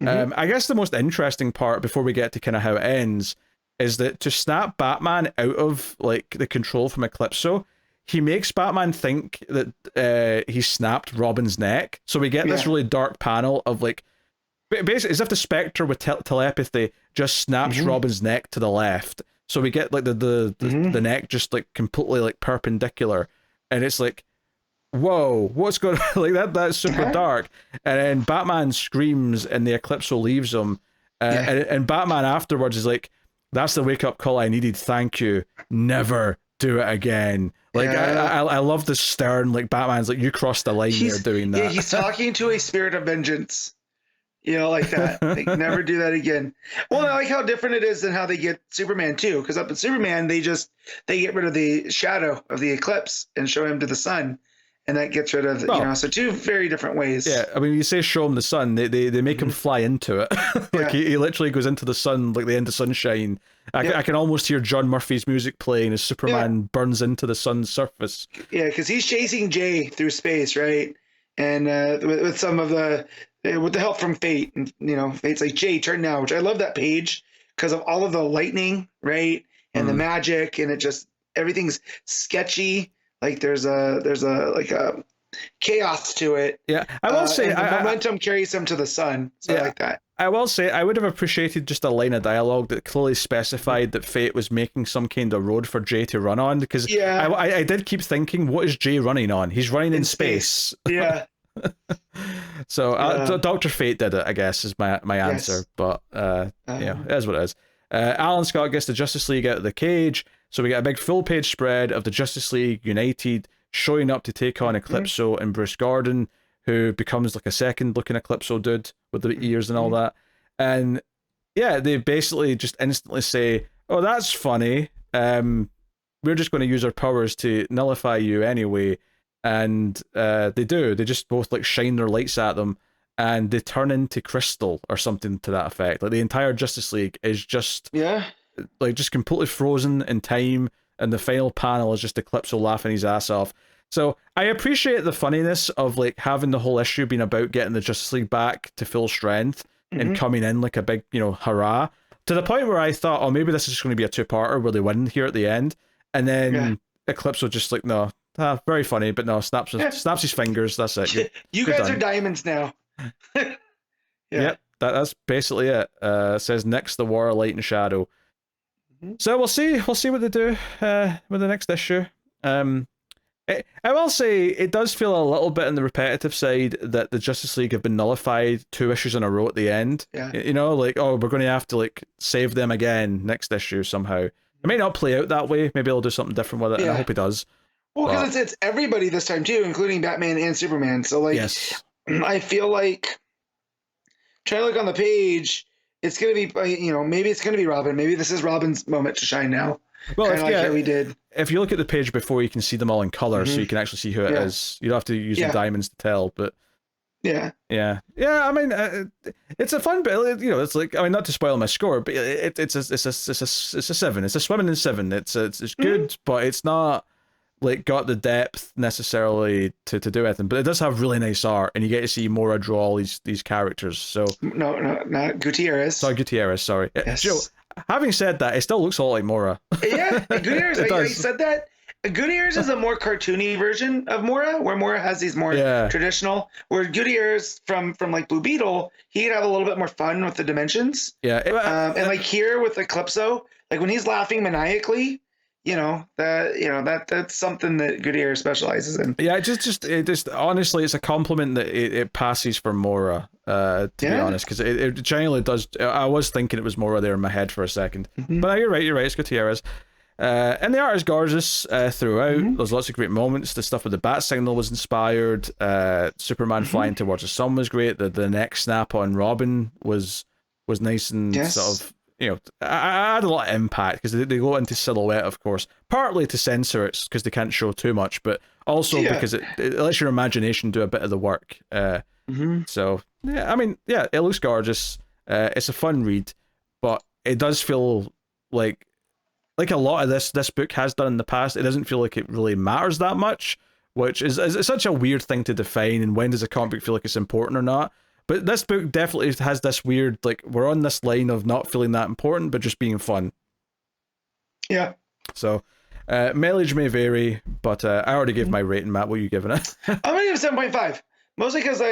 I guess the most interesting part before we get to kind of how it ends is that to snap Batman out of like the control from Eclipso, he makes Batman think that he snapped Robin's neck. So we get this really dark panel of like, basically, as if the Spectre with telepathy just snaps Robin's neck to the left. So we get like the neck just like completely like perpendicular, and it's like, whoa, what's going on? Like that's super dark. And then Batman screams, and the Eclipso leaves him. And Batman afterwards is like, "That's the wake up call I needed. Thank you. Never do it again." Like I love the stern, like Batman's like, "You crossed the line there doing that." Yeah, he's talking to a spirit of vengeance. Like that. Like, never do that again. Well, I like how different it is than how they get Superman too. Because up in Superman, they get rid of the shadow of the eclipse and show him to the sun, and that gets rid of so two very different ways. Yeah, I mean, you say show him the sun, they make him fly into it. Like he literally goes into the sun, like the end of sunshine. I can almost hear John Murphy's music playing as Superman burns into the sun's surface. Yeah, because he's chasing Jay through space, right? And with some of with the help from Fate, and Fate's like, "Jay, turn now," which I love that page because of all of the lightning, right, and the magic, and it just everything's sketchy. Like there's a like a chaos to it. Yeah, I will say the momentum carries him to the sun. So I like that. I will say I would have appreciated just a line of dialogue that clearly specified that Fate was making some kind of road for Jay to run on, because I did keep thinking, what is Jay running on? He's running in space. Yeah. So Dr. Fate did it, I guess, is my answer. But it is what it is. Alan Scott gets the Justice League out of the cage, so we get a big full page spread of the Justice League united showing up to take on Eclipso and Bruce Gordon, who becomes like a second looking Eclipso dude with the ears and all that. And they basically just instantly say, "Oh, that's funny. We're just going to use our powers to nullify you anyway." And they do. They just both like shine their lights at them, and they turn into crystal or something to that effect. Like the entire Justice League is just like just completely frozen in time, and the final panel is just Eclipso laughing his ass off. So I appreciate the funniness of like having the whole issue being about getting the Justice League back to full strength and coming in like a big, hurrah, to the point where I thought, oh, maybe this is just going to be a two-parter where they win here at the end, and then Eclipse was just like, no, very funny, but no, snaps his fingers. That's it. You guys are diamonds now. Yep, that's basically it. Says next the War of Light and Shadow. So we'll see what they do with the next issue. I will say it does feel a little bit on the repetitive side that the Justice League have been nullified 2 issues in a row at the end. Yeah. Like, oh, we're going to have to like save them again next issue somehow. It may not play out that way. Maybe he'll do something different with it, and I hope he does. Well, because it's everybody this time too, including Batman and Superman. So like, I feel like trying to look on the page, it's going to be, maybe it's going to be Robin. Maybe this is Robin's moment to shine now. Well, how we did. If you look at the page before, you can see them all in color, so you can actually see who it is. You don't have to use the diamonds to tell, but yeah. I mean, it's a fun bit. It's like, I mean, not to spoil my score, but it's a 7. It's a swimming in 7. It's good, but it's not like got the depth necessarily to do anything. But it does have really nice art, and you get to see Mora draw all these characters. So no, not Gutierrez. Sorry, Gutierrez. Sorry, yes. Joe. Having said that, it still looks a lot like Mora. Yeah, Gutierrez. I said that. Gutierrez is a more cartoony version of Mora, where Mora has these more traditional. Where Gutierrez from like Blue Beetle, he can have a little bit more fun with the dimensions. Yeah, and like here with Eclipso, like when he's laughing maniacally, that's something that Gutierrez specializes in. Yeah, it just honestly, it's a compliment that it passes for Mora. To be honest, because it genuinely does. I was thinking it was Mora there in my head for a second, but you're right. It's Gutierrez. And the art is gorgeous throughout. There's lots of great moments. The stuff with the bat signal was inspired. Superman flying towards the sun was great. The neck snap on Robin was nice and sort of, I had a lot of impact because they go into silhouette, of course, partly to censor it because they can't show too much, but also because it lets your imagination do a bit of the work. So yeah, I mean, it looks gorgeous. It's a fun read, but it does feel like a lot of this book has done in the past. It doesn't feel like it really matters that much, which is such a weird thing to define. And when does a comic book feel like it's important or not? But this book definitely has this weird, like, we're on this line of not feeling that important, but just being fun. Yeah. So, mileage may vary, but I already gave my rating, Matt. What are you giving it? I'm going to give it 7.5. Mostly because I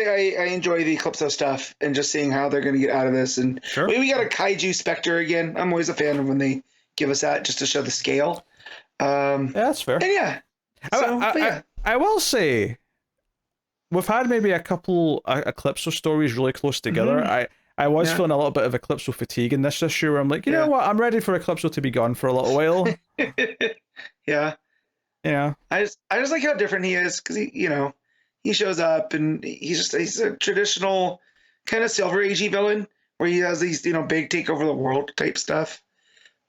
enjoy the Eclipso stuff and just seeing how they're going to get out of this. And we got a Kaiju Spectre again. I'm always a fan of when they give us that just to show the scale. That's fair. And I will say, we've had maybe a couple Eclipso stories really close together. I was feeling a little bit of Eclipso fatigue in this issue where I'm like, you know what, I'm ready for Eclipso to be gone for a little while. Yeah. I just like how different he is because he shows up and he's a traditional kind of Silver Agey villain where he has these big take over the world type stuff.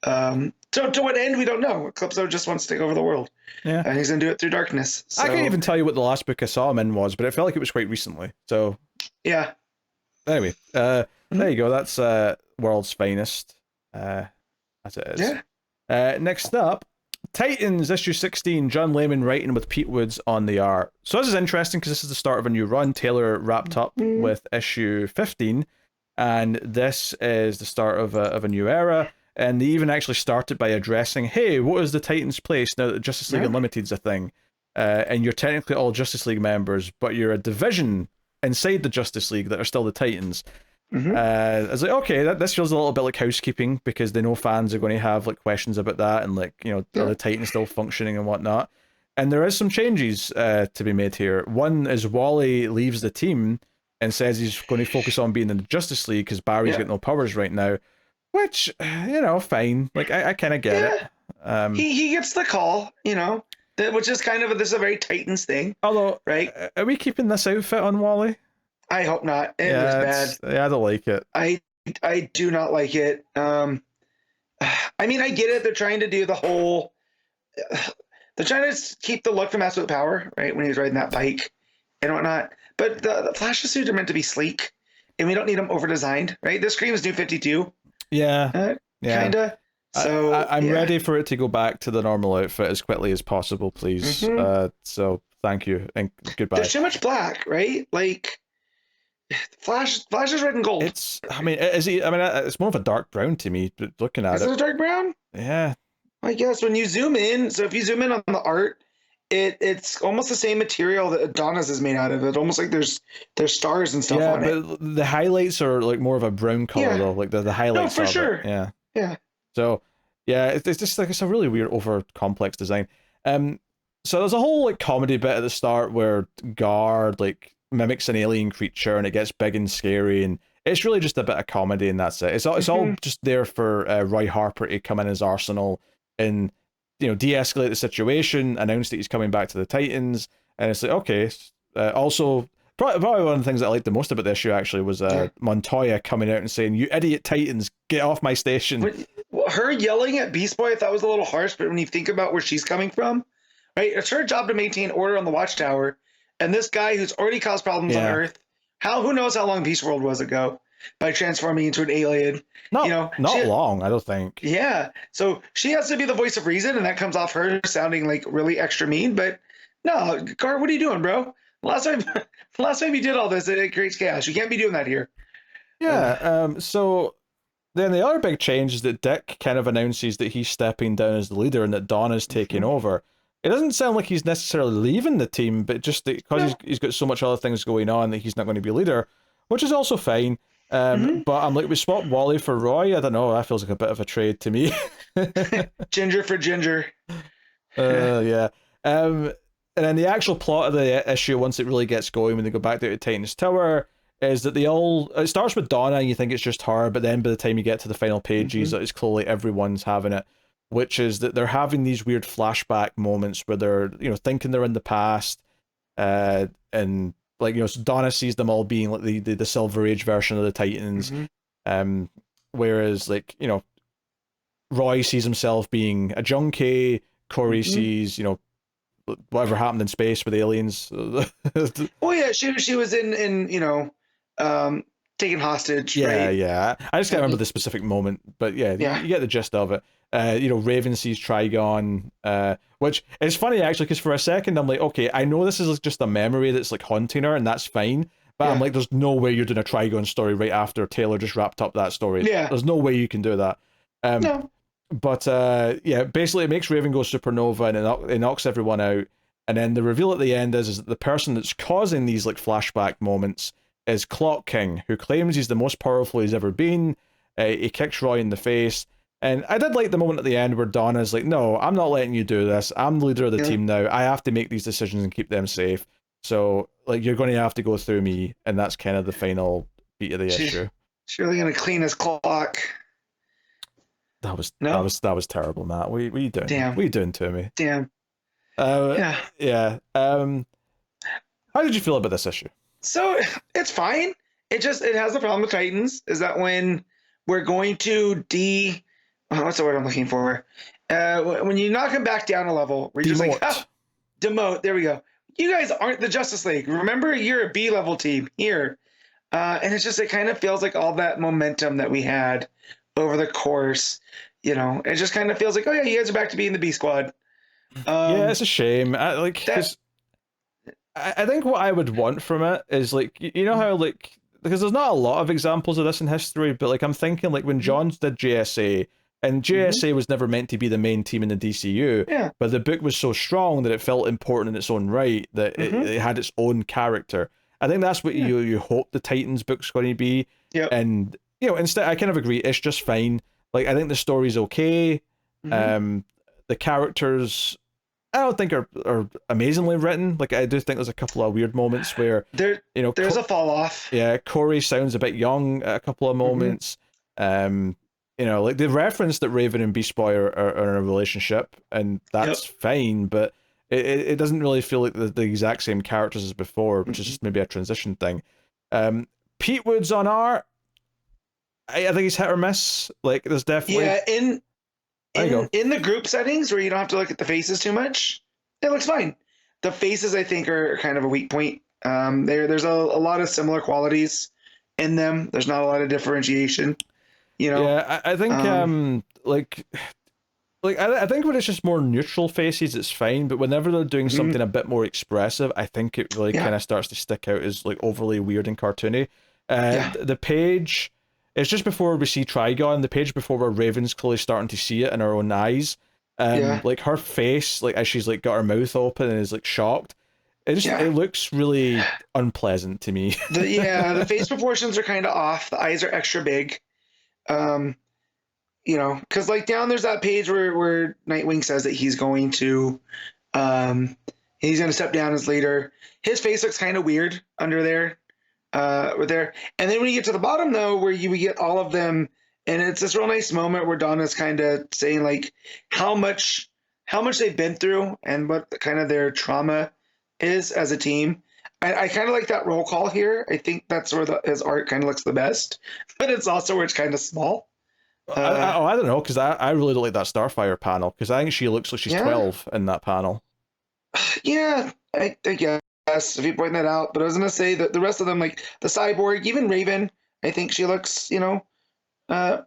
To what end we don't know. Eclipso just wants to take over the world. Yeah, and he's gonna do it through darkness. So. I can't even tell you what the last book I saw him in was, but it felt like it was quite recently. So yeah. Anyway, there you go. That's World's Finest. As it is. Yeah. Next up, Titans issue 16. John Layman writing with Pete Woods on the art. So this is interesting because this is the start of a new run. Taylor wrapped up with issue 15, and this is the start of a new era. And they even actually started by addressing, hey, what is the Titans' place now that Justice League Unlimited's a thing? And you're technically all Justice League members, but you're a division inside the Justice League that are still the Titans. I was like, okay, this feels a little bit like housekeeping because they know fans are going to have like questions about that and like, are the Titans still functioning and whatnot? And there is some changes to be made here. One is Wally leaves the team and says he's going to focus on being in the Justice League because Barry's got no powers right now. Which, fine. Like, I kind of get it. He gets the call, which is kind of, this is a very Titans thing. Although, right? Are we keeping this outfit on Wally? I hope not. It was bad. Yeah, I don't like it. I do not like it. I mean, I get it. They're trying to do the whole, they're trying to keep the look from Absolute Power, right? When he's riding that bike and whatnot. But the Flash suits are meant to be sleek, and we don't need them over-designed, right? This screams New 52. Yeah. Kinda. So I'm ready for it to go back to the normal outfit as quickly as possible, please. So thank you, and goodbye. There's too much black, right? Like Flash is red and gold. It's, I mean, is he? I mean, it's more of a dark brown to me. Looking at Is it a dark brown? Yeah. I guess when you zoom in, so if you zoom in on the art, it's almost the same material that Donna's is made out of. It's almost like there's stars and stuff on it. Yeah, but the highlights are like more of a brown color though. Like the highlights. No, for sure. Yeah. Yeah. So yeah, it's just like it's a really weird, over complex design. So there's a whole like comedy bit at the start where Guard like mimics an alien creature and it gets big and scary, and it's really just a bit of comedy, and that's it. It's all just there for Roy Harper to come in as Arsenal and de-escalate the situation, announce that he's coming back to the Titans, and it's like, okay. Also, probably one of the things that I liked the most about the issue actually was Montoya coming out and saying, "You idiot Titans, get off my station." Her yelling at Beast Boy I thought was a little harsh, but when you think about where she's coming from, right? It's her job to maintain order on the Watchtower, and this guy who's already caused problems on Earth. Who knows how long Beast World was ago by transforming into an alien? Not long, I don't think. Yeah, so she has to be the voice of reason, and that comes off her sounding like really extra mean. But no, Gar, what are you doing, bro? Last time you did all this, it creates chaos. You can't be doing that here. Yeah. So then the other big change is that Dick kind of announces that he's stepping down as the leader and that Donna's taking over. It doesn't sound like he's necessarily leaving the team, but just because he's got so much other things going on that he's not going to be leader, which is also fine. But I'm like, we swap Wally for Roy. I don't know. That feels like a bit of a trade to me. Ginger for ginger. Yeah. And then the actual plot of the issue, once it really gets going, when they go back to Titan's Tower, is that it starts with Donna and you think it's just her, but then by the time you get to the final pages, it's clearly everyone's having it, which is that they're having these weird flashback moments where they're, thinking they're in the past, and like, so Donna sees them all being like the Silver Age version of the Titans, whereas like, Roy sees himself being a junkie, Corey sees, whatever happened in space with aliens. Oh yeah, she was in taken hostage. Yeah, right? yeah. I just can't remember the specific moment, but yeah, you get the gist of it. Raven sees Trigon, which is funny actually, because for a second I'm like, okay, I know this is just a memory that's like haunting her, and that's fine. But I'm like, there's no way you're doing a Trigon story right after Taylor just wrapped up that story. Yeah. There's no way you can do that. No. But basically it makes Raven go supernova and it knocks everyone out. And then the reveal at the end is that the person that's causing these like flashback moments is Clock King, who claims he's the most powerful he's ever been. He kicks Roy in the face. And I did like the moment at the end where Donna's like, no, I'm not letting you do this. I'm the leader of the team now. I have to make these decisions and keep them safe. So like, you're going to have to go through me. And that's kind of the final beat of the issue. She's really going to clean his clock. That was terrible, Matt. What are you doing? Damn. What are you doing to me? Damn. Yeah. How did you feel about this issue? So it's fine. It has the problem with Titans is that when we're going to what's the word I'm looking for? When you knock them back down a level, we're just like, demote. There we go. You guys aren't the Justice League. Remember, you're a B-level team here. And it's just, it kind of feels like all that momentum that we had over the course, it just kind of feels like, oh yeah, you guys are back to being the B Squad. Yeah, it's a shame. I think what I would want from it is like, how like, because there's not a lot of examples of this in history, but like I'm thinking like when Johns did JSA, and JSA was never meant to be the main team in the DCU, but the book was so strong that it felt important in its own right, that it had its own character. I think that's what you hope the Titans book's going to be. Yep. And instead, I kind of agree, it's just fine. Like, I think the story's okay. The characters, I don't think are amazingly written. Like, I do think there's a couple of weird moments where there's a fall off. Yeah, Corey sounds a bit young at a couple of moments. Like the reference that Raven and Beast Boy are in a relationship, and that's fine, but it doesn't really feel like the exact same characters as before, which is just maybe a transition thing. Pete Wood's on art. I think he's hit or miss. Like, there's definitely in the group settings where you don't have to look at the faces too much, it looks fine. The faces, I think, are kind of a weak point. There's a lot of similar qualities in them. There's not a lot of differentiation. Yeah, I think like like I think when it's just more neutral faces, it's fine. But whenever they're doing something a bit more expressive, I think it really kind of starts to stick out as like overly weird and cartoony. The page, it's just before we see Trigon. The page before where Raven's clearly starting to see it in her own eyes. Like her face, like as she's like got her mouth open and is like shocked. It looks really unpleasant to me. The face proportions are kind of off. The eyes are extra big. You know, because like down there's that page where Nightwing says that he's going to step down as leader. His face looks kind of weird under there, with there. And then when you get to the bottom though, where we get all of them, and it's this real nice moment where Donna's kind of saying like how much they've been through and what kind of their trauma is as a team. I kind of like that roll call here. I think that's where his art kind of looks the best, but it's also where it's kind of small. I don't know, because I really don't like that Starfire panel, because I think she looks like she's 12 in that panel. Yeah, I guess if you point that out, but I was gonna say that the rest of them, like the Cyborg, even Raven, I think she looks, you know,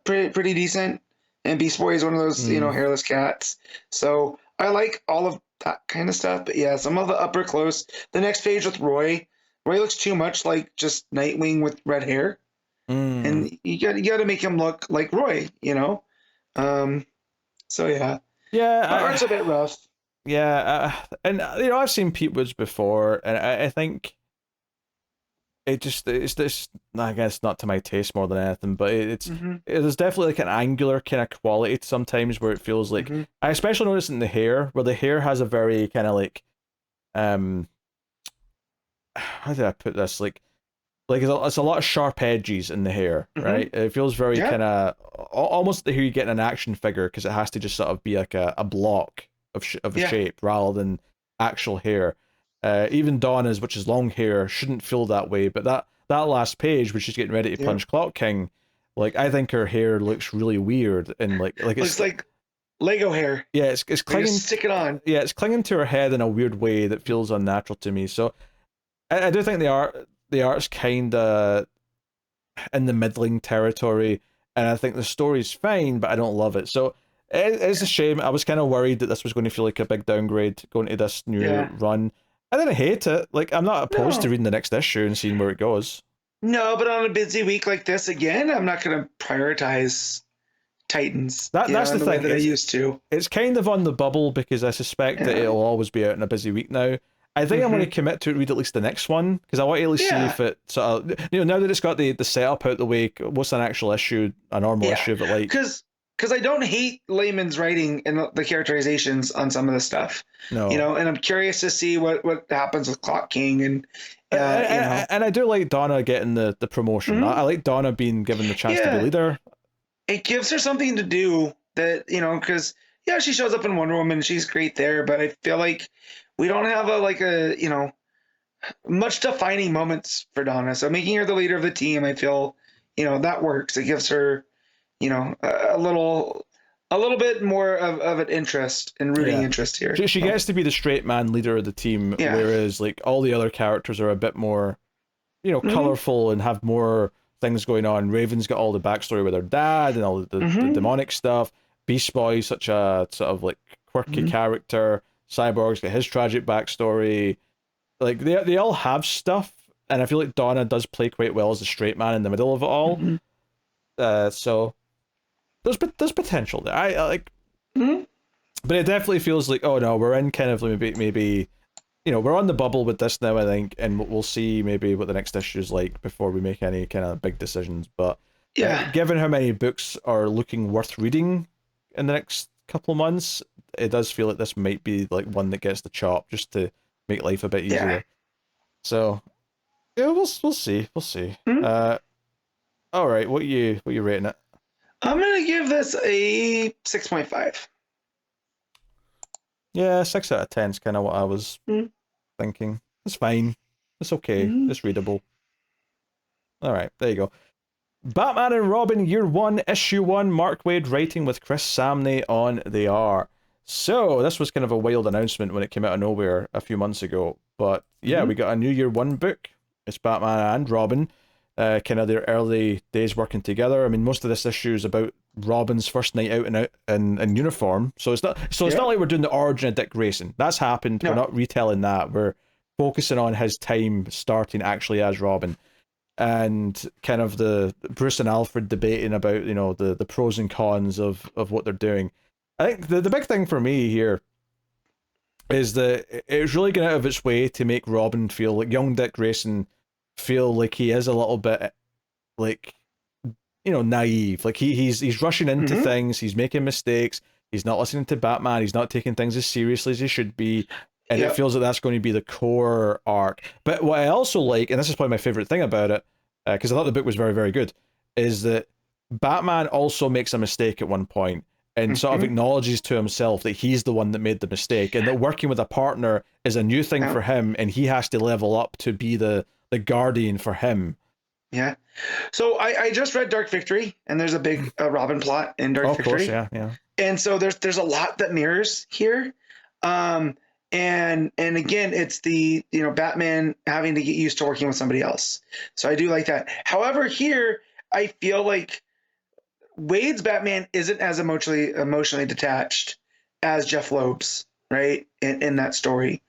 pretty decent. And Beast Boy is one of those, you know, hairless cats. So I like all of that kind of stuff. But yeah, some of the upper close. The next page with Roy looks too much like just Nightwing with red hair. And you got to make him look like Roy, you know. So yeah, art's a bit rough. Yeah, and you know I've seen Pete Woods before, and I think it's this. I guess not to my taste more than anything, but there's definitely like an angular kind of quality sometimes where it feels like I especially notice in the hair where the hair has a very kind of like how did I put this like it's a lot of sharp edges in the hair, right? It feels very kind of almost the hair you get in an action figure because it has to just sort of be like a block of a shape rather than actual hair. Even Donna's, which is long hair, shouldn't feel that way. But that last page, which she's getting ready to punch Clock King, like I think her hair looks really weird and like it's like Lego hair. Yeah, it's clinging. Stick it on. Yeah, it's clinging to her head in a weird way that feels unnatural to me. So I do think the art's kind of in the middling territory, and I think the story's fine, but I don't love it. So it's a shame. I was kind of worried that this was going to feel like a big downgrade going to this new run. I didn't hate it. Like, I'm not opposed to reading the next issue and seeing where it goes. No, but on a busy week like this, again, I'm not going to prioritize Titans. That's the thing that I used to. It's kind of on the bubble because I suspect that it'll always be out in a busy week now. I think I'm going to commit to read at least the next one because I want to at least see if it sort of, you know, now that it's got the setup out the way, what's an actual issue, a normal issue of it like? Because I don't hate Layman's writing and the characterizations on some of the stuff. No, you know, and I'm curious to see what happens with Clock King and you know. And I do like Donna getting the promotion. I like Donna being given the chance to be leader. It gives her something to do that, you know, because she shows up in Wonder Woman, she's great there, but I feel like we don't have you know, much defining moments for Donna. So making her the leader of the team, I feel, you know, that works. It gives her, you know, a little bit more of an interest and rooting interest here. She gets to be the straight man leader of the team, whereas like all the other characters are a bit more, you know, colorful and have more things going on. Raven's got all the backstory with her dad and all the demonic stuff. Beast Boy's such a sort of like quirky character. Cyborg's got his tragic backstory. Like they all have stuff, and I feel like Donna does play quite well as the straight man in the middle of it all. So there's potential there. I like, but it definitely feels like, oh no, we're in kind of maybe, you know, we're on the bubble with this now, I think, and we'll see maybe what the next issue is like before we make any kind of big decisions. But given how many books are looking worth reading in the next couple of months, it does feel like this might be like one that gets the chop just to make life a bit easier. So we'll see. All right, what you rating it? I'm gonna give this a 6.5. Yeah, 6 out of 10 is kind of what I was thinking. It's fine. It's okay. It's readable. All right, there you go. Batman and Robin Year 1, Issue 1, Mark Waid writing with Chris Samnee on the art. So, this was kind of a wild announcement when it came out of nowhere a few months ago. But yeah, we got a new Year 1 book. It's Batman and Robin. kind of their early days working together. I mean, most of this issue is about Robin's first night out in uniform. So it's not like we're doing the origin of Dick Grayson. That's happened. No. We're not retelling that. We're focusing on his time starting actually as Robin, and kind of the Bruce and Alfred debating about, you know, the pros and cons of what they're doing. I think the big thing for me here is that it's really going out of its way to make Robin feel like young Dick Grayson feel like he is a little bit like, you know, naive. Like he's rushing into things, he's making mistakes, he's not listening to Batman, he's not taking things as seriously as he should be, and it feels like that's going to be the core arc. But what I also like, and this is probably my favorite thing about it, because I thought the book was very, very good, is that Batman also makes a mistake at one point and sort of acknowledges to himself that he's the one that made the mistake, and that working with a partner is a new thing for him, and he has to level up to be the guardian for him. Yeah. So I just read Dark Victory, and there's a big Robin plot in Dark Victory. Of course, yeah. And so there's a lot that mirrors here. And again, it's the, you know, Batman having to get used to working with somebody else. So I do like that. However, here I feel like Waid's Batman isn't as emotionally detached as Jeff Loeb's, right? In that story.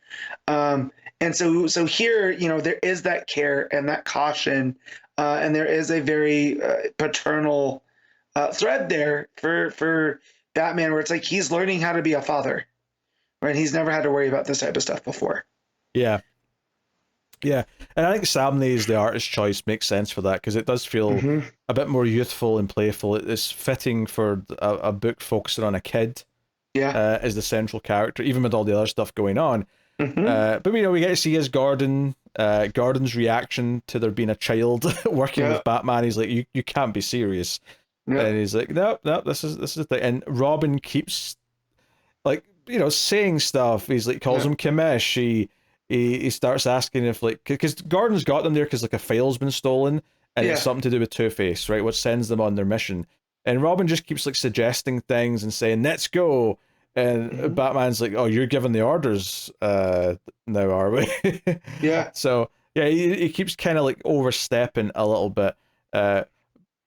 And so here, you know, there is that care and that caution, and there is a very paternal thread there for Batman, where it's like he's learning how to be a father, right? He's never had to worry about this type of stuff before. Yeah. Yeah, and I think Samnee's the artist choice makes sense for that, because it does feel a bit more youthful and playful. It's fitting for a book focusing on a kid as the central character, even with all the other stuff going on. But you know, we get to see his Gordon's reaction to there being a child working with Batman. He's like, you can't be serious. And he's like, no, this is the thing. And Robin keeps, like, you know, saying stuff. He's like, calls him Kamish. He starts asking if, like, because Gordon's got them there because, like, a file's been stolen, and it's something to do with Two-Face, right, which sends them on their mission. And Robin just keeps, like, suggesting things and saying, let's go. And Batman's like, oh, you're giving the orders now, are we? So, yeah, he keeps kind of, like, overstepping a little bit. But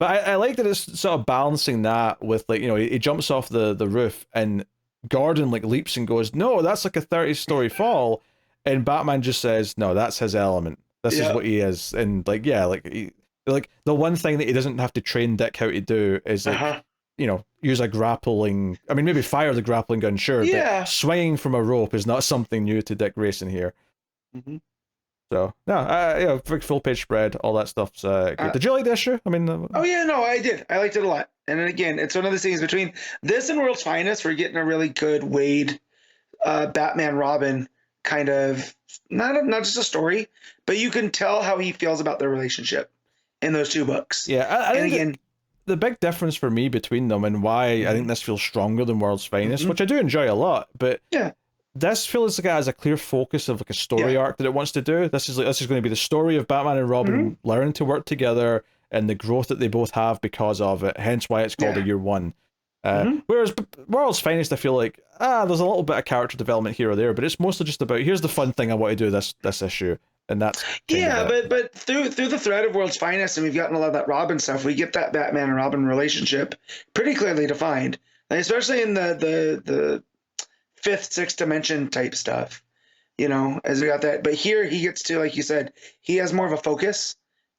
I like that it's sort of balancing that with, like, you know, he jumps off the roof, and Gordon, like, leaps and goes, no, that's like a 30-story fall. And Batman just says, no, that's his element. This is what he is. And, like, yeah, like the one thing that he doesn't have to train Dick how to do is, like, you know, use a grappling, I mean, maybe fire the grappling gun, sure, but swinging from a rope is not something new to Dick Grayson here. So, no, full page spread, all that stuff's good. Did you like the issue? I mean, oh yeah, no, I did. I liked it a lot. And then again, it's one of the things between this and World's Finest, we're getting a really good Waid, Batman, Robin kind of, not just a story, but you can tell how he feels about their relationship in those two books. Yeah, I think again, the big difference for me between them, and why I think this feels stronger than World's Finest, which I do enjoy a lot, but this feels like it has a clear focus of, like, a story arc that it wants to do. This is going to be the story of Batman and Robin learning to work together, and the growth that they both have because of it, hence why it's called a year one. Whereas World's Finest, I feel like, there's a little bit of character development here or there, but it's mostly just about, here's the fun thing I want to do this issue, and that's but through the thread of World's Finest, and we've gotten a lot of that Robin stuff, we get that Batman and Robin relationship pretty clearly defined, like, especially in the fifth, sixth dimension type stuff, you know, as we got that. But here he gets to, like you said, he has more of a focus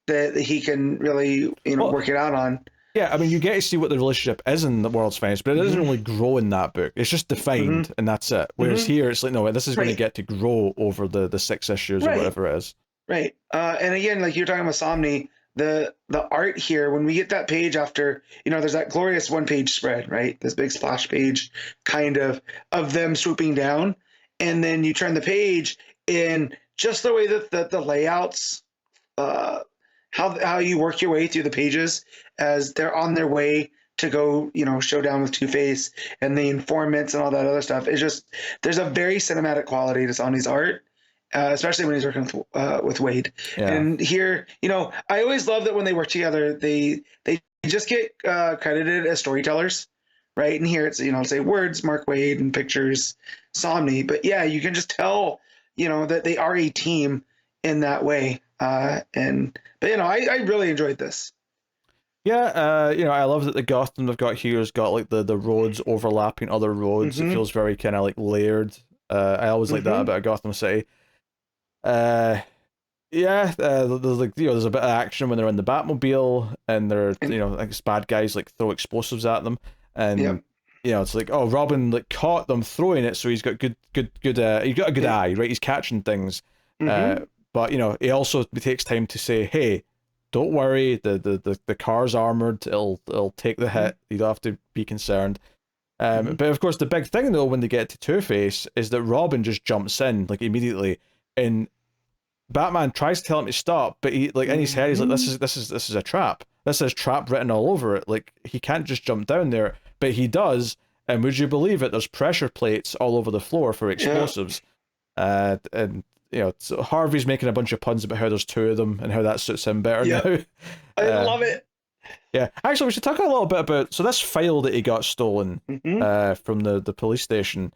that he can really, you know, work it out on. Yeah, I mean, you get to see what the relationship is in the World's Finest, but it doesn't really grow in that book. It's just defined, and that's it. Whereas here, it's like, no, this is going to get to grow over the 6 issues or whatever it is. Right. And again, like you're talking about Samnee, the art here, when we get that page after, you know, there's that glorious one-page spread, right? This big splash page kind of them swooping down. And then you turn the page in just the way that the layouts, how you work your way through the pages as they're on their way to go, you know, show down with Two-Face and the informants and all that other stuff. It's just, there's a very cinematic quality to Samnee's art, especially when he's working with Waid. And here, you know, I always love that when they work together, they just get credited as storytellers, right? And here it's, you know, say words, Mark Waid, and pictures, Samnee. But yeah, you can just tell, you know, that they are a team in that way. But I really enjoyed this. Yeah, I love that the Gotham they've got here has got like the roads overlapping other roads. It feels very kind of like layered. I always like that about Gotham City. Yeah, there's like there's a bit of action when they're in the Batmobile and they're like bad guys like throw explosives at them, and it's like, oh, Robin like caught them throwing it, so he's got good he's got a good eye, right? He's catching things, but he also takes time to say, hey, don't worry, the car's armored, it'll take the hit, you don't have to be concerned. But of course the big thing though when they get to Two-Face is that Robin just jumps in like immediately, and Batman tries to tell him to stop, but he like in his head he's like, this is a trap. This is trap written all over it. Like he can't just jump down there, but he does. And would you believe it? There's pressure plates all over the floor for explosives. And so Harvey's making a bunch of puns about how there's two of them and how that suits him better now. I love it. Yeah, actually, we should talk a little bit about this file that he got stolen from the police station.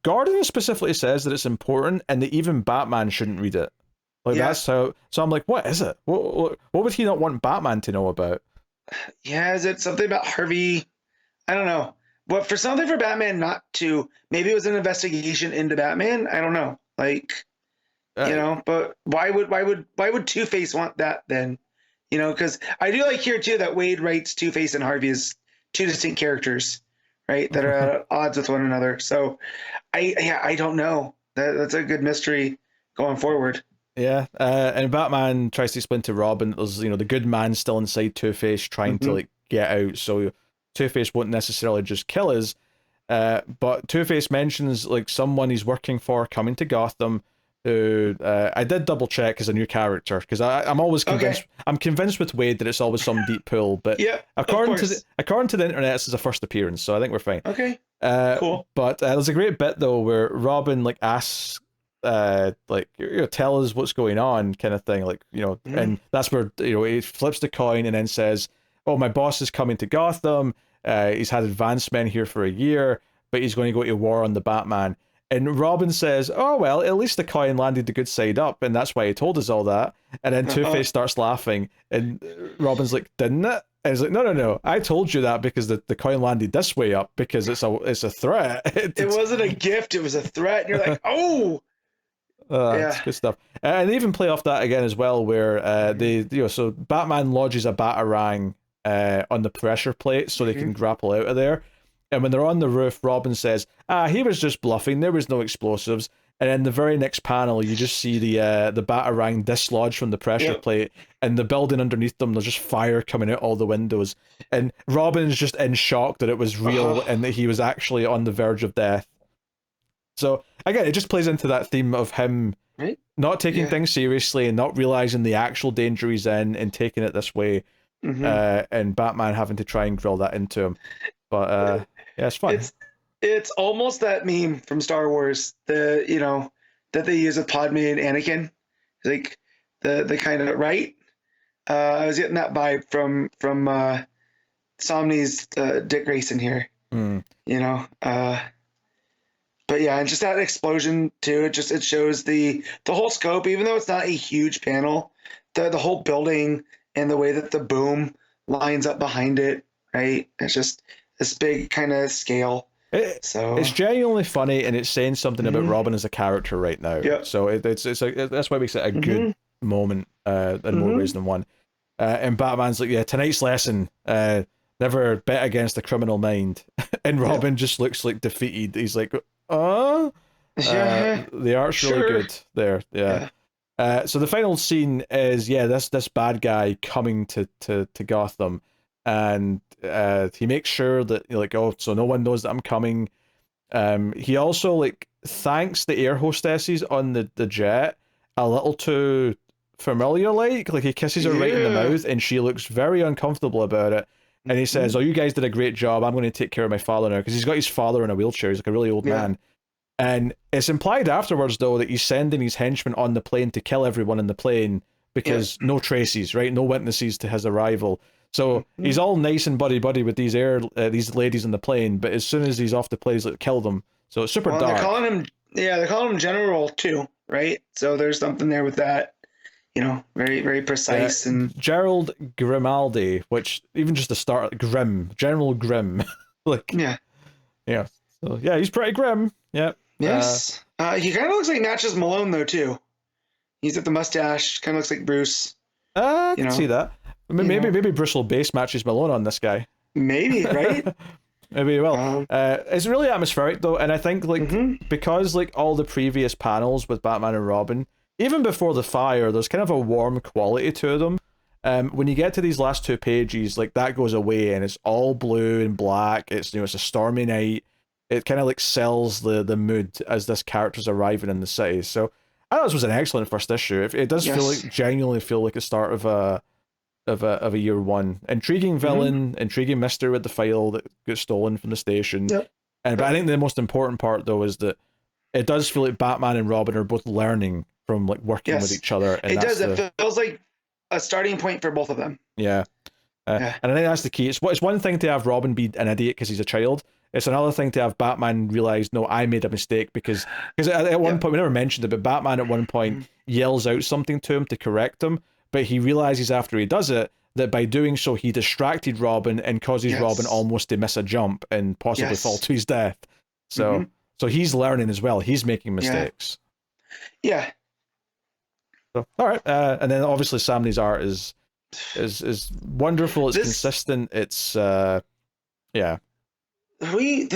Gordon specifically says that it's important and that even Batman shouldn't read it. Like that's how. So I'm like, what is it? What would he not want Batman to know about? Yeah, is it something about Harvey? I don't know. What for something for Batman not to? Maybe it was an investigation into Batman. I don't know. Like, but why would Two-Face want that then? Because I do like here too that Waid writes Two-Face and Harvey as two distinct characters, right? That are at odds with one another. So, I don't know. That's a good mystery going forward. Yeah, and Batman tries to explain to Robin that there's the good man still inside Two-Face trying to like get out, so Two-Face won't necessarily just kill us. But Two-Face mentions like someone he's working for coming to Gotham. Who I did double check as a new character because I'm always convinced. Okay. I'm convinced with Waid that it's always some deep pull, but according to the internet, this is a first appearance, so I think we're fine. Okay. Cool. But there's a great bit though where Robin like asks, like tell us what's going on, kind of thing, like and that's where he flips the coin and then says, "Oh, my boss is coming to Gotham. He's had advanced men here for a year, but he's going to go to war on the Batman." And Robin says, "Oh, well, at least the coin landed the good side up, and that's why he told us all that." And then Two-Face starts laughing, and Robin's like, "Didn't it?" And he's like, No. I told you that because the coin landed this way up, because it's a threat. It wasn't a gift, it was a threat. And you're like, oh! It's good stuff. And they even play off that again as well, where so Batman lodges a batarang on the pressure plate so they can grapple out of there. And when they're on the roof, Robin says, he was just bluffing, there was no explosives. And in the very next panel, you just see the batarang dislodge from the pressure plate, and the building underneath them, there's just fire coming out all the windows. And Robin's just in shock that it was real and that he was actually on the verge of death. So, again, it just plays into that theme of him not taking things seriously and not realizing the actual danger he's in and taking it this way, and Batman having to try and grill that into him. But, it's fun. It's almost that meme from Star Wars, that they use with Padme and Anakin, like the kind of I was getting that vibe from Samnee's Dick Grayson here, but yeah, and just that explosion too. It shows the whole scope, even though it's not a huge panel, the whole building and the way that the boom lines up behind it, right? It's just this big kind of scale. It's genuinely funny, and it's saying something about Robin as a character right now. So that's why it makes it a good moment in more ways than one. And Batman's like, tonight's lesson, never bet against the criminal mind. And Robin just looks like defeated. He's like, the art's really good there. So the final scene is this bad guy coming to Gotham, and he makes sure that so no one knows that I'm coming. He also thanks the air hostesses on the jet a little too familiar, like he kisses her right in the mouth, and she looks very uncomfortable about it. And he says, "Oh, you guys did a great job. I'm going to take care of my father now," because he's got his father in a wheelchair. He's like a really old man. And it's implied afterwards though that he's sending his henchmen on the plane to kill everyone in the plane because no traces, right? No witnesses to his arrival. So he's all nice and buddy with these ladies in the plane, but as soon as he's off the plane, he's like, kill them. So it's super dark. They're calling him General too, right? So there's something there with that. very, very precise. And Gerald Grimaldi, which even just the start, Grim, General Grim. Like, yeah. So, yeah, he's pretty grim. Yeah. Yes. He kind of looks like matches Malone, though, too. He's got the mustache, kind of looks like Bruce. I can see that. Maybe Bruce will base matches Malone on this guy. Maybe, right? Maybe he will. It's really atmospheric, though, and I think, like, because, like, all the previous panels with Batman and Robin, even before the fire, there's kind of a warm quality to them. When you get to these last 2 pages, like, that goes away, and it's all blue and black. It's, it's a stormy night. It kind of, like, sells the mood as this character's arriving in the city. So I thought this was an excellent first issue. It does genuinely feel like the start of a year one. Intriguing villain, intriguing mystery with the file that gets stolen from the station. Yep. But I think the most important part, though, is that it does feel like Batman and Robin are both learning from, like, working with each other. And it does. It feels like a starting point for both of them. Yeah. And I think that's the key. It's one thing to have Robin be an idiot because he's a child. It's another thing to have Batman realize, no, I made a mistake because at one point, we never mentioned it, but Batman at one point yells out something to him to correct him, but he realizes after he does it that by doing so, he distracted Robin and causes Robin almost to miss a jump and possibly fall to his death. So so he's learning as well. He's making mistakes. Yeah. So, all right. And then obviously Samnee's art is wonderful. It's consistent. It's we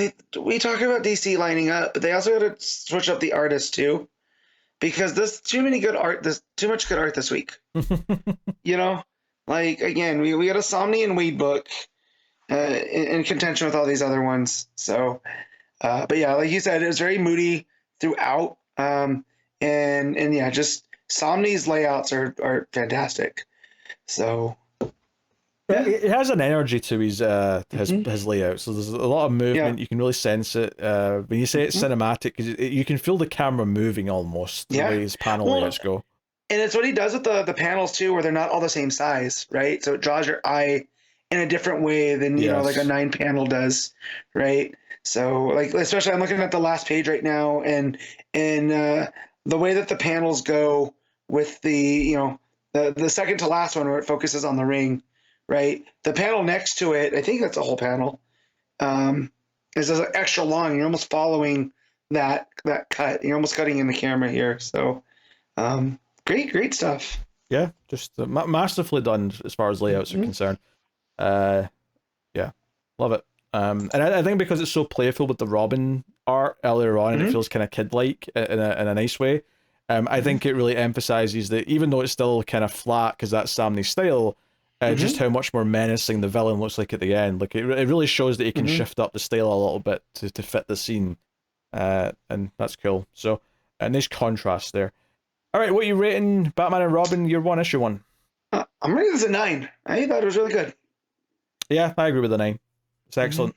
talk about DC lining up, but they also got to switch up the artists too, because there's too much good art this week. Like, again, we got a Samnee and Waid book in contention with all these other ones. So, but yeah, like you said, it was very moody throughout, and yeah, just Samnee's layouts are fantastic. So. Yeah. It has an energy to his layout, so there's a lot of movement. You can really sense it. When you say it's cinematic, you can feel the camera moving almost the way his panel layouts go. And it's what he does with the panels too, where they're not all the same size, right? So it draws your eye in a different way than you know, like a 9-panel does, right? So, like, especially I'm looking at the last page right now, and the way that the panels go with the the second to last one where it focuses on the ring. Right, the panel next to it, I think that's a whole panel, is extra long. You're almost following that cut. You're almost cutting in the camera here. So, great stuff. Yeah, just masterfully done as far as layouts are concerned. Yeah, love it. And I think because it's so playful with the Robin art earlier on, and it feels kind of kid-like in a nice way. I think it really emphasizes that even though it's still kind of flat because that's Samnee's style. Just how much more menacing the villain looks like at the end. Like it really shows that he can shift up the style a little bit to fit the scene, and that's cool. So, a nice contrast there. All right, what are you rating Batman and Robin Year 1, Issue 1? I'm rating this a 9. I thought it was really good. Yeah, I agree with the 9. It's excellent.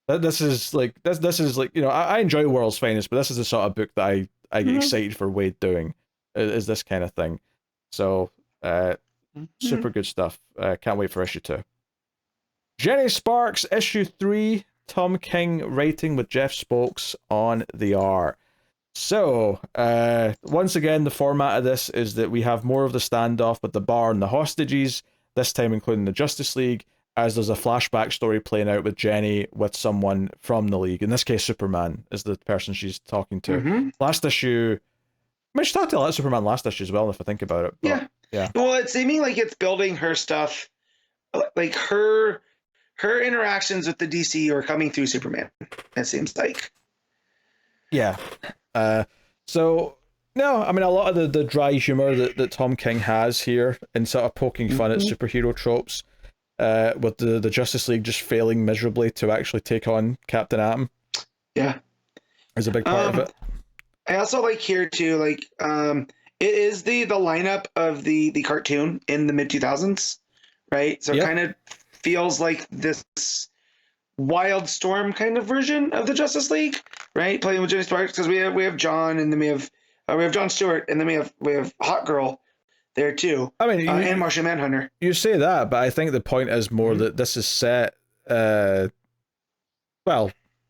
This is like I enjoy World's Finest, but this is the sort of book that I get excited for Waid doing. Is this kind of thing. So. Super good stuff. Can't wait for issue 2. Jenny Sparks, issue 3. Tom King writing with Jeff Spokes on the art. So, once again, the format of this is that we have more of the standoff with the bar and the hostages, this time including the Justice League, as there's a flashback story playing out with Jenny with someone from the League. In this case, Superman is the person she's talking to. Last issue... I mean, she talked to a lot of Superman last issue as well, if I think about it. But, yeah. Well, it's seeming like it's building her stuff, like her interactions with the DC are coming through Superman. It seems like. Yeah. So no, I mean a lot of the dry humor that Tom King has here, and sort of poking fun at superhero tropes, with the Justice League just failing miserably to actually take on Captain Atom. Yeah. Is a big part of it. I also like here too, like it is the lineup of the cartoon in the mid-2000s, right? So it kind of feels like this Wildstorm kind of version of the Justice League, right? Playing with Jenny Sparks, because we have John, and then we have John Stewart, and then we have Hot Girl there too. I mean, and Martian Manhunter. You say that, but I think the point is more that this is set. Well,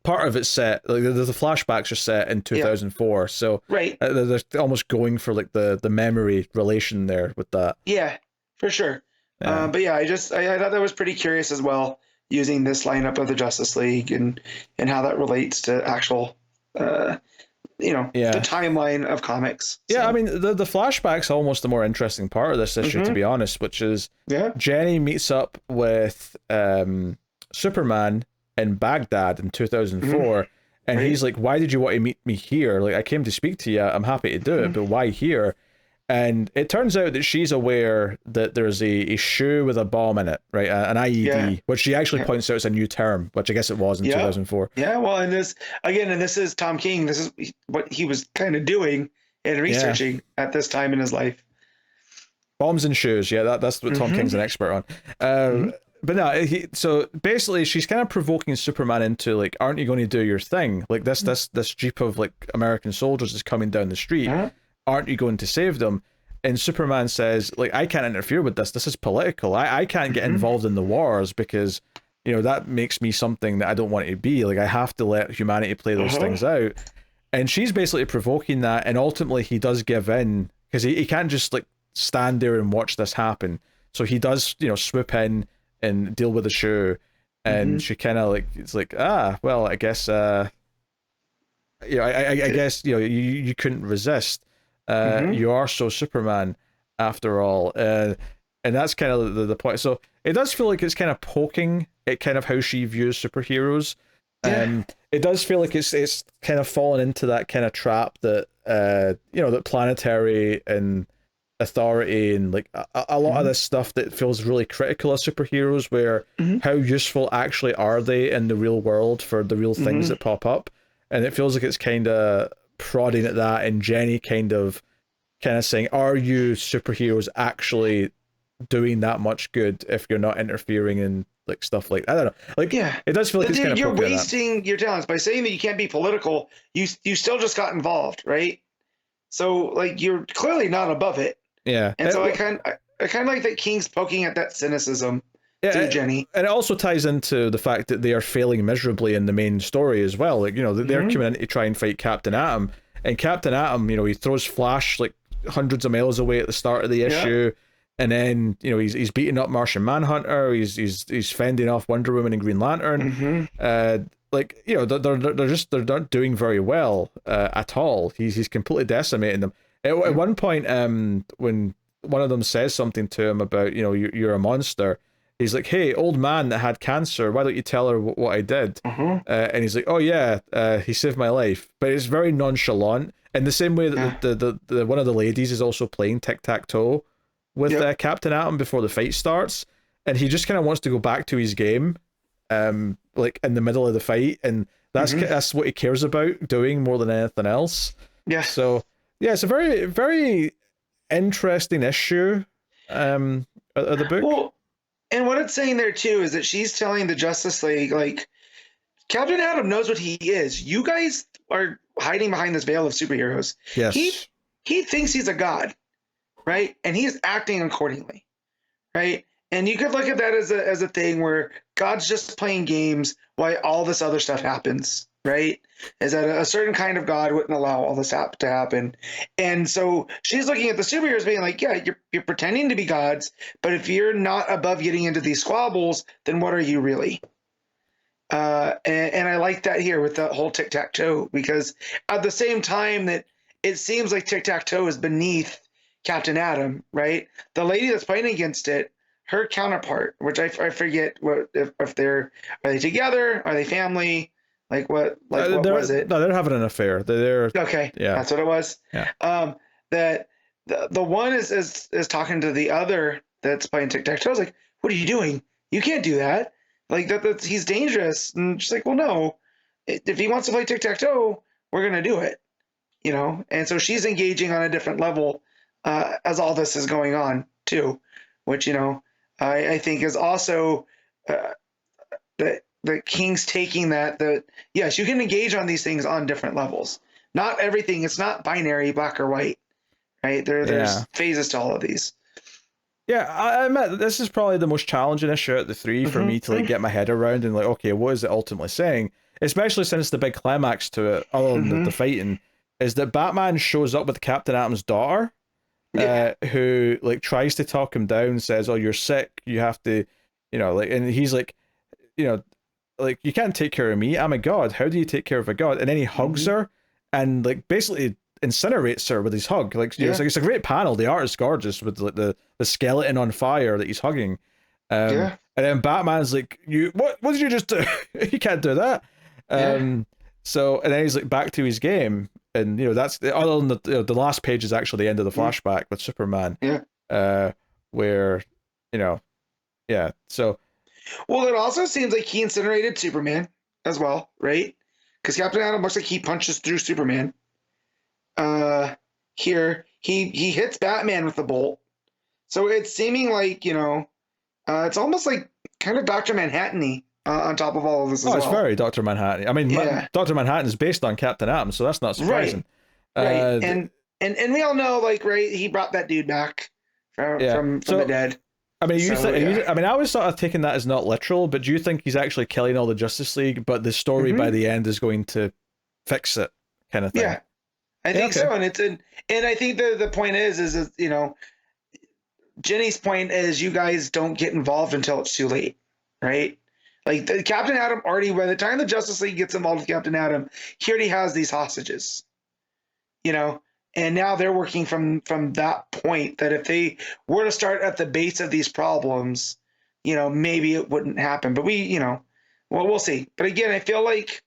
part of it's set, like the flashbacks are set in 2004, so right. They're almost going for like the memory relation there with that. Yeah, for sure. But yeah, I thought that was pretty curious as well, using this lineup of the Justice League and how that relates to actual, the timeline of comics. So. Yeah, I mean, the flashback's almost the more interesting part of this issue, to be honest, which is Jenny meets up with Superman in Baghdad in 2004, and he's like, why did you want to meet me here? Like, I came to speak to you, I'm happy to do it, but why here? And it turns out that she's aware that there's a shoe with a bomb in it, right? An IED, which she actually points out as a new term, which I guess it was in 2004. Yeah, well, and this is Tom King. This is what he was kind of doing and researching at this time in his life. Bombs and shoes, that's what Tom King's an expert on. But no, so basically she's kind of provoking Superman into like, aren't you going to do your thing? Like this jeep of like American soldiers is coming down the street. Aren't you going to save them? And Superman says, like, I can't interfere with this. This is political. I can't get involved in the wars because, that makes me something that I don't want to be. Like, I have to let humanity play those things out. And she's basically provoking that. And ultimately he does give in because he can't just like stand there and watch this happen. So he does, swoop in and deal with the shoe. And she kind of like, it's like, well, I guess, I guess, you couldn't resist. You are so Superman after all, and that's kind of the point. So it does feel like it's kind of poking at kind of how she views superheroes. It does feel like it's kind of fallen into that kind of trap that that Planetary and Authority and like a lot of this stuff that feels really critical of superheroes, where how useful actually are they in the real world for the real things that pop up, and it feels like it's kind of prodding at that, and Jenny kind of saying, are you superheroes actually doing that much good if you're not interfering in like stuff like, I don't know, like it does feel like it's kind of you're wasting your talents by saying that you can't be political. You still just got involved, right? So like you're clearly not above it. And so I kind of like that King's poking at that cynicism to Jenny. And it also ties into the fact that they are failing miserably in the main story as well. Like, they're coming in to try and fight Captain Atom, and Captain Atom, he throws Flash like hundreds of miles away at the start of the issue, and then he's beating up Martian Manhunter, he's fending off Wonder Woman and Green Lantern. Like, they're not doing very well at all. He's completely decimating them. At one point, when one of them says something to him about, you're a monster, he's like, hey, old man that had cancer, why don't you tell her what I did? And he's like, oh yeah, he saved my life. But it's very nonchalant, in the same way that the one of the ladies is also playing tic-tac-toe with Captain Atom before the fight starts, and he just kind of wants to go back to his game, like in the middle of the fight, and that's what he cares about doing more than anything else. So it's a very, very interesting issue of the book. Well, and what it's saying there too is that she's telling the Justice League, like, Captain Atom knows what he is. You guys are hiding behind this veil of superheroes. Yes. He thinks he's a god, right? And he's acting accordingly, right? And you could look at that as a thing where God's just playing games while all this other stuff happens, right? Is that a certain kind of God wouldn't allow all this to happen. And so she's looking at the superheroes being like, yeah, you're pretending to be gods, but if you're not above getting into these squabbles, then what are you really? And I like that here with the whole tic-tac-toe, because at the same time that it seems like tic-tac-toe is beneath Captain Atom, right? The lady that's fighting against it, her counterpart, which I forget what if are they together? Are they family? Like what was it? No, they're having an affair. They're okay. Yeah, that's what it was. Yeah. That the one is talking to the other that's playing tic-tac-toe. I was like, what are you doing? You can't do that. Like that's he's dangerous. And she's like, well, no. If he wants to play tic-tac-toe, we're gonna do it. And so she's engaging on a different level as all this is going on too, which I think is also the King's taking that yes, you can engage on these things on different levels. Not everything, it's not binary, black or white, right? There's phases to all of these. Yeah, I admit this is probably the most challenging issue out of the three for me to like get my head around and like, okay, what is it ultimately saying? especially since the big climax to it, other than the fighting, is that Batman shows up with Captain Atom's daughter, who like tries to talk him down, says, "Oh, you're sick. You have to, like," and he's like, like, you can't take care of me. I'm a god. How do you take care of a god? And then he hugs her and like basically incinerates her with his hug. Like, it's a great panel. The art is gorgeous with like the skeleton on fire that he's hugging. And then Batman's like, what did you just do? You can't do that. So, and then he's like back to his game. And, that's other than the last page is actually the end of the flashback with Superman. Where, so. Well, it also seems like he incinerated Superman as well, right? Because Captain Atom looks like he punches through Superman. Here, he hits Batman with the bolt. So it's seeming like, it's almost like kind of Dr. Manhattan-y on top of all of this as well. It's very Dr. Manhattan. I mean, Dr. Manhattan is based on Captain Atom, so that's not surprising. Right. And we all know, like, right, he brought that dude back from the dead. I mean, I was sort of taking that as not literal, but do you think he's actually killing all the Justice League, but the story by the end is going to fix it, kind of thing? Yeah, I think so. And I think the point is Jenny's point is you guys don't get involved until it's too late, right? Like Captain Atom already, by the time the Justice League gets involved with Captain Atom, he already has these hostages, and now they're working from that point that if they were to start at the base of these problems, maybe it wouldn't happen. But we'll see. But again, I feel like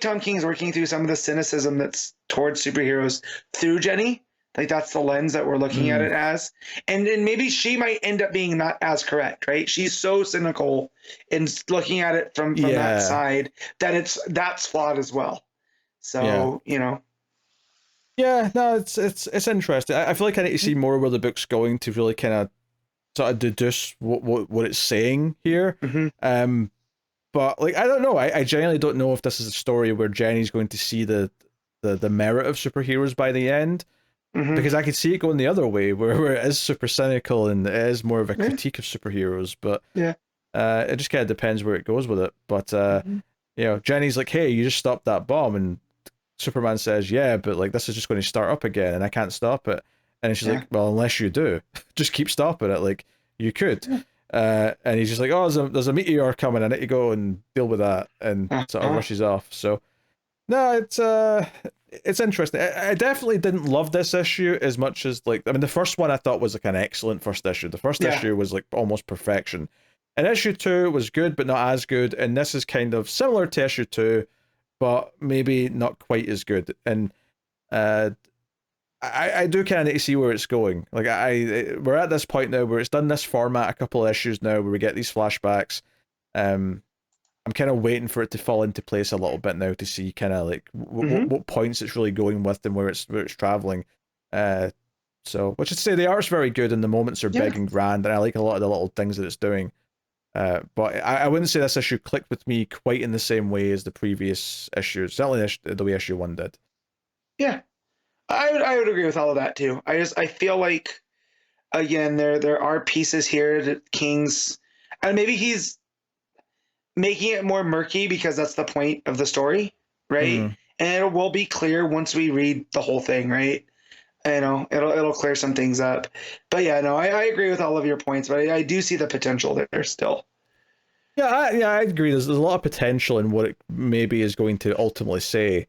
Tom King's working through some of the cynicism that's towards superheroes through Jenny. Like that's the lens that we're looking at it as. And then maybe she might end up being not as correct, right? She's so cynical in looking at it from that side that that's flawed as well. So, Yeah, no, it's interesting. I feel like I need to see more where the book's going to really kind of sort of deduce what it's saying here. But like I don't know. I genuinely don't know if this is a story where Jenny's going to see the merit of superheroes by the end. Because I could see it going the other way, where it is super cynical and it is more of a critique of superheroes. But it just kind of depends where it goes with it. But Jenny's like, "Hey, you just stopped that bomb," and Superman says, "Yeah, but like this is just going to start up again, and I can't stop it." And she's like, "Well, unless you do, just keep stopping it. Like you could." And he's just like, "Oh, there's a meteor coming. I need to go and deal with that," and sort of rushes off. So, no, it's interesting. I definitely didn't love this issue as much as the first one I thought was like an excellent first issue. The first issue was like almost perfection, and issue 2 was good but not as good. And this is kind of similar to issue 2. But maybe not quite as good, and I do kind of need to see where it's going. Like we're at this point now where it's done this format a couple of issues now where we get these flashbacks. I'm kind of waiting for it to fall into place a little bit now to see kind of like what points it's really going with and where it's traveling. So which is to say the art's very good and the moments are big and grand, and I like a lot of the little things that it's doing. But I wouldn't say this issue clicked with me quite in the same way as the previous issues. Certainly the way issue 1 did. Yeah, I would agree with all of that too. I feel like again there are pieces here that King's, and maybe he's making it more murky because that's the point of the story, right? And it will be clear once we read the whole thing, right? It'll clear some things up. But yeah, no, I agree with all of your points, but I do see the potential there still. Yeah, I agree. There's a lot of potential in what it maybe is going to ultimately say.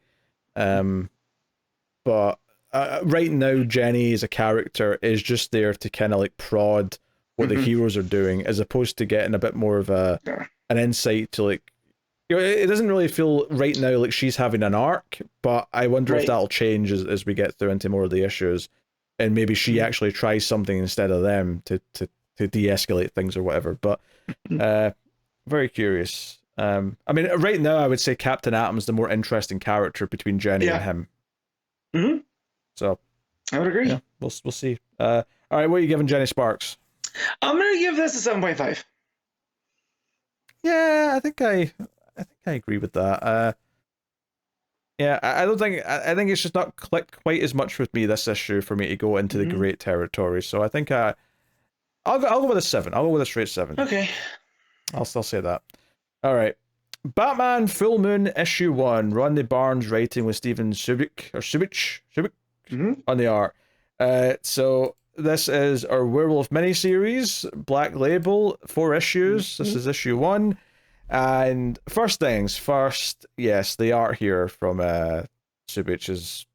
But right now, Jenny as a character is just there to kind of like prod what the heroes are doing, as opposed to getting a bit more of an insight to like, it doesn't really feel right now like she's having an arc, but I wonder if that'll change as we get through into more of the issues, and maybe she actually tries something instead of them to de-escalate things or whatever. But very curious. I mean, right now I would say Captain Atom's the more interesting character between Jenny and him. So I would agree. Yeah, we'll see. All right, what are you giving Jenny Sparks? I'm gonna give this a 7.5. Yeah, I think I agree with that. Yeah, I don't think I think it's just not clicked quite as much with me this issue for me to go into the great territory. So I think I'll go with a 7. I'll go with a straight 7. Okay. I'll still say that. All right. Batman Full Moon issue 1. Rodney Barnes writing with Steven Subic on the art. So this is our Werewolf miniseries, Black Label, 4 issues. This is issue 1. And first things first, yes, the art here from Subic is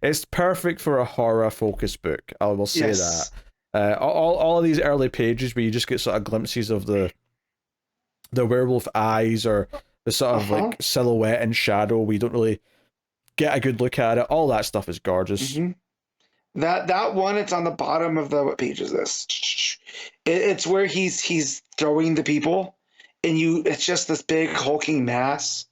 it's perfect for a horror focus book. I will say that. All of these early pages where you just get sort of glimpses of the werewolf eyes or the sort of like silhouette and shadow, we don't really get a good look at it. All that stuff is gorgeous. That one, it's on the bottom of the, what page is this? It's where he's throwing the people, and it's just this big hulking mass.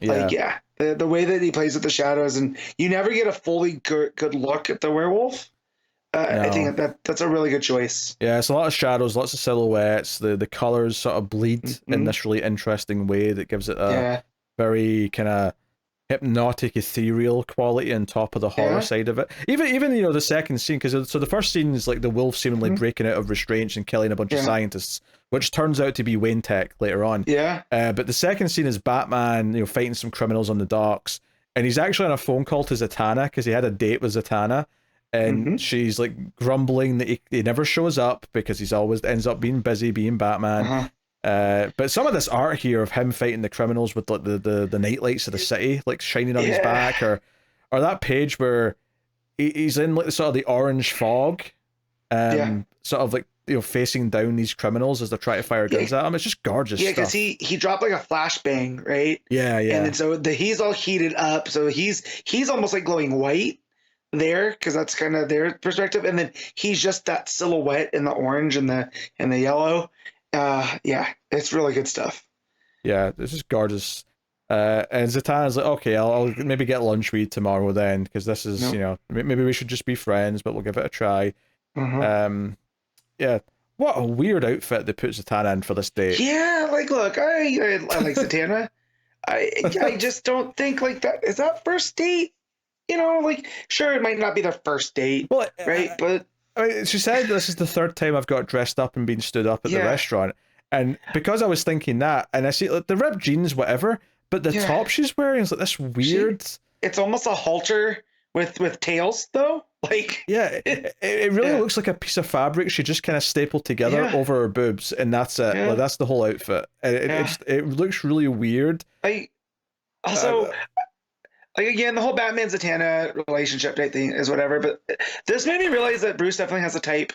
The way that he plays with the shadows, and you never get a fully good look at the werewolf. No. I think that's a really good choice. Yeah, it's a lot of shadows, lots of silhouettes. The colors sort of bleed in this really interesting way that gives it a very kind of hypnotic, ethereal quality on top of the horror side of it. Even the second scene, because so the first scene is like the wolf seemingly breaking out of restraints and killing a bunch of scientists, which turns out to be Wayne Tech later on. But the second scene is Batman, fighting some criminals on the docks, and he's actually on a phone call to Zatanna because he had a date with Zatanna. And she's like grumbling that he never shows up because he's always ends up being busy being Batman. But some of this art here of him fighting the criminals with like the night lights of the city like shining on his back, or that page where he's in like sort of the orange fog, sort of like facing down these criminals as they're trying to fire guns at him. It's just gorgeous. Yeah, because he dropped like a flashbang, right? Yeah. And then so he's all heated up, so he's almost like glowing white there, because that's kind of their perspective, and then he's just that silhouette in the orange and the yellow. It's really good stuff. Yeah, this is gorgeous. And Zatanna's like, okay, I'll maybe get lunch with you tomorrow then, because this is maybe we should just be friends, but we'll give it a try. What a weird outfit they put Zatanna in for this date. Like, look, I like Zatanna. I just don't think like that is that first date. Like, sure, it might not be their first date, right? But she said this is the 3rd time I've got dressed up and been stood up at the restaurant. And because I was thinking that, and I see like, the ripped jeans, whatever, but the top she's wearing is like this weird... It's almost a halter with tails, though. Like, it really looks like a piece of fabric she just kind of stapled together over her boobs, and that's it. Like, that's the whole outfit. It looks really weird. Like, again, the whole Batman Zatanna relationship type thing is whatever, but this made me realize that Bruce definitely has a type.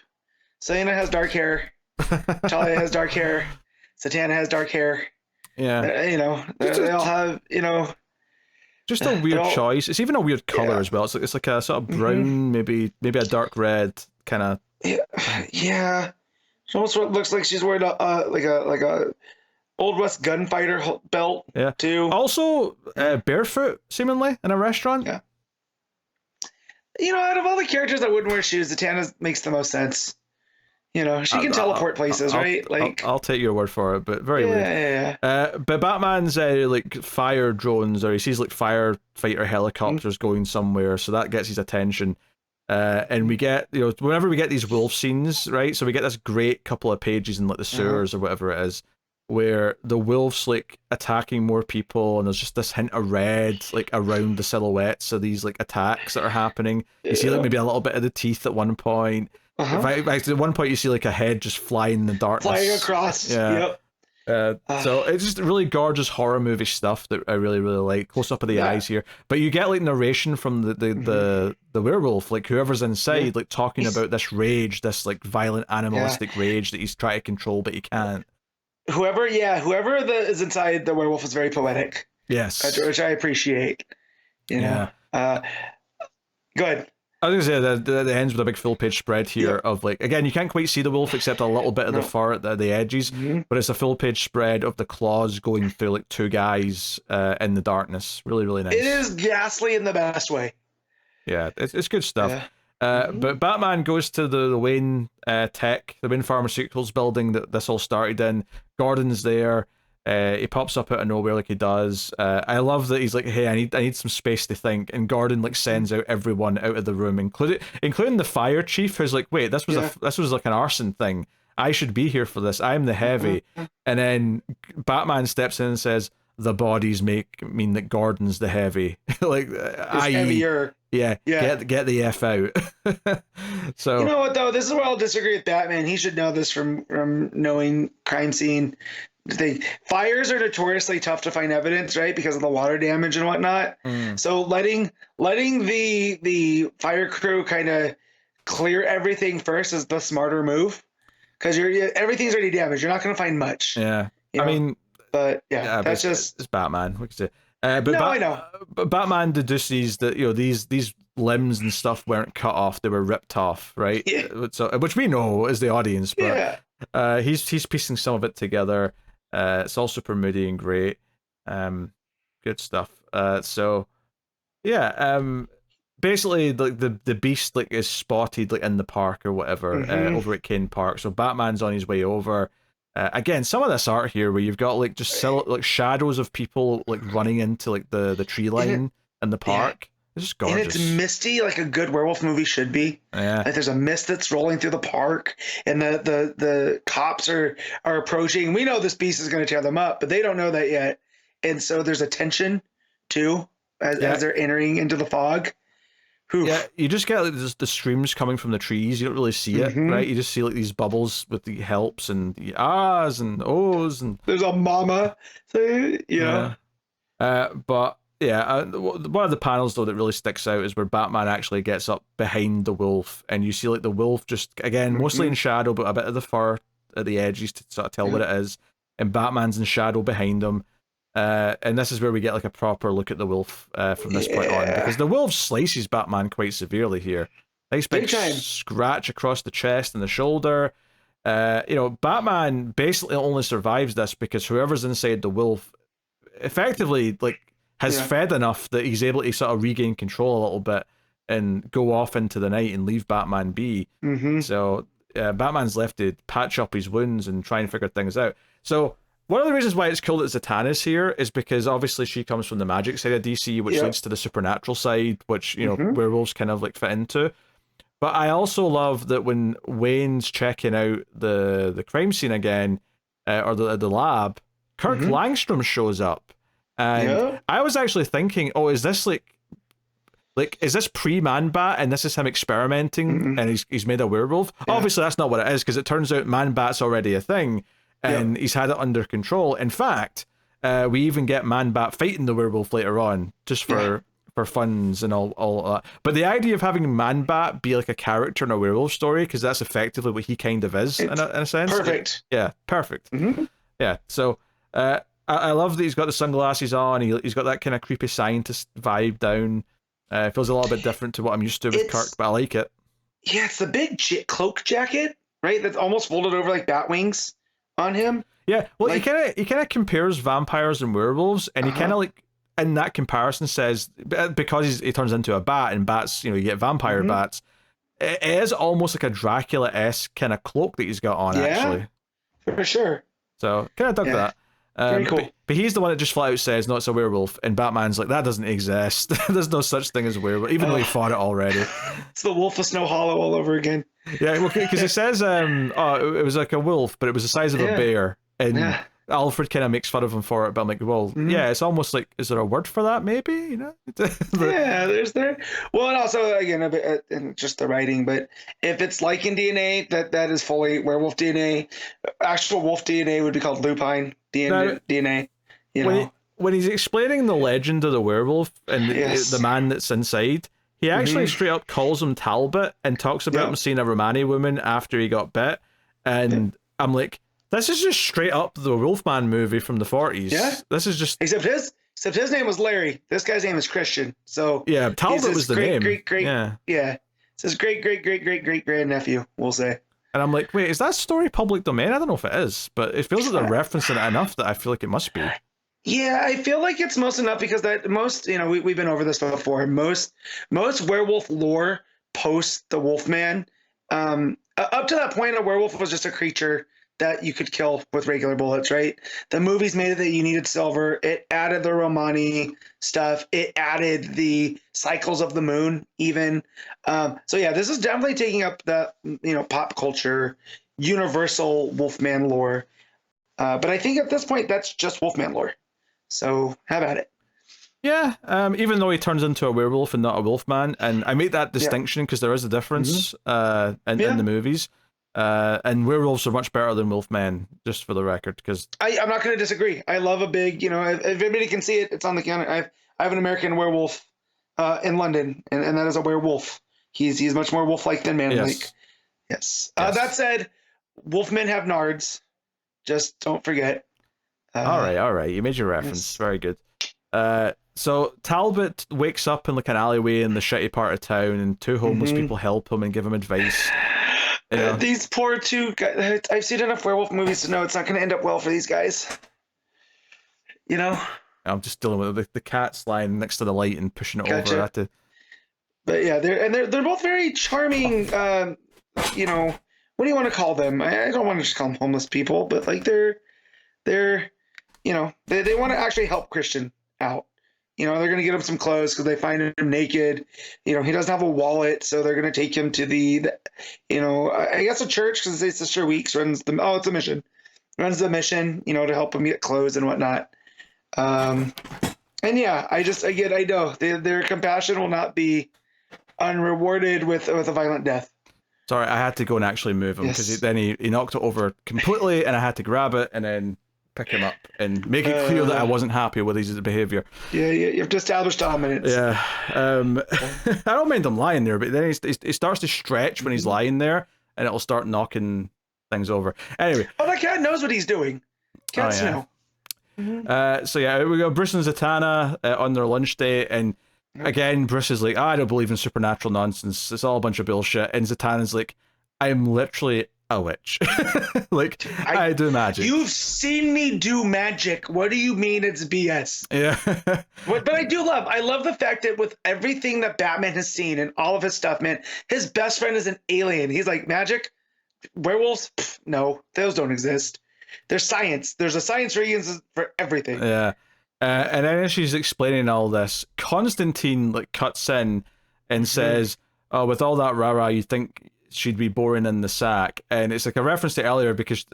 Selena has dark hair. Talia has dark hair. Zatanna has dark hair. Yeah. They all have, just a weird choice. It's even a weird color as well. It's like a sort of brown, maybe a dark red kind of. Yeah. She almost looks like she's wearing like a Old West gunfighter belt, too. Also, barefoot, seemingly, in a restaurant. Yeah. Out of all the characters that wouldn't wear shoes, Zatanna makes the most sense. She can teleport places, right? I'll take your word for it, but very weird. But Batman's like fire drones, or he sees like firefighter helicopters going somewhere, so that gets his attention. And we get, whenever we get these wolf scenes, right? So we get this great couple of pages in like the sewers or whatever it is, where the wolves like attacking more people, and there's just this hint of red like around the silhouettes of these like attacks that are happening. You see like maybe a little bit of the teeth at one point. At one point you see like a head just flying in the darkness, flying across. So it's just really gorgeous horror movie stuff that I really like. Close up of the eyes here, but you get like narration from the werewolf, like whoever's inside, like talking about this rage, this like violent animalistic rage that he's trying to control but he can't. Whoever is inside the werewolf is very poetic. Yes, which I appreciate. Good. I was gonna say that ends with a big full page spread here of like, again, you can't quite see the wolf except a little bit of the fur at the edges, but it's a full page spread of the claws going through like 2 guys in the darkness. Really, really nice. It is ghastly in the best way. Yeah, it's good stuff. But Batman goes to the Wayne Tech, the Wayne Pharmaceuticals building that this all started in. Gordon's there. He pops up out of nowhere like he does. I love that he's like, hey, I need some space to think. And Gordon like sends out everyone out of the room, including the fire chief, who's like, wait, this was like an arson thing. I should be here for this. I'm the heavy. And then Batman steps in and says, "The bodies mean that Gordon's the heavy." Like, It's heavier. Yeah. Get the F out. So you know what though? This is where I'll disagree with Batman. He should know this from knowing crime scene. Fires are notoriously tough to find evidence, right? Because of the water damage and whatnot. So letting the fire crew kind of clear everything first is the smarter move, because everything's already damaged. You're not going to find much. Yeah, I mean, but that's just it's Batman. What can you say? I know. But Batman deduces that these limbs and stuff weren't cut off; they were ripped off, right? Yeah. So, which we know as the audience, but he's piecing some of it together. It's all super moody and great. Good stuff. So yeah, basically the beast like is spotted like in the park or whatever, over at Kane Park. So Batman's on his way over. Again, some of this art here where you've got like just like shadows of people like running into like the tree line in the park. It's just gorgeous. And it's misty, like a good werewolf movie should be. Yeah. Like there's a mist that's rolling through the park, and the cops are approaching. We know this beast is going to tear them up, but they don't know that yet. And so there's a tension too as they're entering into the fog. Oof. Yeah, you just get like the streams coming from the trees. You don't really see it, right? You just see like these bubbles with the helps and the ahs and ohs, and there's a mama. So, but yeah, one of the panels though that really sticks out is where Batman actually gets up behind the wolf, and you see like the wolf just again mostly in shadow, but a bit of the fur at the edges to sort of tell what it is, and Batman's in shadow behind him. And this is where we get like a proper look at the wolf from this point on, because the wolf slices Batman quite severely here. Nice big scratch across the chest and the shoulder. Batman basically only survives this because whoever's inside the wolf effectively like has fed enough that he's able to sort of regain control a little bit and go off into the night and leave Batman be. So Batman's left to patch up his wounds and try and figure things out. So one of the reasons why it's cool that Zatanna's here is because obviously she comes from the magic side of DC, which leads to the supernatural side, which, werewolves kind of like fit into. But I also love that when Wayne's checking out the crime scene again, or the lab, Kirk Langstrom shows up. And I was actually thinking, is this like is this pre-Man-Bat and this is him experimenting and he's made a werewolf? Obviously that's not what it is, because it turns out Man-Bat's already a thing. And he's had it under control. In fact, we even get Man-Bat fighting the werewolf later on, just for funds and all that. But the idea of having Man-Bat be like a character in a werewolf story, because that's effectively what he kind of is in a sense. Perfect. Perfect. Yeah, so I love that he's got the sunglasses on. He's got that kind of creepy scientist vibe down. It feels a little bit different to what I'm used to with Kirk, but I like it. Yeah, it's the big cloak jacket, right? That's almost folded over like bat wings on him. Yeah, well, he kind of compares vampires and werewolves, and he kind of like in that comparison says, because he turns into a bat, and bats, you get vampire bats. It is almost like a Dracula-esque kind of cloak that he's got on, actually. For sure. So kind of dug that. Very cool. But he's the one that just flat out says, no, it's a werewolf, and Batman's like, that doesn't exist. There's no such thing as a werewolf, even though he fought it already. It's the Wolf of Snow Hollow all over again. Yeah, well, because he says, it was like a wolf, but it was the size of a bear, and Alfred kind of makes fun of him for it, but I'm like, well, yeah, it's almost like, is there a word for that, maybe? There's there. Well, and also, again, and just the writing, but if it's lichen DNA, that is fully werewolf DNA. Actual wolf DNA would be called lupine DNA. When he's explaining the legend of the werewolf and the man that's inside, he actually straight up calls him Talbot and talks about him seeing a Romani woman after he got bit. And I'm like, this is just straight up the Wolfman movie from the 40s. Yeah. This is just... Except his name was Larry. This guy's name is Christian. So yeah, Talbot was the name. It's his great grandnephew, we'll say. And I'm like, wait, is that story public domain? I don't know if it is, but it feels like they're referencing it enough that I feel like it must be. Yeah, I feel like it's most enough because that most, we've been over this before. Most werewolf lore post the Wolfman, up to that point, a werewolf was just a creature that you could kill with regular bullets, right? The movies made it that you needed silver. It added the Romani stuff. It added the cycles of the moon, even. So yeah, this is definitely taking up the pop culture, universal Wolfman lore. But I think at this point that's just Wolfman lore. So have at it. Yeah, even though he turns into a werewolf and not a wolfman, and I make that distinction because there is a difference in the movies. And werewolves are much better than wolfmen, just for the record. Because I'm not going to disagree. I love a big, if anybody can see it, it's on the counter. I have an American werewolf in London, and that is a werewolf. He's much more wolf-like than man-like. Yes. That said, wolfmen have nards. Just don't forget. All right. You made your reference. Yes. Very good. So Talbot wakes up in like an alleyway in the shitty part of town, and two homeless people help him and give him advice. You know? These poor two guys. I've seen enough werewolf movies to know it's not going to end up well for these guys. You know? I'm just dealing with the cat's lying next to the light and pushing it over. I have to... But yeah, they're both very charming. What do you want to call them? I don't want to just call them homeless people, but like they're they want to actually help Christian out. They're going to get him some clothes because they find him naked. He doesn't have a wallet, so they're going to take him to I guess a church, because it's Sister Weeks runs it's a mission. Runs the mission, to help him get clothes and whatnot. And yeah, I know their compassion will not be unrewarded with a violent death. Sorry, I had to go and actually move him because then he knocked it over completely, and I had to grab it and then pick him up and make it clear that I wasn't happy with his behavior. Yeah, you have to establish dominance. Yeah. I don't mind him lying there, but then he starts to stretch when he's lying there, and it'll start knocking things over. Anyway. Oh, that cat knows what he's doing. Cats know. So yeah, we got Bruce and Zatanna on their lunch date, and again, Bruce is like, I don't believe in supernatural nonsense. It's all a bunch of bullshit. And Zatanna's like, I'm literally a witch. Like, I do magic. You've seen me do magic. What do you mean it's BS? Yeah. But I love the fact that with everything that Batman has seen and all of his stuff, man, his best friend is an alien. He's like, magic? Werewolves? Pff, no, those don't exist. There's science. There's a science reason for everything. Yeah. And then as she's explaining all this, Constantine cuts in and says, "Oh, with all that rah-rah, you think she'd be boring in the sack?" And it's like a reference to earlier because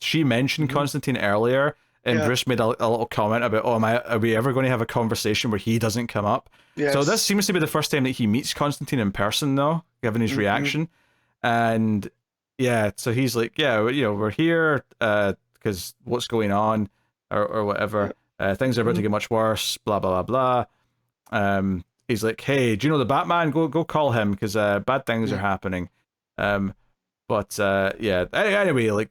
she mentioned Constantine earlier, and Bruce made a little comment about, are we ever going to have a conversation where he doesn't come up? Yes. So this seems to be the first time that he meets Constantine in person, though, given his reaction. And yeah, so he's like, yeah, we're here because what's going on or whatever. Things are about to get much worse, blah, blah, blah, blah. He's like, hey, do you know the Batman? Go call him because bad things are happening. But anyway,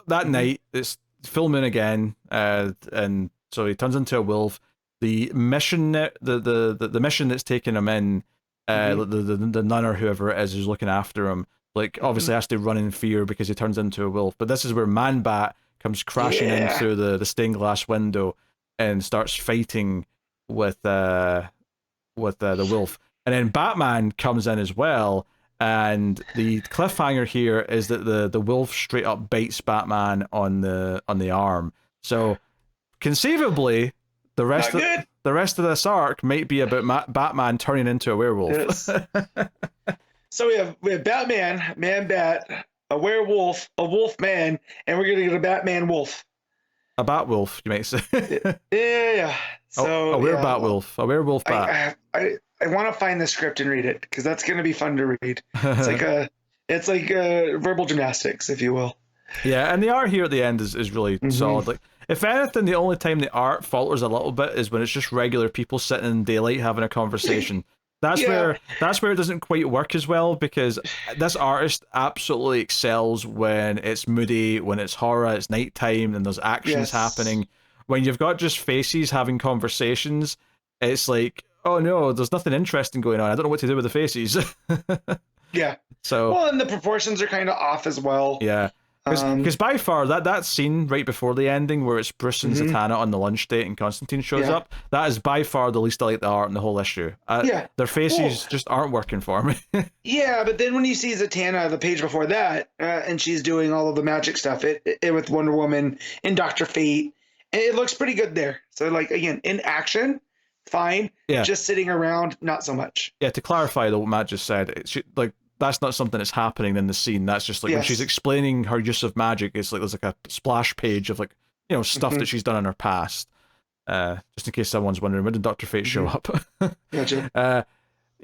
that night, it's full moon again, and so he turns into a wolf. The mission, the mission that's taking him in, the nun or whoever it is who's looking after him, obviously has to run in fear because he turns into a wolf. But this is where Man-Bat comes crashing in through the stained glass window and starts fighting with the wolf, and then Batman comes in as well. And the cliffhanger here is that the wolf straight up bites Batman on the arm. So conceivably, the rest of this arc might be about Batman turning into a werewolf. Yes. So we have Batman, Man-Bat, a werewolf, a wolf man, and we're gonna get a Batman wolf. A bat wolf, you might say. Yeah. So a werewolf, a werewolf bat. I want to find the script and read it because that's going to be fun to read. It's like verbal gymnastics, if you will. Yeah, and the art here at the end is really solid. If anything, the only time the art falters a little bit is when it's just regular people sitting in daylight having a conversation. That's where it doesn't quite work as well, because this artist absolutely excels when it's moody, when it's horror, it's nighttime, and there's actions happening. When you've got just faces having conversations, it's like, oh no, there's nothing interesting going on. I don't know what to do with the faces. Yeah. So and the proportions are kind of off as well. Yeah. Because by far, that scene right before the ending where it's Bruce and Zatanna on the lunch date and Constantine shows up, that is by far the least I like the art in the whole issue. Their faces just aren't working for me. Yeah, but then when you see Zatanna the page before that, and she's doing all of the magic stuff, it with Wonder Woman and Dr. Fate, it looks pretty good there. So again, in action, fine. Yeah. Just sitting around, not so much. Yeah, to clarify though, what Matt just said, that's not something that's happening in the scene. That's just when she's explaining her use of magic, it's there's a splash page of stuff that she's done in her past. Just in case someone's wondering, when did Dr. Fate show up? Gotcha.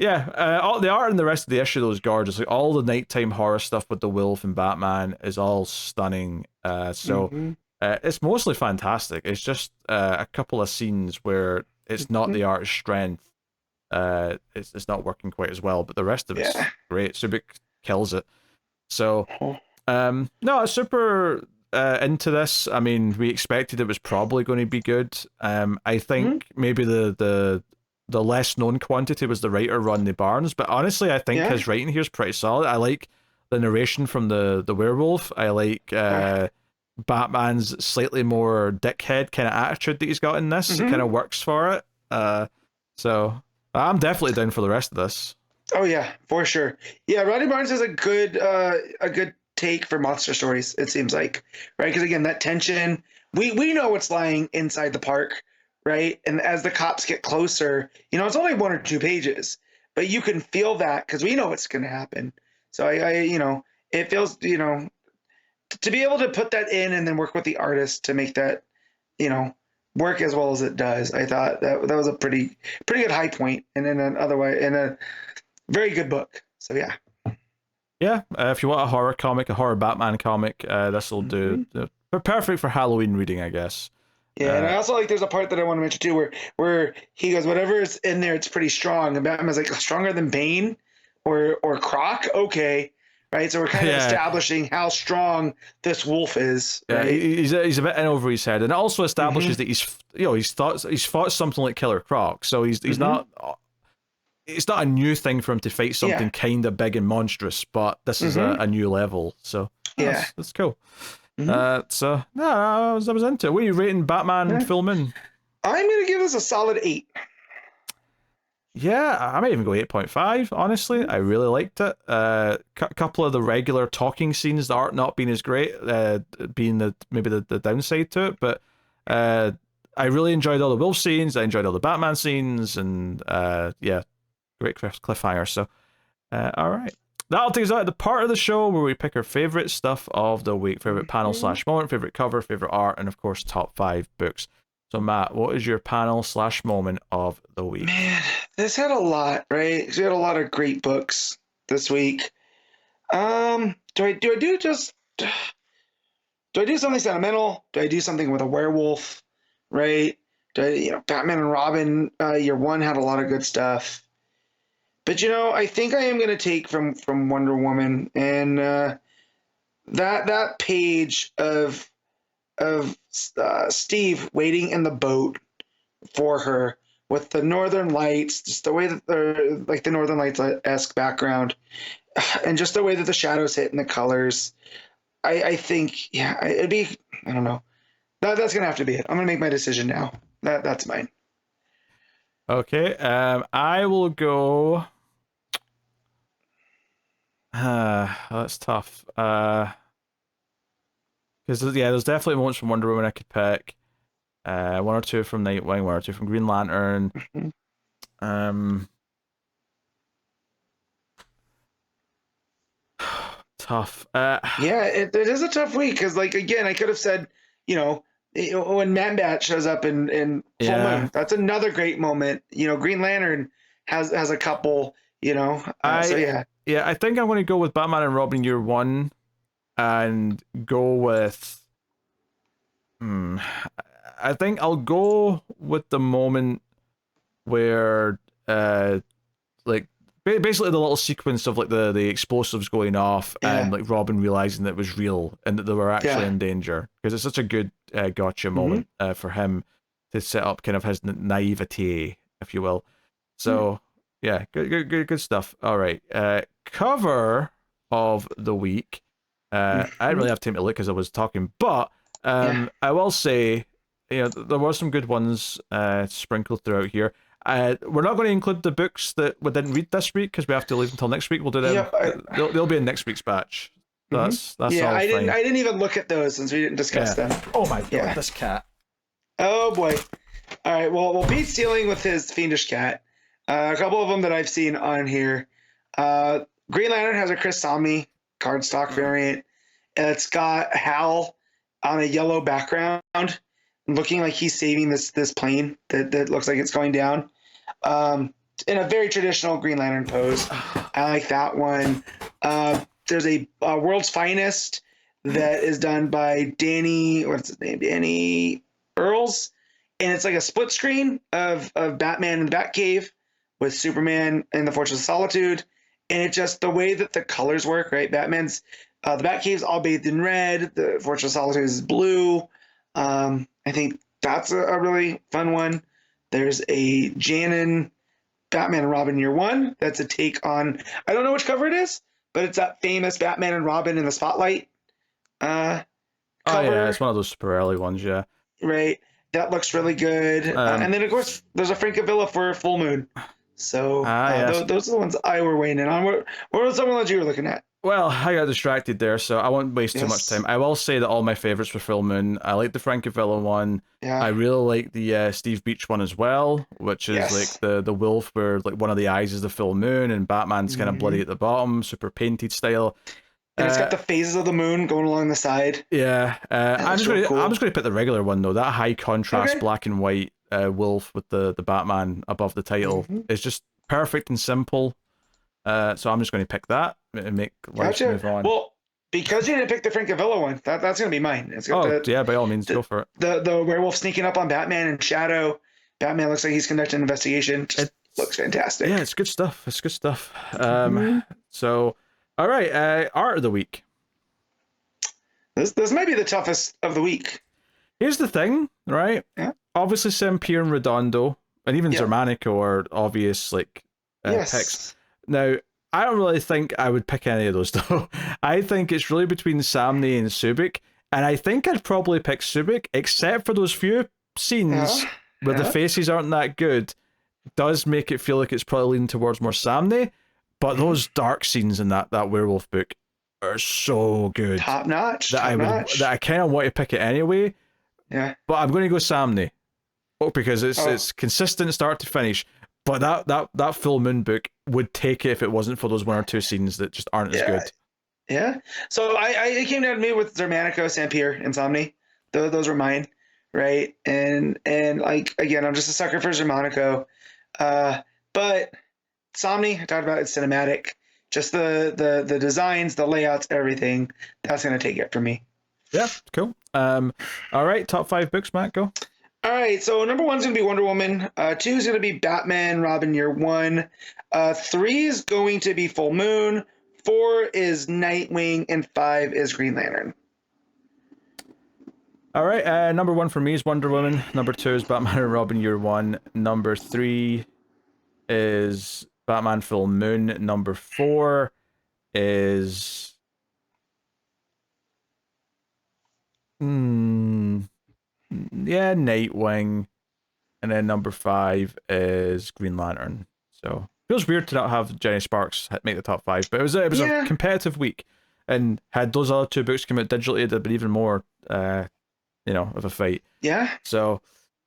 All the art in the rest of the issue though is gorgeous. Like all the nighttime horror stuff with the wolf and Batman is all stunning. It's mostly fantastic. It's just a couple of scenes where it's not the art's strength. It's not working quite as well, but the rest of it's great. Subic kills it. So, no, I was super into this. I mean, we expected it was probably going to be good. I think maybe the less known quantity was the writer Rodney Barnes, but honestly, I think his writing here is pretty solid. I like the narration from the werewolf. I like Batman's slightly more dickhead kind of attitude that he's got in this. It kind of works for it. So I'm definitely down for the rest of this. Oh yeah, for sure. Yeah, Rodney Barnes is a good take for monster stories. It seems like, right? Because again, that tension. We know what's lying inside the park, right? And as the cops get closer, it's only 1 or 2 pages, but you can feel that because we know what's going to happen. So I it feels, to be able to put that in and then work with the artist to make that, work as well as it does. I thought that was a pretty good high point, and in a very good book. So yeah. Yeah, if you want a horror comic, a horror Batman comic, this will do. Perfect for Halloween reading, I guess. Yeah, and I also like there's a part that I want to mention too where he goes, whatever is in there, it's pretty strong. And Batman's like, stronger than Bane or Croc? Okay. Right, so we're kind of establishing how strong this wolf is. Right? Yeah, he's a bit in over his head, and it also establishes that he's fought something like Killer Croc, so he's not. It's not a new thing for him to fight something kind of big and monstrous, but this is a new level. So that's cool. So no, I was into it. What are you rating Batman Full Moon? I'm gonna give this a solid 8. Yeah, I might even go 8.5, honestly. I really liked it. Couple of the regular talking scenes, the art not being as great, being maybe the downside to it, but I really enjoyed all the wolf scenes, I enjoyed all the Batman scenes, and great cliffhanger. So, alright. That'll take us out of the part of the show where we pick our favourite stuff of the week, favourite panel / moment, favourite cover, favourite art, and of course, top 5 books. So Matt, what is your panel / moment of the week? Man, this had a lot, right? We had a lot of great books this week. Do I do something sentimental? Do I do something with a werewolf? Right? Batman and Robin, year 1 had a lot of good stuff. But I think I am going to take from Wonder Woman, and that page of Steve waiting in the boat for her with the Northern Lights, just the way that they're like the Northern Lights-esque background, and just the way that the shadows hit and the colors. I think, it'd be, I don't know. That's gonna have to be it. I'm gonna make my decision now. That's mine. Okay, I will go. That's tough. Because there's definitely moments from Wonder Woman I could pick. 1 or 2 from Nightwing, 1 or 2 from Green Lantern. Tough. It is a tough week because, again, I could have said, when Man-Bat shows up in Full Moon, that's another great moment. Green Lantern has a couple. I think I'm going to go with Batman and Robin year 1. And go with I think I'll go with the moment where basically the little sequence of the explosives going off and Robin realizing that it was real and that they were actually in danger, because it's such a good gotcha moment for him to set up kind of his naivety, if you will. So good stuff. All right, cover of the week. I didn't really have time to look as I was talking, but I will say, there were some good ones sprinkled throughout here. We're not going to include the books that we didn't read this week because we have to leave until next week. We'll do them. They'll be in next week's batch. That's all I fine. didn't even look at those since we didn't discuss them. Oh my god, this cat. Oh boy. All right. Well, Pete's dealing with his fiendish cat. A couple of them that I've seen on here. Green Lantern has a Chris Samnee cardstock variant. It's got Hal on a yellow background, looking like he's saving this plane that looks like it's going down. In a very traditional Green Lantern pose. I like that one. There's a World's Finest that is done by Danny, what's his name? Danny Earls. And it's like a split screen of Batman in the Batcave with Superman in the Fortress of Solitude. And it just, the way that the colors work, right? Batman's, the Batcave's all bathed in red. The Fortress of Solitude is blue. I think that's a really fun one. There's a Janin Batman and Robin Year One. That's a take on, I don't know which cover it is, but it's that famous Batman and Robin in the spotlight cover. Oh yeah, it's one of those super early ones, yeah. Right. That looks really good. And then, of course, there's a Francavilla for Full Moon. So yes. those are the ones I were weighing in on. What were some ones you were looking at? Well, I got distracted there, so I won't waste too much time. I will say that all my favorites for Full Moon. I like the Francavilla one. Yeah. I really like the Steve Beach one as well, which is like the wolf where like one of the eyes is the full moon and Batman's kind of bloody at the bottom, super painted style. And it's got the phases of the moon going along the side. Yeah. I'm just going to pick the regular one though. That high contrast black and white wolf with the Batman above the title is just perfect and simple. So I'm just going to pick that and make life move on. Well, because you didn't pick the Francavilla one, that's going to be mine. It's got by all means, go for it. The werewolf sneaking up on Batman in shadow. Batman looks like he's conducting an investigation. It looks fantastic. Yeah, it's good stuff. It's good stuff. So, all right, art of the week. This might be the toughest of the week. Here's the thing, right? Yeah. Obviously, Sempere and Redondo, and even Xermanico are obvious picks. Now, I don't really think I would pick any of those though. I think it's really between Samnee and Subic, and I think I'd probably pick Subic, except for those few scenes where the faces aren't that good. Does make it feel like it's probably leaning towards more Samnee, but those dark scenes in that werewolf book are so good, top notch. That I kind of want to pick it anyway. Yeah, but I'm going to go Samnee, because it's consistent start to finish. But that Full Moon book would take it if it wasn't for those one or two scenes that just aren't as good. Yeah. So I came down to me with Xermanico, Sempere, and Samnee. Those were mine, right? And like again, I'm just a sucker for Xermanico. But Samnee, I talked about it's cinematic. Just the designs, the layouts, everything. That's gonna take it for me. Yeah, cool. All right, top 5 books, Matt, go. All right, so number 1's going to be Wonder Woman. 2 is going to be Batman, Robin Year One. 3 is going to be Full Moon. 4 is Nightwing, and 5 is Green Lantern. All right, number 1 for me is Wonder Woman. Number 2 is Batman and Robin Year One. Number 3 is Batman Full Moon. Number 4 is... Nightwing, and then number 5 is Green Lantern. So feels weird to not have Jenny Sparks make the top 5, but it was a competitive week, and had those other 2 books come out digitally, it'd been even more, of a fight. Yeah. So,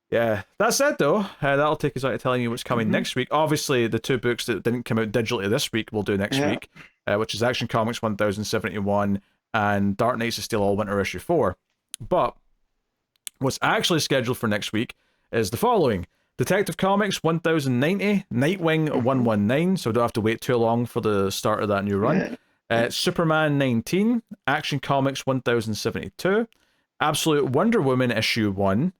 yeah, that said though, that'll take us out to telling you what's coming next week. Obviously, the 2 books that didn't come out digitally this week we'll do next week, which is Action Comics 1071 and Dark Knights of Steel All Winter issue 4. But what's actually scheduled for next week is the following: Detective Comics 1090, Nightwing 119, so we don't have to wait too long for the start of that new run. Superman 19, Action Comics 1072, Absolute Wonder Woman issue 1,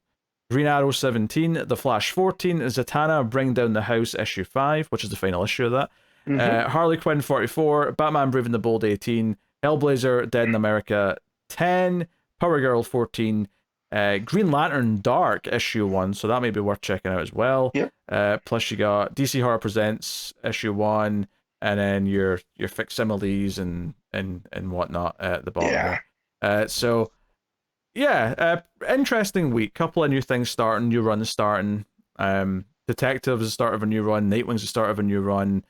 Green Arrow 17, The Flash 14, Zatanna Bring Down the House issue 5, which is the final issue of that. Harley Quinn 44, Batman Brave and the Bold 18, Hellblazer Dead in America 10, Power Girl 14, Green Lantern Dark issue 1, so that may be worth checking out as well. Plus you got DC Horror Presents issue 1, and then your facsimiles and whatnot at the bottom there. So interesting week. Couple of new things starting, new runs starting. Detective is the start of a new run. Nightwing's the start of a new run.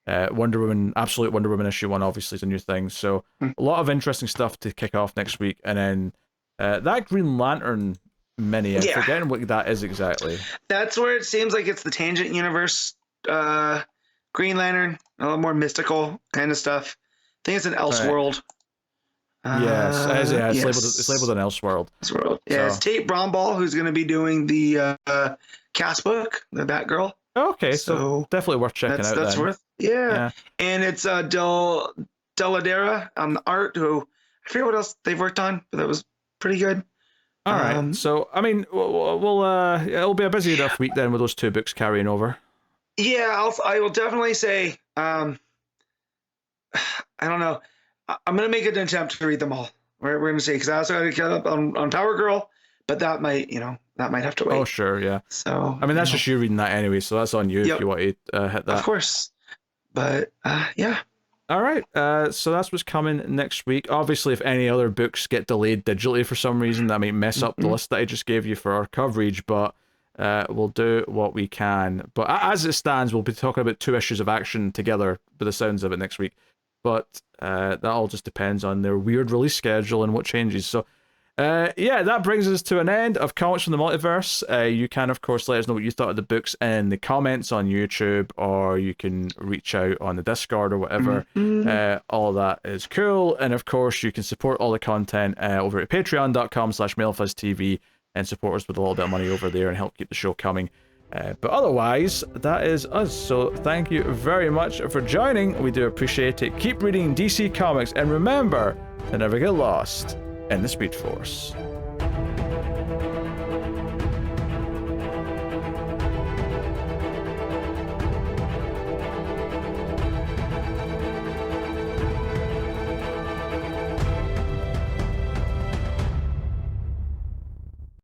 Wonder Woman, Absolute Wonder Woman issue 1 obviously is a new thing. So a lot of interesting stuff to kick off next week, and then that Green Lantern mini, I'm forgetting what that is exactly. That's where it seems like it's the Tangent Universe Green Lantern, a little more mystical kind of stuff. I think it's an Elseworld. Yes, yeah, it's yes. it's labeled an Elseworld. Elseworld. Yeah, it's Tate Bromball who's going to be doing the cast book, the Batgirl. Okay, so definitely worth checking out. That's then. worth, And it's Deladera on the art. Who I forget what else they've worked on, but that was pretty good. All right. So I mean, it'll be a busy enough week then with those 2 books carrying over. Yeah, I will definitely say. I don't know. I'm gonna make an attempt to read them all. We're gonna see, because I also got to get up on Power Girl, but that might have to wait. Oh sure, yeah. So I mean, that's just you reading that anyway, so that's on you if you want to hit that. Of course, but yeah. All right, so that's what's coming next week. Obviously, if any other books get delayed digitally for some reason, that might mess up the list that I just gave you for our coverage, but we'll do what we can. But as it stands, we'll be talking about 2 issues of Action together, by the sounds of it, next week. But that all just depends on their weird release schedule and what changes. So, that brings us to an end of Comics from the Multiverse. You can, of course, let us know what you thought of the books in the comments on YouTube, or you can reach out on the Discord or whatever. All of that is cool. And, of course, you can support all the content over at patreon.com/MailFuzzTV and support us with a little bit of money over there and help keep the show coming. But otherwise, that is us. So thank you very much for joining. We do appreciate it. Keep reading DC Comics, and remember to never get lost in the Speed Force.